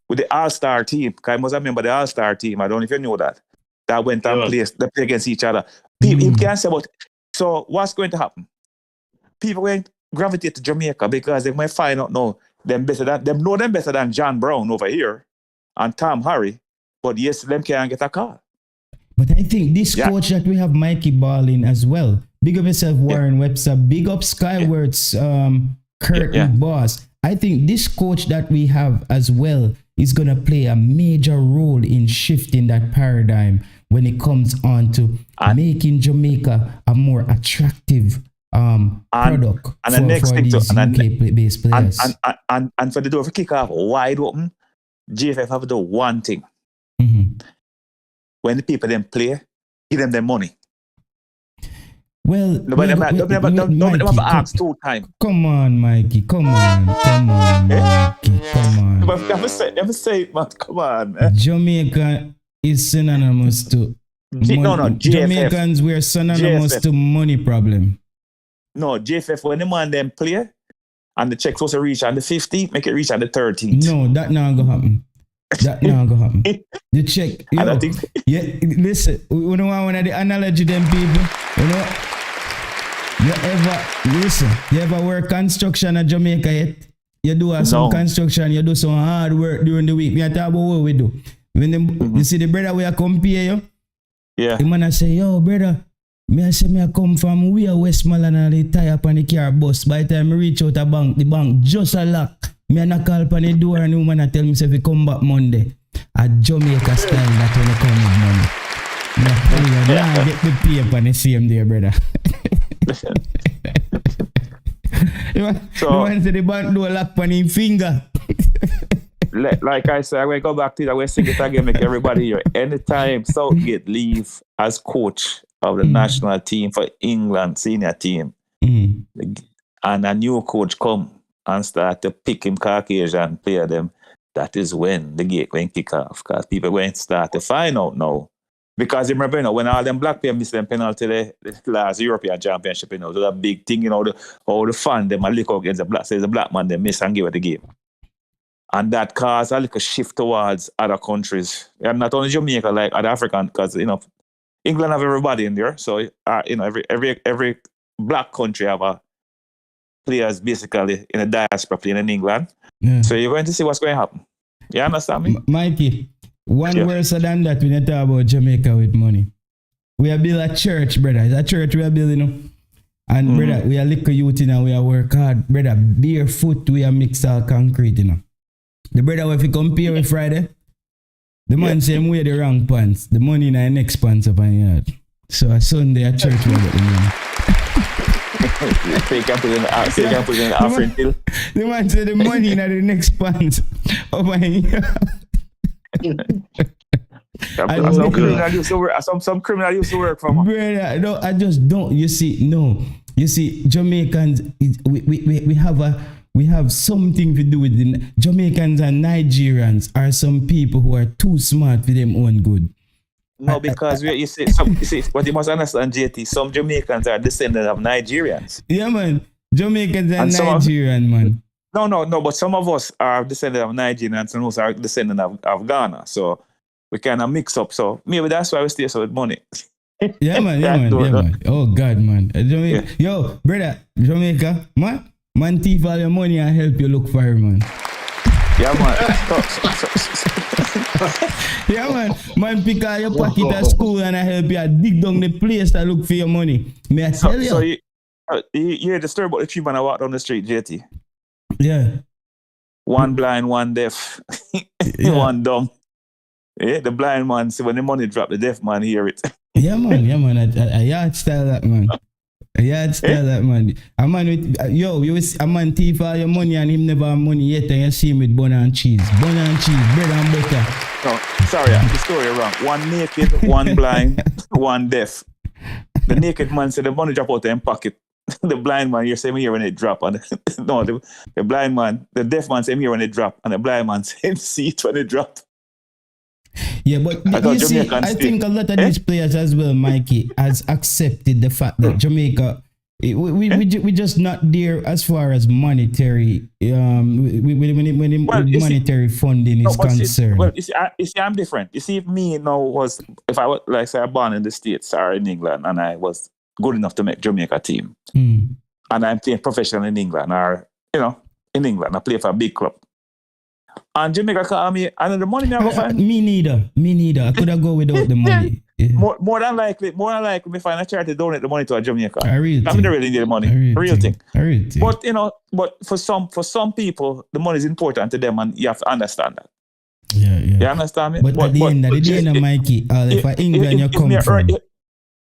with the All-Star team. Because I must remember the All-Star team. I don't know if you know that. That went and play against each other. People can't say about. So what's going to happen? People will gravitate to Jamaica because they might find out now them know them better than John Brown over here and Tom Harry, but yes, them can't get a call. But I think this coach that we have, Mikey Ballin as well. Big up yourself, Warren Webster. Big up Skywards, Kurt Boss. I think this coach that we have as well is going to play a major role in shifting that paradigm when it comes on to making Jamaica a more attractive product and the next thing these UK-based players. And for the door for kick off wide open, GFF have to do one thing. When the people then play, give them their money. Well, nobody ever ask 2 times. Come on, Mikey. Come on, Mikey. Come on. Never say it, man. Come on, man. Jamaica is synonymous to GFF. Jamaicans were synonymous to money problem. No, JFF, when the man them play and the check supposed to reach on the 15th, make it reach on the 13th. No, that not gonna happen. The check. I don't think. Listen, you know one of the analogy them people, you know, you ever work construction at Jamaica yet? You do some construction, you do some hard work during the week. Me talk about what we do. When you see the brother we are compare you, the man say, yo, brother, Me I say me I come from where Westmoreland and they tie up on the car bus. By the time I reach out the bank just a lock. Me I knock up on the door and the woman I tell me say we come back Monday. A Jamaica style that when they come in Monday. Get the paper and the same day, brother. You want to the bank door lock on his finger. Like I said, I will go back to it. I will sing it again, make everybody hear. Anytime Southgate leave as coach of the national team for England senior team, and a new coach come and start to pick him Caucasian player them, that is when the gate going kick off. Because people going to start to find out now. Because you remember, when all them black players miss them penalty the last European Championship, it was a big thing, all the fan them a lick out against the black, says the black man they miss and give it the game. And that caused a little shift towards other countries. And not only Jamaica, like other African, because England have everybody in there. So every black country have a players basically in a diaspora playing in England. Yeah. So you're going to see what's going to happen. You understand me? Mikey, one worse than that, we need to talk about Jamaica with money. We are building a church, brother. It's a church we are building. And brother, we are little youth, we are work hard. Brother, barefoot, we are mix all concrete, The brother, if you compare with Friday, the man same way the wrong pants. The money in the next pants up on yard. So a Sunday at church we get the money. So you can put it in the offering till. The man said the money in the next pants up on yard. Some criminal used to work for me. Brother, no, I just don't. You see, Jamaicans, we have something to do with the Jamaicans and Nigerians are some people who are too smart for them own good. No, because you see, what you must understand, JT, some Jamaicans are descendants of Nigerians. Yeah, man. Jamaicans and Nigerian, man. No, but some of us are descendants of Nigerians and some of us are descendants of Ghana. So we kind of mix up. So maybe that's why we stay so with money. Yeah, man. Oh, God, man. Yo, brother, Jamaica, man, thief all your money and help you look for her, man. Yeah, man. Yeah, man. Man, pick out your pocket at school and I help you dig down the place to look for your money. May I tell you? So you hear the story about the three men I walk down the street, JT? Yeah. One blind, one deaf, one dumb. Yeah, the blind man, see when the money drop, the deaf man hear it. Yeah, man. A yard style that, man. That man. A man with a man thief all your money and him never have money yet and you see him with bun and cheese, bread and butter. No, sorry, the story wrong. One naked, one blind, one deaf. The naked man said the money drop out of his pocket. The blind man, you say me here when it drop. And the blind man, the deaf man say me here when it drop, and the blind man say see it when it drop. Yeah, but you see, I think a lot of these players as well, Mikey, has accepted the fact that Jamaica, we just not there as far as monetary, monetary funding is concerned. You see, I'm different. You see, if me if I was, like say, born in the States or in England and I was good enough to make Jamaica team, and I'm playing professional in England or, in England, I play for a big club. And Jamaica call me, and the money never find. Me neither. I could have go without the money. Yeah. More than likely, me find a charity donate the money to a Jamaica. I really really need the money. Real thing. But but for some people, the money is important to them, and you have to understand that. Yeah. You understand me? But at the end of the day, Mikey, if England you come from,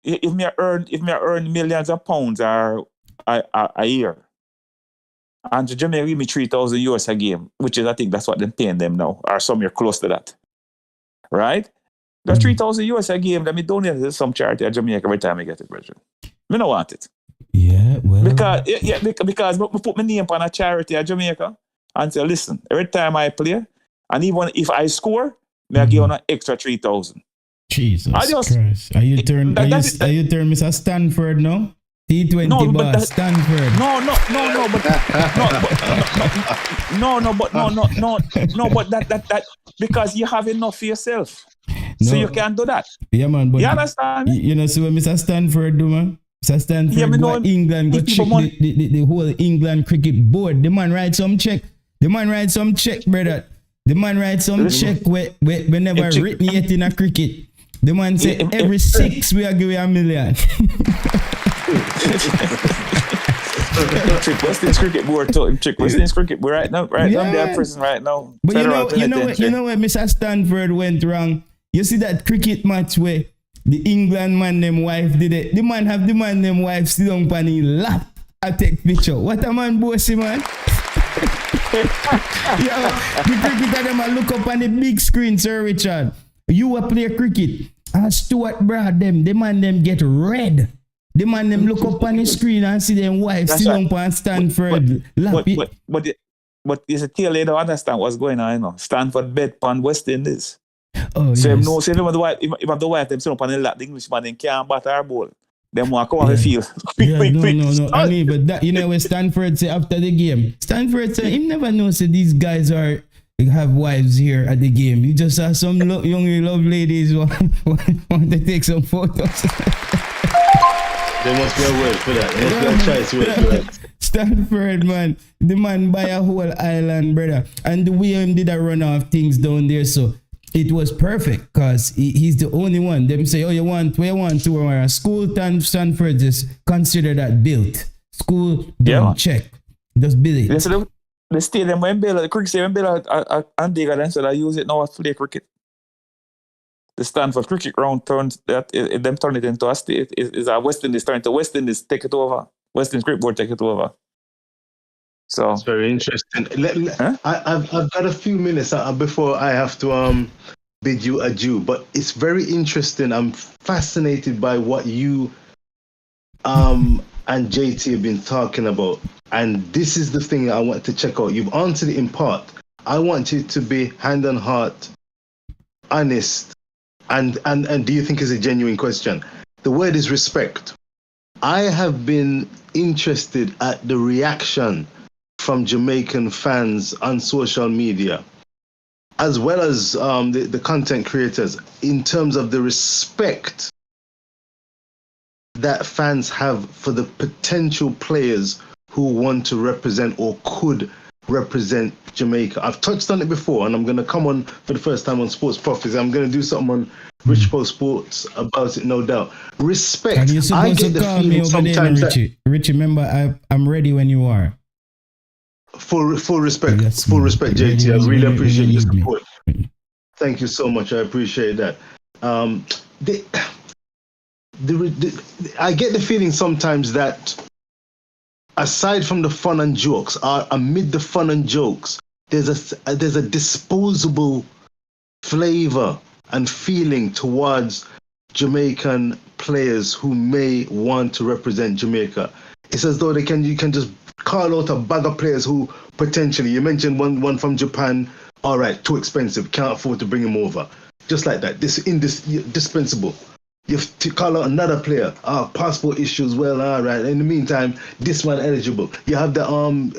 if me earn millions of pounds a year. And Jamaica give me $3,000 a game, which is, I think that's what they're paying them now, or somewhere close to that. Right? That's $3,000 a game that me donate to some charity at Jamaica every time I get it, brethren. Me don't want it. Yeah, well. Because I put my name on a charity at Jamaica and say, listen, every time I play, and even if I score, I give on an extra 3,000. Jesus Christ. Are you turn Mr. Stanford now? T20 Stanford. But that because you have enough for yourself. So you can't do that. Yeah, man. But you understand? See what Mr. Stanford do, man? Mr. Stanford go England, go check the whole England cricket board. The man write some check, brother. The man write some check where never written yet in a cricket. The man say every 6 we are giving $1 million. Trick West Indies Cricket Board. Trick West Indies Cricket Board right now. Right now, they are prison right now. But you know where Mr. Stanford went wrong. You see that cricket match where the England man them wife did it. The man them wife sit down on his lap. I take picture. What a man bossy man. Yeah, the cricketer them a look up on the big screen, Sir Richard. You a play cricket. And Stuart Broad them, the man them get red. The man them look up on the screen and see them wife sit down on Stanford lap. But it's a tale they don't understand what's going on, you know. Stanford bet on West Indies. Oh, so yes. if the wife them sit up on the lap, the Englishman then can't bat our ball. Them want to come off the field. No. I mean, but that, you know what Stanford say after the game? Stanford say he never knows that these guys have wives here at the game. He just saw some young love ladies want to take some photos. There must be a word for that. There must be a choice word for that. Stanford, man. The man buy a whole island, brother. And the way him did a run off things down there, so it was perfect because he's the only one. Them say, oh, you want to school Stanford, just consider that built. School, don't check. Just build it. So the stadium when built, the cricket stadium built at Antigua, then so I use it now to play cricket. The Stanford cricket ground turn it into a state. Is a West Indies turn to West Indies take it over. West Indies Cricket Board take it over. So it's very interesting. I've got a few minutes before I have to bid you adieu, but it's very interesting. I'm fascinated by what you and JT have been talking about, and this is the thing I want to check out. You've answered it in part. I want you to be hand on heart, honest, and do you think it's a genuine question? The word is respect. I have been interested at the reaction from Jamaican fans on social media, as well as the content creators, in terms of the respect that fans have for the potential players who want to represent or could represent Jamaica. I've touched on it before, and I'm going to come on for the first time on Sports Prophecy. I'm going to do something on Rich Post Sports about it, no doubt. Respect. And you're supposed to call me over there, Richie. Richie, remember, I'm ready when you are. Full respect, JT. I really appreciate your support. Thank you so much. I appreciate that. I get the feeling sometimes that aside from the fun and jokes, amid the fun and jokes, there's a disposable flavor and feeling towards Jamaican players who may want to represent Jamaica. It's as though you can just call out a bag of players who potentially, you mentioned one from Japan, all right, too expensive, can't afford to bring him over. Just like that, indispensable. You have to call out another player, passport issues, well, all right. In the meantime, this one eligible. You have the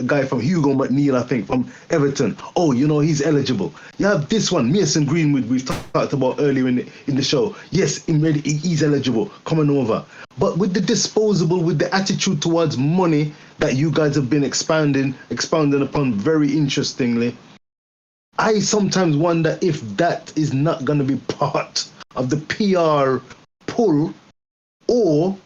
guy from Hugo McNeil, I think, from Everton. Oh, he's eligible. You have this one, Mason Greenwood, we've talked about earlier in the show. Yes, he's eligible, coming over. But with the disposable, with the attitude towards money that you guys have been expounding upon very interestingly, I sometimes wonder if that is not going to be part of the PR pull, or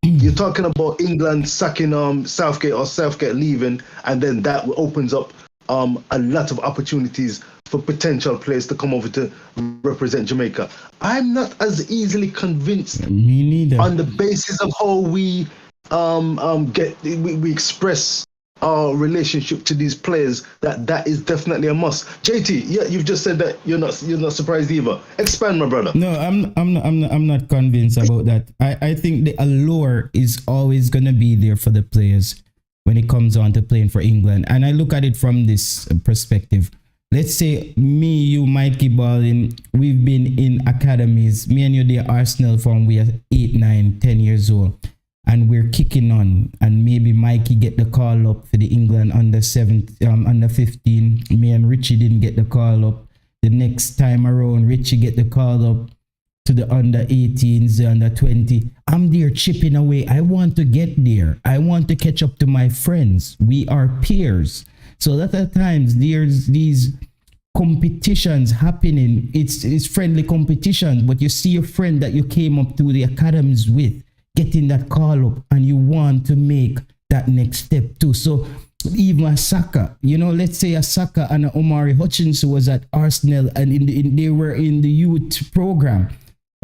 you're talking about England sacking Southgate or Southgate leaving, and then that opens up a lot of opportunities for potential players to come over to represent Jamaica. I'm not as easily convinced. Me neither. On the basis of how we we express our relationship to these players, that is definitely a must. JT, yeah, you've just said that you're not surprised either. Expand, my brother. No, I'm not convinced about that. I think the allure is always gonna be there for the players when it comes on to playing for England. And I look at it from this perspective. Let's say me, you, Mikey Ballin, we've been in academies. Me and you, the Arsenal from we are 8, 9, 10 years old. And we're kicking on, and maybe Mikey get the call up for the England under 15. Me and Richie didn't get the call up. The next time around, Richie get the call up to the under 18s, the under 20. I'm there chipping away. I want to get there. I want to catch up to my friends. We are peers. So that at times there's these competitions happening. It's friendly competition, but you see your friend that you came up through the academies with getting that call up, and you want to make that next step too. So even a Saka, let's say a Saka and a Omari Hutchinson was at Arsenal, and they were in the youth program.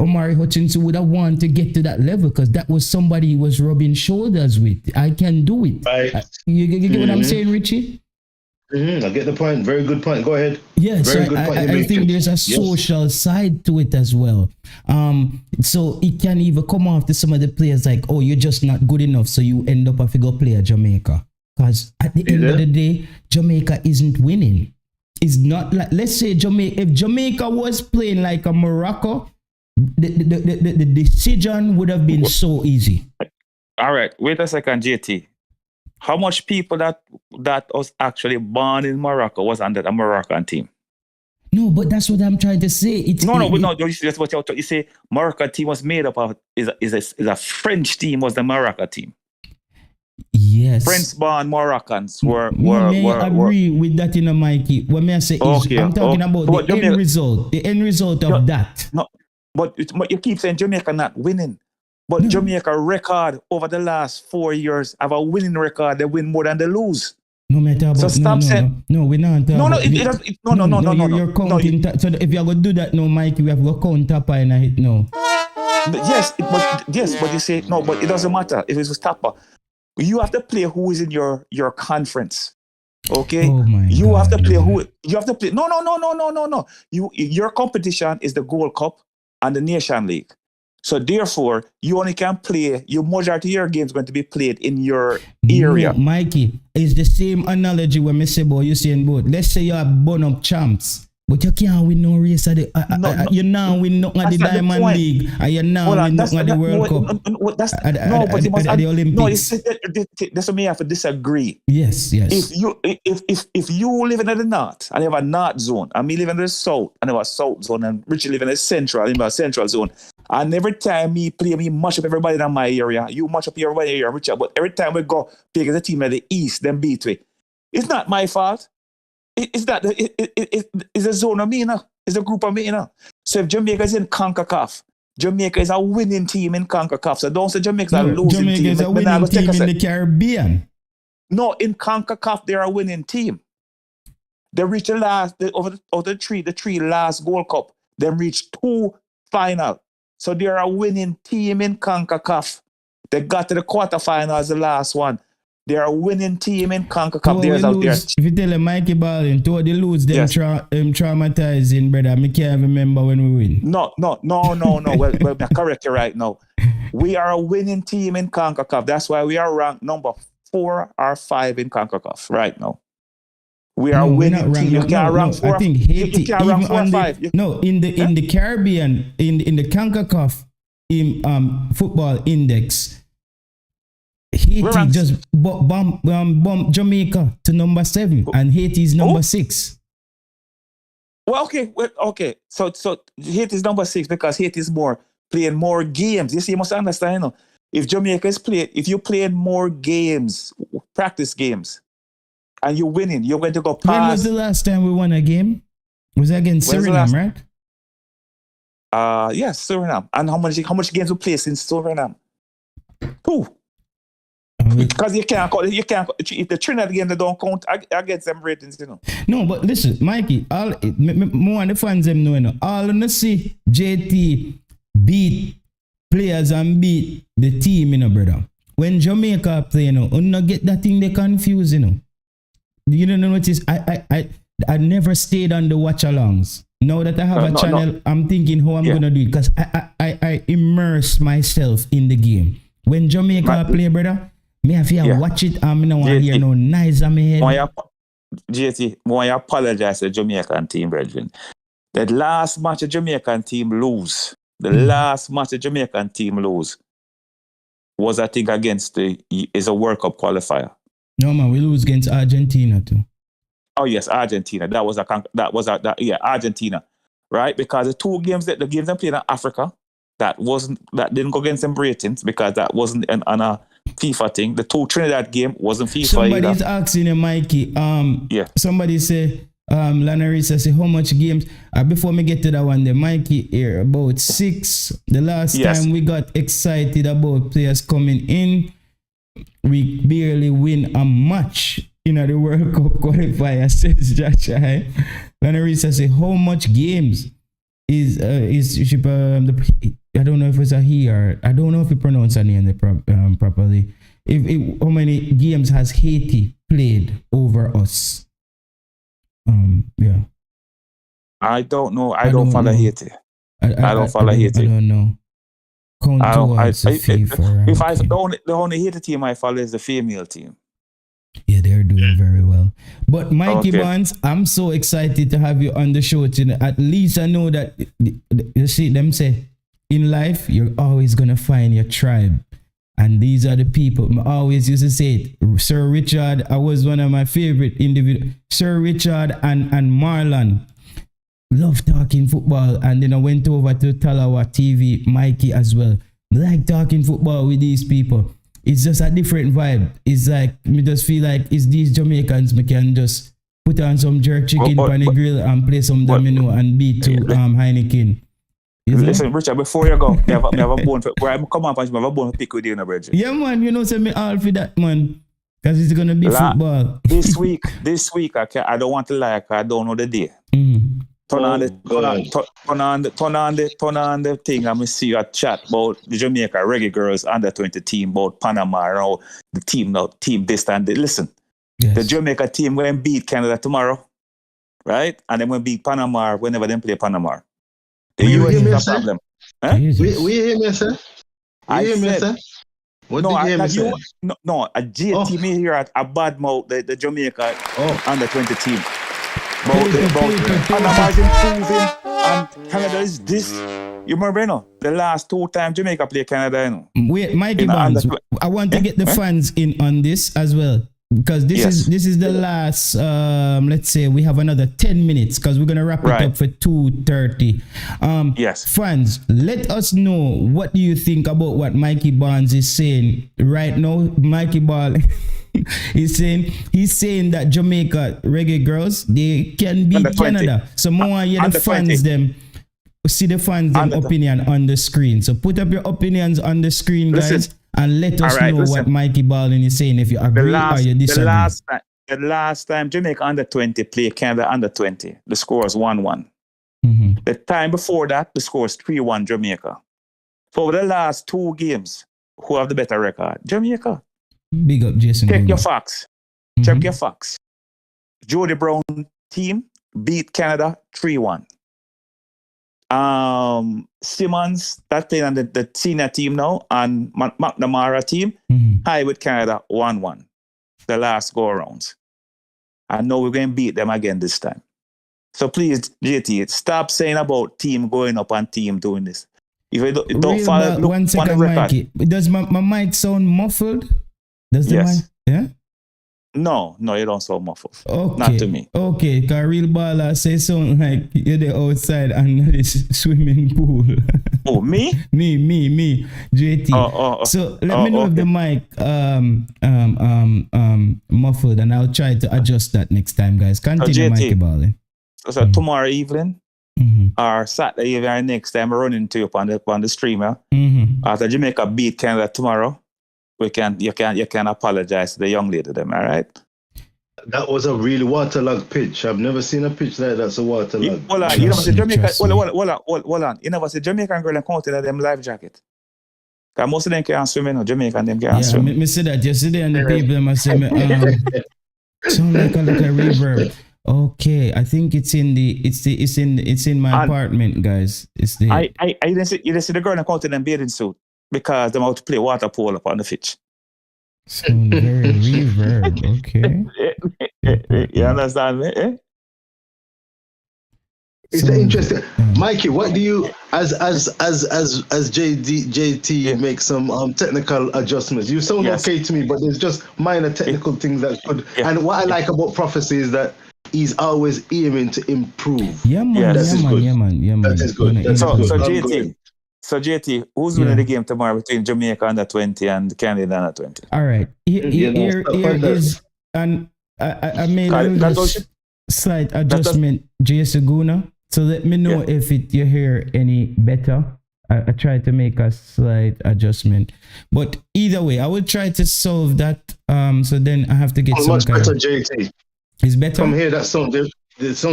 Omari Hutchinson would have wanted to get to that level because that was somebody he was rubbing shoulders with. I can do it. Right. You get what I'm saying, Richie? I get the point. Very good point. Go ahead. Yes, very good point. I think there's a social side to it as well. So it can even come off to some of the players like, oh, you're just not good enough, so you end up a figure player Jamaica. Because at the end of the day, Jamaica isn't winning. It's not like, let's say if Jamaica was playing like a Morocco, the decision would have been so easy. All right, wait a second, JT. How much people that was actually born in Morocco was under a Moroccan team? No, but that's what I'm trying to say. That's what you say. Moroccan team was made up of is a French team was the Morocco team. Yes. French-born Moroccans were agree with that, Mikey. What may I say is I'm talking about the end result. The end result of that. No, but you keep saying Jamaica not winning. But Jamaica record over the last 4 years have a winning record. They win more than they lose. No matter about. So stop saying. No, we're not. No. You're counting. So if you're gonna do that, no, Mikey, we have to count Tapper and I hit no. But you say no. But it doesn't matter if it's Tapper. You have to play who is in your conference. Okay? Oh my you God, have to play who you have to play. No. Your competition is the Gold Cup and the Nation League. So therefore, you only can play, your majority of your games going to be played in your area. No, Mikey, it's the same analogy when I say about Usain Bolt. Let's say you're born up champs. But you can't win no race at you now win nothing at the Diamond League, and you now win nothing at the World Cup. At the Olympics. That's what me have to disagree. Yes. If you live in the north and you have a north zone, and me live in the south and I have a south zone, and Richie live in the central, and a central zone, and every time me play, me mash up everybody in my area. You mash up everybody in your area, Richard. But every time we go play against a team at the east, then beat we. It's not my fault. It's a zone of me, it's a group of me, So if Jamaica is in Concacaf, Jamaica is a winning team in Concacaf. So don't say Jamaica's a losing team. Jamaica is a winning team in the Caribbean. No, in Concacaf, they're a winning team. They reached the three last Gold Cup. They reached 2 final. So they're a winning team in Concacaf. They got to the quarterfinals, the last one. They're a winning team in Concacaf. If you tell them Mikey Ballin, they lose, them traumatizing, brother. I can't remember when we win. No. Well, I correct you right now. We are a winning team in Concacaf. That's why we are ranked number 4 or 5 in Concacaf right now. We are a winning team. You can't rank 4. I think Haiti. You can't rank 4 or 5. In the Caribbean, in the Concacaf football index, Haiti just bumped Jamaica to number 7, and Haiti is number 6. Well, okay. So Haiti is number 6 because Haiti is playing more games. You see, you must understand, if you played more games, practice games, and you're winning, you're going to go past. When was the last time we won a game? Was that against Suriname, right? Yes, Suriname. And how much games we played since Suriname? 2. Because you can't if the Trinidad game they don't count against them ratings, No, but listen, Mikey, more of the fans them know, all of them see JT beat players and beat the team, brother. When Jamaica play, you not get that thing they confuse, You don't notice I never stayed on the watch alongs. Now that I have a channel, I'm thinking how I'm gonna do it because I immerse myself in the game. When Jamaica play, brother, me have to watch it and I don't want to hear no noise on my head. JT, I apologize to the Jamaican team, brethren. That last match the Jamaican team lose. The last match the Jamaican team lose was, I think, against is a World Cup qualifier. No man, we lose against Argentina too. Oh yes, Argentina. Argentina, right? Because the games they played in Africa, that didn't go against them ratings because that wasn't on a FIFA thing. The 2 Trinidad game wasn't FIFA. Somebody's asking you, Mikey. Somebody say Lanarisa say how much games? Before me get to that one, the Mikey here about 6. The last time we got excited about players coming in, we barely win a match in the World Cup qualifier. Says Josh. Lanarisa say how much games is I don't know if it's a he or I don't know if he pronounced her name properly. If how many games has Haiti played over us? Yeah. I don't know. I don't follow Haiti. I don't follow Haiti. I don't know. The only Haiti team I follow is the female team. Yeah, they're doing very well. But Mikey Bonds, I'm so excited to have you on the show today. At least I know that you see them say in life you're always gonna find your tribe. And these are the people. I always used to say it. Sir Richard, I was one of my favorite individuals. Sir Richard and Marlon love talking football. And then I went over to Talawa TV, Mikey as well. Like talking football with these people. It's just a different vibe. It's like, me just feel like it's these Jamaicans, me can just put on some jerk chicken on the grill and play some domino and beat to Heineken. Listen, Richard, before you go, me have a bone for where I come up and me have a bone to pick with you in a bridge. Yeah, man, you know, send me all for that, man. Because it's gonna be football. This week, I don't want to lie, I don't know the day. Mm. Turn on the thing and we see a chat about the Jamaica Reggaeboyz under 20 team about Panama around the team now, team this time. Listen, the Jamaica team will beat Canada tomorrow, right? And then we'll beat Panama whenever they play Panama. The US is a problem. Huh? We hear me, sir? I said, what did you hear me say? No, a JT me here at a bad mouth, the Jamaica under 20 team. About Panama is improving and Canada is this. You remember, you know, the last 2 times Jamaica play Canada, you know. Wait, Mikey Bonds, I want to get the fans in on this as well. Because this is the last, let's say we have another 10 minutes because we're going to wrap it up for 2:30. Fans, let us know what do you think about what Mikey Bonds is saying right now. Mikey Ball he's saying that Jamaica Reggaeboyz, they can beat Canada. So more hear the fans 20. Them. See the fans them opinion on the screen. So put up your opinions on the screen, guys. And let us know what Mikey Baldwin is saying, if you agree or you disagree. The last time Jamaica under 20 played Canada under 20, the score was 1-1. Mm-hmm. The time before that, the score was 3-1 Jamaica. For the last 2 games, who have the better record? Jamaica. Big up, Jason. Check your facts. Mm-hmm. Check your facts. Jody Brown team beat Canada 3-1. Simmons, that's playing on the senior team now, and McNamara team, high with Canada 1-1. The last go arounds. I know we're going to beat them again this time. So please, JT, stop saying about team going up and team doing this. If you don't follow, look 1 second, Mikey. Does my mic sound muffled? Does the mic? Yeah? No, you don't sound muffled. Okay. Not to me. Okay, because real baller say something like you're the outside and this swimming pool. Oh, me? me, JT. So let me know if the mic muffled, and I'll try to adjust that next time, guys. Continue, Mikey Ballin. So tomorrow evening or Saturday evening or next time we're running to you on the streamer. After Jamaica beat Canada tomorrow, you can apologize to the young lady them, all right? That was a really waterlogged pitch. I've never seen a pitch like that's a waterlogged. Hold on, you never see Jamaica. Hold on. You never see Jamaican girl and counting at them life jacket. Because most of them can't swim, you know, Jamaican them can't swim. Me see that yesterday, and the people them say me sound like a little reverb. Okay, I think it's in my apartment, guys. It's the you didn't see the girl and counting them bathing suit. Because they're out to play water polo up on the pitch. Sound very reverb, okay. You understand me? It's interesting. Mikey, what do you as JT make some technical adjustments? You sound okay to me, but there's just minor technical things that could and what I like about Prophecy is that he's always aiming to improve. Yeah, man. Yeah, man. That is good. So JT, who's winning the game tomorrow between Jamaica under 20 and Canada under 20? All right. Here is, and I made a slight adjustment, J.S. Aguna. So let me know if you hear any better. I try to make a slight adjustment, but either way, I will try to solve that. So then I have to get some much kind better, of, JT. It's better. From here, it sounds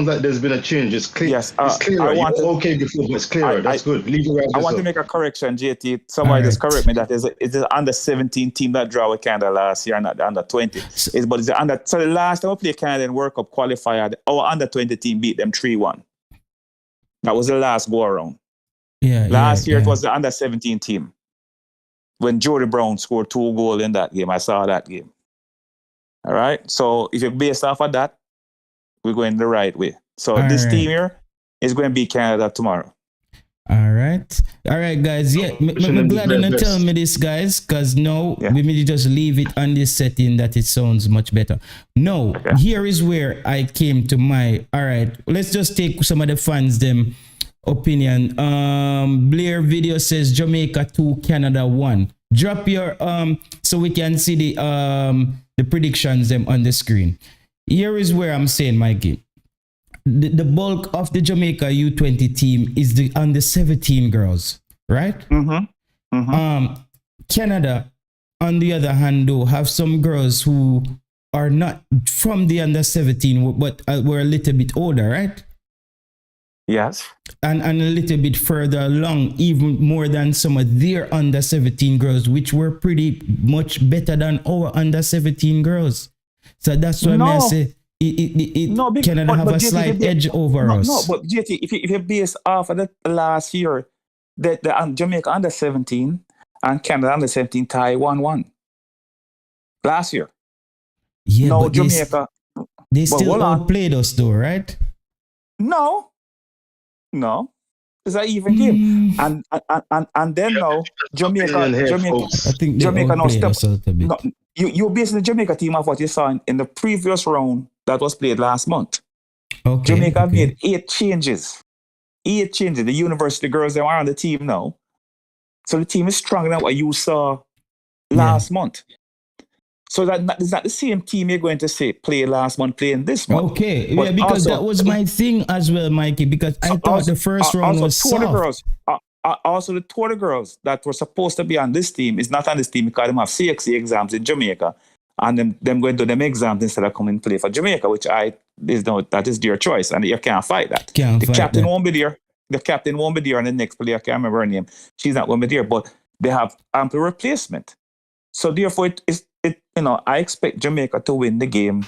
like there's been a change. It's clear. Yes, it's clearer. You were okay before, but it's clearer. That's good. Leave it right. I want to make a correction, JT. Somebody just correct me. That it's the under 17 team that draw with Canada last year, not the under 20. But it's the under. So the last time we played Canada in World Cup qualifier, our under 20 team beat them 3-1. That was the last go around. Yeah. Last year it was the under 17 team. When Jody Brown scored 2 goals in that game, I saw that game. All right. So if you're based off of that, we're going the right way. So this team here is going to beat Canada tomorrow. All right, guys. Yeah, I'm glad you're not telling me this, guys, because no, we may just leave it on this setting that it sounds much better. No, here is where I came to my. All right, let's just take some of the fans them opinion. Blair video says Jamaica 2, Canada 1. Drop your so we can see the predictions them on the screen. Here is where I'm saying, Mikey. The bulk of the Jamaica U20 team is the under 17 girls, right? Canada, on the other hand, though, have some girls who are not from the under 17, but were a little bit older, right? Yes. And a little bit further along, even more than some of their under 17 girls, which were pretty much better than our under 17 girls. So that's why I say Canada have a slight edge over us. No, but JT, if you base off of the last year, the Jamaica under 17 and Canada under 17 tie 1-1 last year. Yeah, no, but Jamaica. They still outplayed us though, right? No. It's an even game. And then now Jamaica I think Jamaica now step us a little bit. No, you're basing the Jamaica team off what you saw in the previous round that was played last month. Okay. Jamaica made 8 changes. 8 changes. The university girls that are on the team now. So the team is stronger than what you saw last month. So it's not the same team you're going to say play last month, playing this month. Okay, yeah, because that was my thing as well, Mikey, because I thought the first round was soft. Also, the two other girls that were supposed to be on this team is not on this team because they have CXC exams in Jamaica, and them going to them exams instead of coming to play for Jamaica, which that is their choice, and you can't fight that. The captain won't be there. The captain won't be there, and the next player, I can't remember her name. She's not going to be there, but they have ample replacement. So therefore, I expect Jamaica to win the game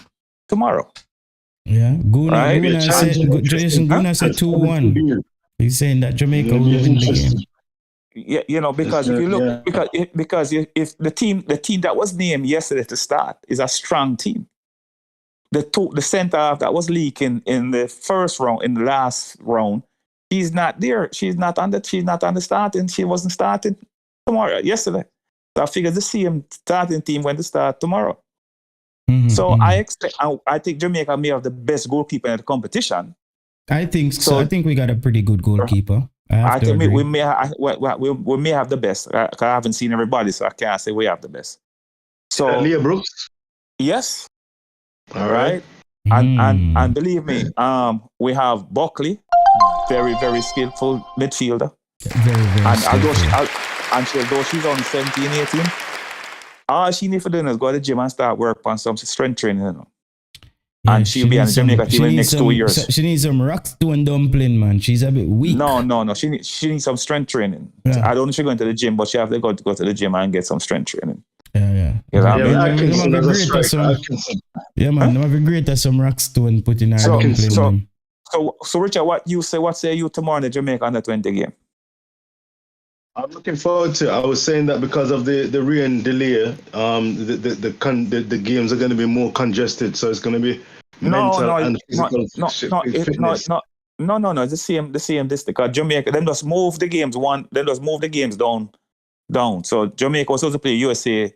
tomorrow. Yeah, Guna said 2-1. He's saying that Jamaica will win the game. Yeah, because if you look, because if the team that was named yesterday to start is a strong team. The center half that was leaking in the first round, in the last round, she's not there. She's not on the starting. She wasn't starting yesterday. So I figured the same starting team going to start tomorrow. So I think Jamaica may have the best goalkeeper in the competition. I think so. I think we got a pretty good goalkeeper. I think we may have the best. I haven't seen everybody, so I can't say we have the best. So Leah Brooks. Yes. All right. And believe me, we have Buckley, very very skillful midfielder. Very very skillful. Although she's only 17, 18, all she needs to do is go to the gym and start work on some strength training. Yeah, and she'll be on the Jamaica team in the next 2 years. She needs some rockstone dumpling, man. She's a bit weak. No. She needs some strength training. Yeah. I don't know if she's going to the gym, but she have to go to the gym and get some strength training. Yeah. Yeah, man. It would be great to have some rockstone put in her dumpling. So Richard, what say you tomorrow in the Jamaica under 20 game? I'm looking forward to it. I was saying that because of the rain delay, the games are going to be more congested, so it's going to be mental and physical fitness. No. It's the same. This because Jamaica then just move the games down. So Jamaica was supposed to play USA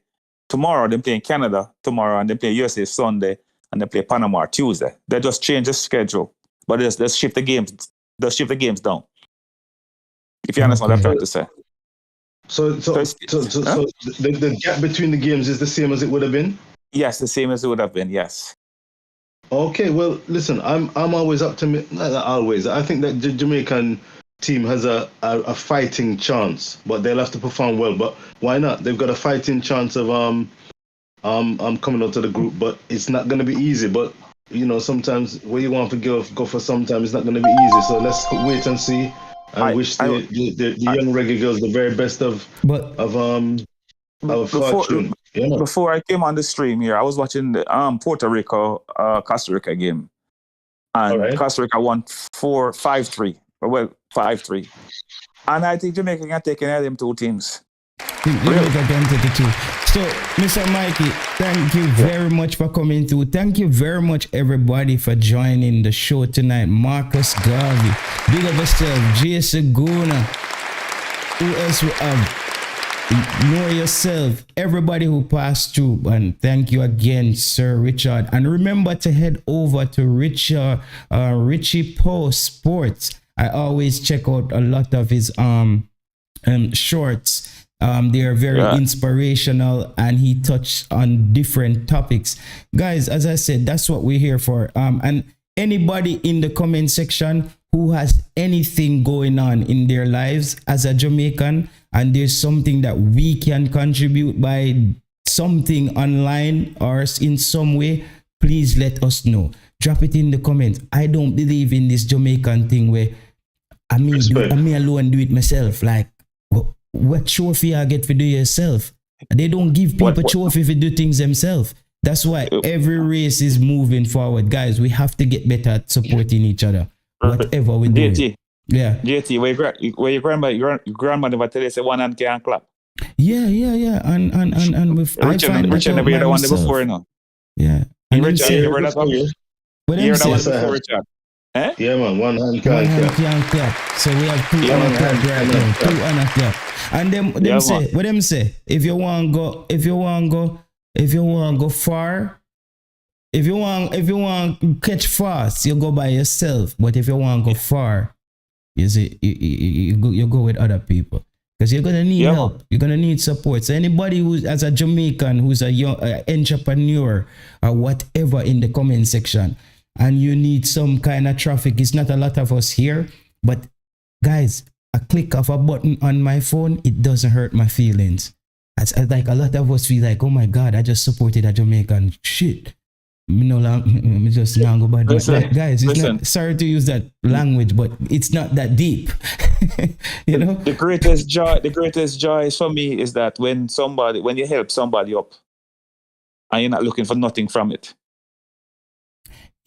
tomorrow. Then playing Canada tomorrow, and then play USA Sunday, and then play Panama Tuesday. They just change the schedule, but let's shift the games. Let's shift the games down. If you understand what I'm trying to say. So the gap between the games is the same as it would have been? Yes, the same as it would have been, yes. Okay, well, listen, I'm always optimistic. Not always. I think that the Jamaican team has a fighting chance, but they'll have to perform well. But why not? They've got a fighting chance of coming out of the group, but it's not going to be easy. But you know, sometimes where you want to go for, sometimes it's not going to be easy. So let's wait and see. I wish the young reggae girls the very best of fortune. Yeah. Before I came on the stream here, I was watching the Puerto Rico Costa Rica game, and Costa Rica won 5-3. Well, 5-3, and I think Jamaica can take any of them two teams. Jamaica can take it too. So, Mr. Mikey, thank you very much for coming through. Thank you very much, everybody, for joining the show tonight. Marcus Garvey, big of yourself, Jason Guna. Who else we have? Know yourself, everybody who passed through, and thank you again, Sir Richard. And remember to head over to Richie Post Sports. I always check out a lot of his shorts. They are very inspirational, and he touched on different topics. Guys, as I said, that's what we're here for. And anybody in the comment section who has anything going on in their lives as a Jamaican, and there's something that we can contribute by something online or in some way, please let us know. Drop it in the comments. I don't believe in this Jamaican thing where I me alone do it myself. Like, what trophy I get for do yourself? They don't give people trophy for do things themselves. That's why every race is moving forward. Guys, we have to get better at supporting each other. Whatever we do. JT, yeah. JT, where your grandmother never tell you say one hand can't clap. Yeah. And with Richard never heard that one before, you know. Yeah. And Richard, you heard that one? You heard that one before, Richard? Eh? Yeah, man. One hand can't clap. So we have two hand clap right now. Two hand clap. And them say, what them say? If you want go far, if you want catch fast, you go by yourself. But if you want go far, you see, you go with other people, because you're gonna need help. You're gonna need support. So anybody who's as a Jamaican who's a young entrepreneur or whatever in the comment section, and you need some kind of traffic. It's not a lot of us here, but guys, a click of a button on my phone, it doesn't hurt my feelings. As like a lot of us feel like, oh my God, I just supported a Jamaican. Shit. Me just now go by that. Guys, it's not, sorry to use that language, but it's not that deep. You know? The greatest joy for me is that when you help somebody up and you're not looking for nothing from it.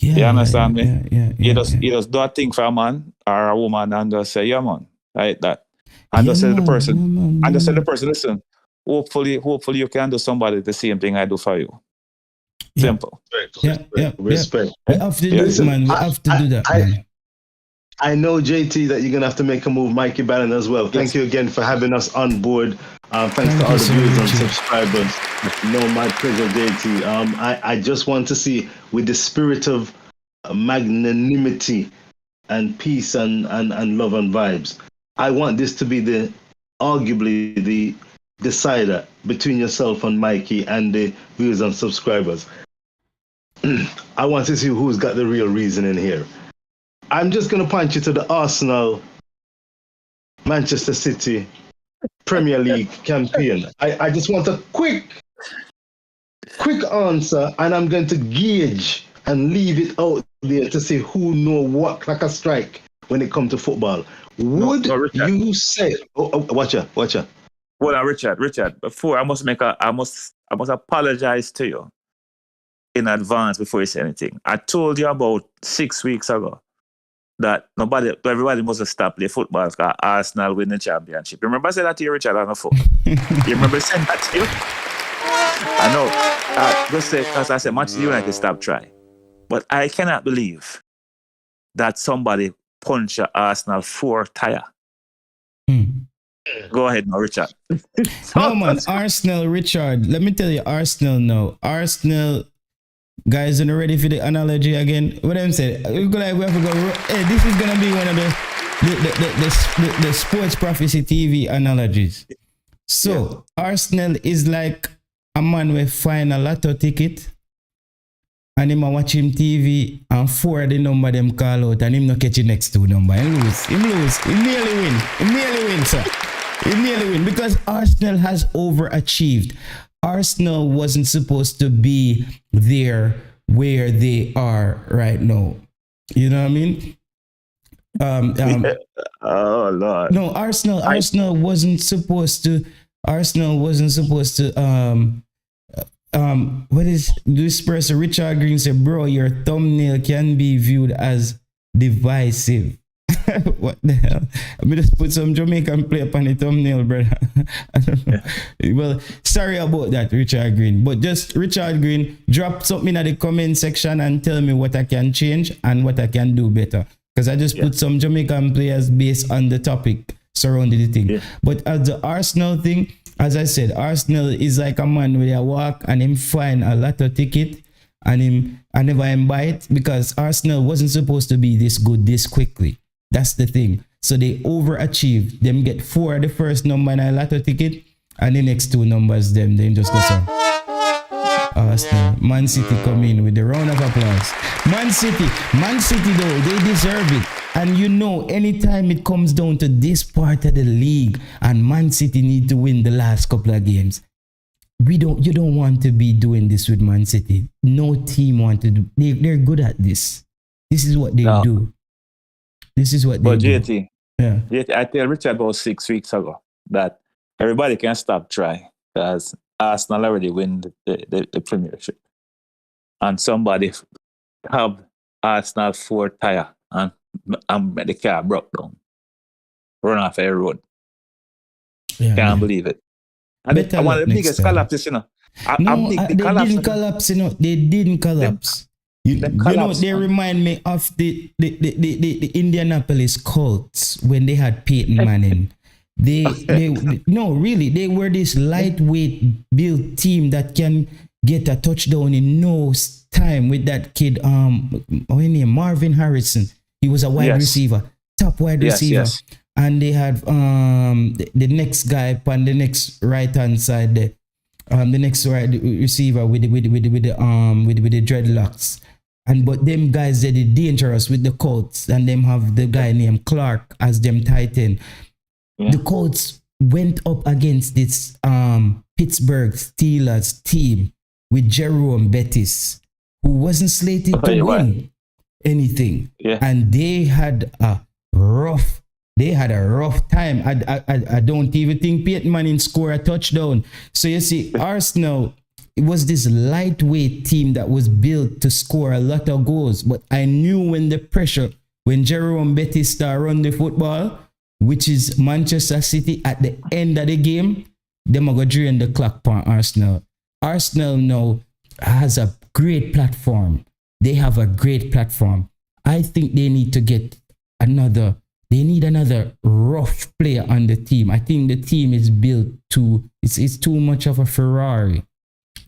Yeah, you understand me? Yeah, you just do a thing for a man or a woman and just say, yeah, man, like that. And just say to the person, listen, hopefully you can do somebody the same thing I do for you. Simple. Respect. We have to do it, man. We have to do that, man. I know, JT, that you're going to have to make a move, Mikey Bannon, as well. Thank you again for having us on board. Thanks to all the viewers and subscribers. No, my pleasure, JT. I just want to see, with the spirit of magnanimity and peace and love and vibes, I want this to be arguably the decider between yourself and Mikey and the viewers and subscribers. I want to see who's got the real reason in here. I'm just going to point you to the Arsenal Manchester City Premier League campaign. I just want a quick answer, and I'm going to gauge and leave it out there to see who know what like a strike when it comes to football. Would you say? Watch out. Well, Richard. Before I must apologize to you in advance before you say anything. I told you about 6 weeks ago that everybody must have stopped playing football because Arsenal win the championship. You remember I said that to you, Richard, on the phone? You remember saying that to you? I know. Just say, because I said, Manchester United stop trying. But I cannot believe that somebody punched Arsenal 4 tire. Go ahead now, Richard. No, man, Arsenal, Richard. Let me tell you, Arsenal now. Arsenal, guys, are you ready for the analogy again? What I'm saying, we have to go. Hey, this is gonna be one of the Sports Prophecy TV analogies. So, Arsenal is like a man will find a lotto ticket and him a watch him TV and 4 of the number them call out and him not catch the next 2 number. Him lose. He nearly win, sir. He nearly win because Arsenal has overachieved. Arsenal wasn't supposed to be there where they are right now. You know what I mean? Oh Lord. No, Arsenal wasn't supposed to. What is this person? Richard Green said, "Bro, your thumbnail can be viewed as divisive." What the hell? I mean, just put some Jamaican play up on the thumbnail, brother. I don't know. Yeah. Well, sorry about that, Richard Green. But just Richard Green, drop something in the comment section and tell me what I can change and what I can do better. Because I just put some Jamaican players based on the topic surrounding the thing. Yeah. But as the Arsenal thing, as I said, Arsenal is like a man with a walk and him find a lotto ticket and I never him buy it because Arsenal wasn't supposed to be this good this quickly. That's the thing. So they overachieved. Them get 4 of the first number in a lotto ticket and the next 2 numbers them just go so. Arsenal. Man City come in with a round of applause. Man City though, they deserve it. And you know, anytime it comes down to this part of the league and Man City need to win the last couple of games, you don't want to be doing this with Man City. No team want to do. They're good at this. This is what they do. This is what they do. JT, JT, I tell Richard about 6 weeks ago that everybody can stop trying because Arsenal already win the Premiership. And somebody have Arsenal 4 tire and the car broke down. Run off a road. Yeah, can't believe it. And one of the biggest collapses, you know. They didn't collapse, you know. They didn't collapse. You know, they remind me of the Indianapolis Colts when they had Peyton Manning. They they were this lightweight built team that can get a touchdown in no time with that kid, Marvin Harrison. He was a wide receiver, top wide receiver. Yes. And they had the next guy on the next right hand side there. The next right receiver with the dreadlocks. But them guys they're dangerous with the Colts, and them have the guy named Clark as them tight end. Yeah. The Colts went up against this Pittsburgh Steelers team with Jerome Bettis, who wasn't slated to win anything. Yeah. And they had a rough time. I don't even think Peyton Manning scored a touchdown. So you see, Arsenal, it was this lightweight team that was built to score a lot of goals. But I knew when Jerome Bettis started run the football, which is Manchester City, at the end of the game, them are going to drain the clock on Arsenal. Arsenal now has a great platform. They have a great platform. I think they need to get another rough player on the team. I think the team is built it's too much of a Ferrari.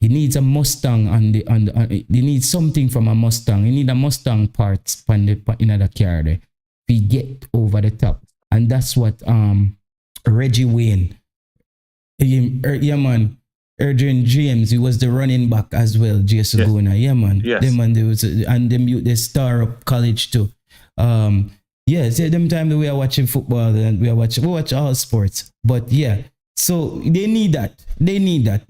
It needs a Mustang they need something from a Mustang. You need a Mustang parts in the car there. We get over the top. And that's what Reggie Wayne, Adrian James, he was the running back as well, Jason Gona. Yeah, man. Yes. They star up college too. Them time that we are watching football and we watch all sports. But yeah, so they need that.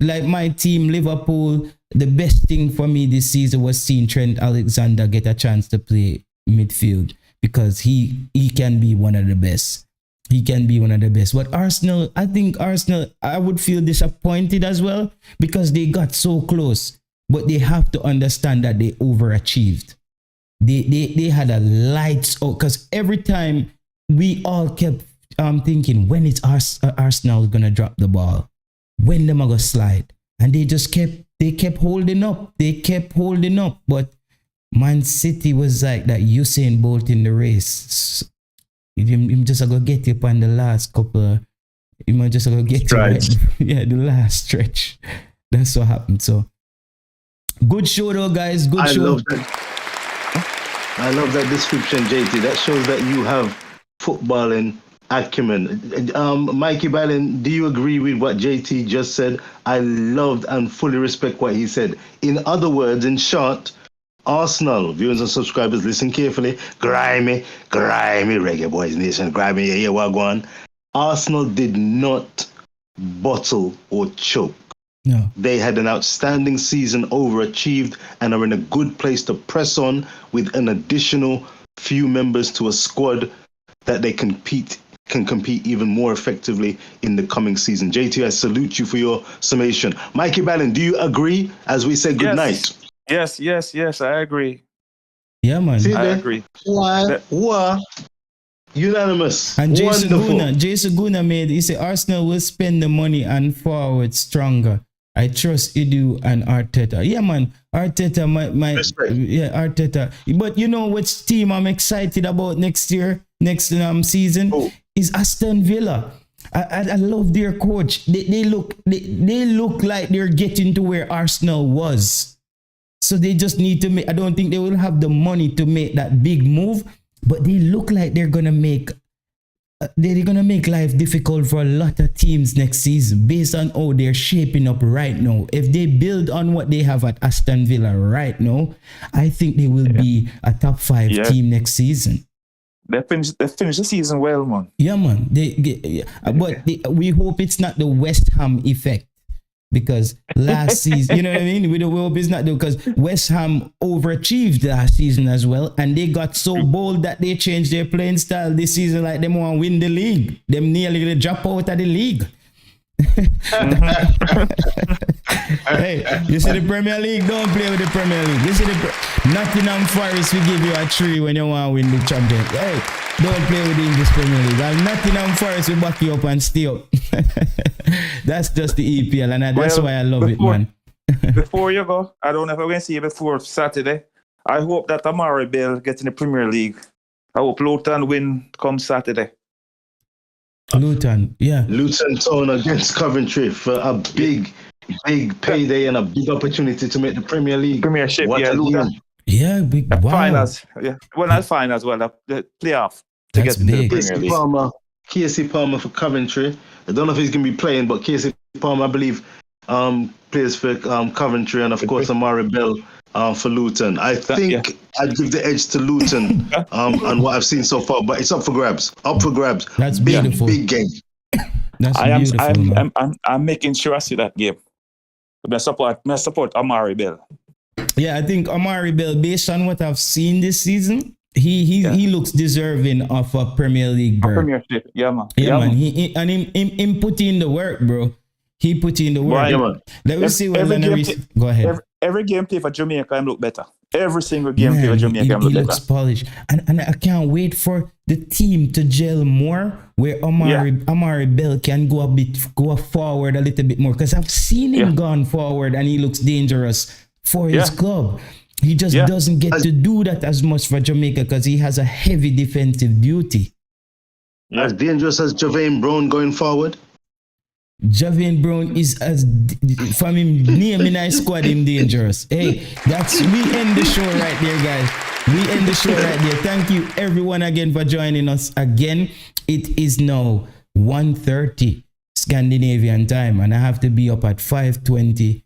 Like my team, Liverpool, the best thing for me this season was seeing Trent Alexander get a chance to play midfield because he can be one of the best. He can be one of the best. But Arsenal, I would feel disappointed as well because they got so close. But they have to understand that they overachieved. They had a lights out because every time we all kept thinking, when is Arsenal gonna drop the ball? When them are gonna slide? And they just kept holding up. But Man City was like that Usain Bolt in the race. Him just gonna get you on the last couple. He might just gonna get you right. The last stretch. That's what happened. So good show though, guys. Good show. I love that description, JT. That shows that you have footballing acumen. Mikey Ballin, do you agree with what JT just said? I loved and fully respect what he said. In other words, in short, Arsenal, viewers and subscribers, listen carefully. Grimy Reggaeboyz Nation, grimy, yeah, wagwan. Arsenal did not bottle or choke. No. They had an outstanding season, overachieved, and are in a good place to press on with an additional few members to a squad that they can compete even more effectively in the coming season. JT, I salute you for your summation. Mikey Ballin, do you agree as we say good night? Yes, I agree. Yeah, man. See I there? agree. What? Unanimous. And Wonderful. Jason Guna he said Arsenal will spend the money and forward stronger. I trust Edu and Arteta. Yeah, man. Arteta, Arteta. But you know which team I'm excited about next season? Oh. Is Aston Villa. I love their coach. They look like they're getting to where Arsenal was. So they just need to make. I don't think they will have the money to make that big move, but they look like they're gonna make life difficult for a lot of teams next season based on how they're shaping up right now. If they build on what they have at Aston Villa right now, I think they will be a top 5 team next season. They finish the season well, man. Yeah, man. We hope it's not the West Ham effect, because last season, you know what I mean? We hope it's not because West Ham overachieved last season as well, and they got so bold that they changed their playing style this season. Like them want to win the league. Them nearly gonna drop out of the league. Hey, you see the Premier League? Don't play with the Premier League. You see Nottingham Forest, we give you a 3 when you want to win the champion. Hey, don't play with the English Premier League. And Nottingham Forest will back you up and stay up. That's just the EPL, and that's why I love it, man. Before you go, I don't know if I'm going to see you before Saturday. I hope that Amari Bell gets in the Premier League. I hope Luton win come Saturday. Luton Town against Coventry for a big payday and a big opportunity to make the Premier League. Premiership, Luton. Yeah, big wow. Finals. Yeah. Well, not finals, the playoff to That's get into the big. Premier League. Casey Palmer for Coventry. I don't know if he's going to be playing, but Casey Palmer, I believe, plays for Coventry, and of course Amari Bell for Luton. I think I'd give the edge to Luton on what I've seen so far, but it's up for grabs. That's beautiful. Big game. That's beautiful. I'm making sure I see that game. I support Amari Bell. Yeah, I think Amari Bell, based on what I've seen this season, he looks deserving of a Premier League berth. Premiership, yeah, man. Yeah, man. He put in the work, bro. He put in the work. Right. Let me see what go ahead. Every game play for Jamaica look better. Every single game play for Jamaica look better. He looks polished. And I can't wait for the team to gel more, where Amari Bell can go forward a little bit more. Because I've seen him gone forward and he looks dangerous for his club. He just doesn't get to do that as much for Jamaica because he has a heavy defensive duty. As dangerous as Javane Brown going forward? Javane Brown is from him name in our squad him dangerous. Hey, we end the show right there, guys. We end the show right there. Thank you everyone again for joining us again. It is now 1:30 Scandinavian time, and I have to be up at 5:20.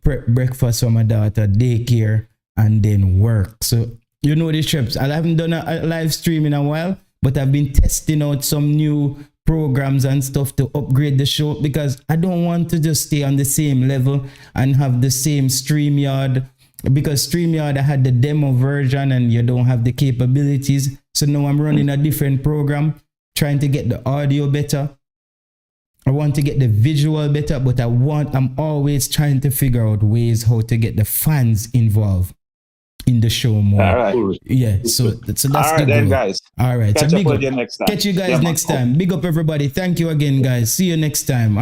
Prep breakfast for my daughter, daycare, and then work. So the trips. I haven't done a live stream in a while, but I've been testing out some new programs and stuff to upgrade the show, because I don't want to just stay on the same level and have the same StreamYard, because StreamYard I had the demo version and you don't have the capabilities. So now I'm running a different program, trying to get the audio better. I want to get the visual better, but I'm always trying to figure out ways how to get the fans involved in the show more. All right. Yeah, so that's all right then, guys. All right. Catch you guys next time. Catch you guys next time. Big up everybody. Thank you again, guys. See you next time.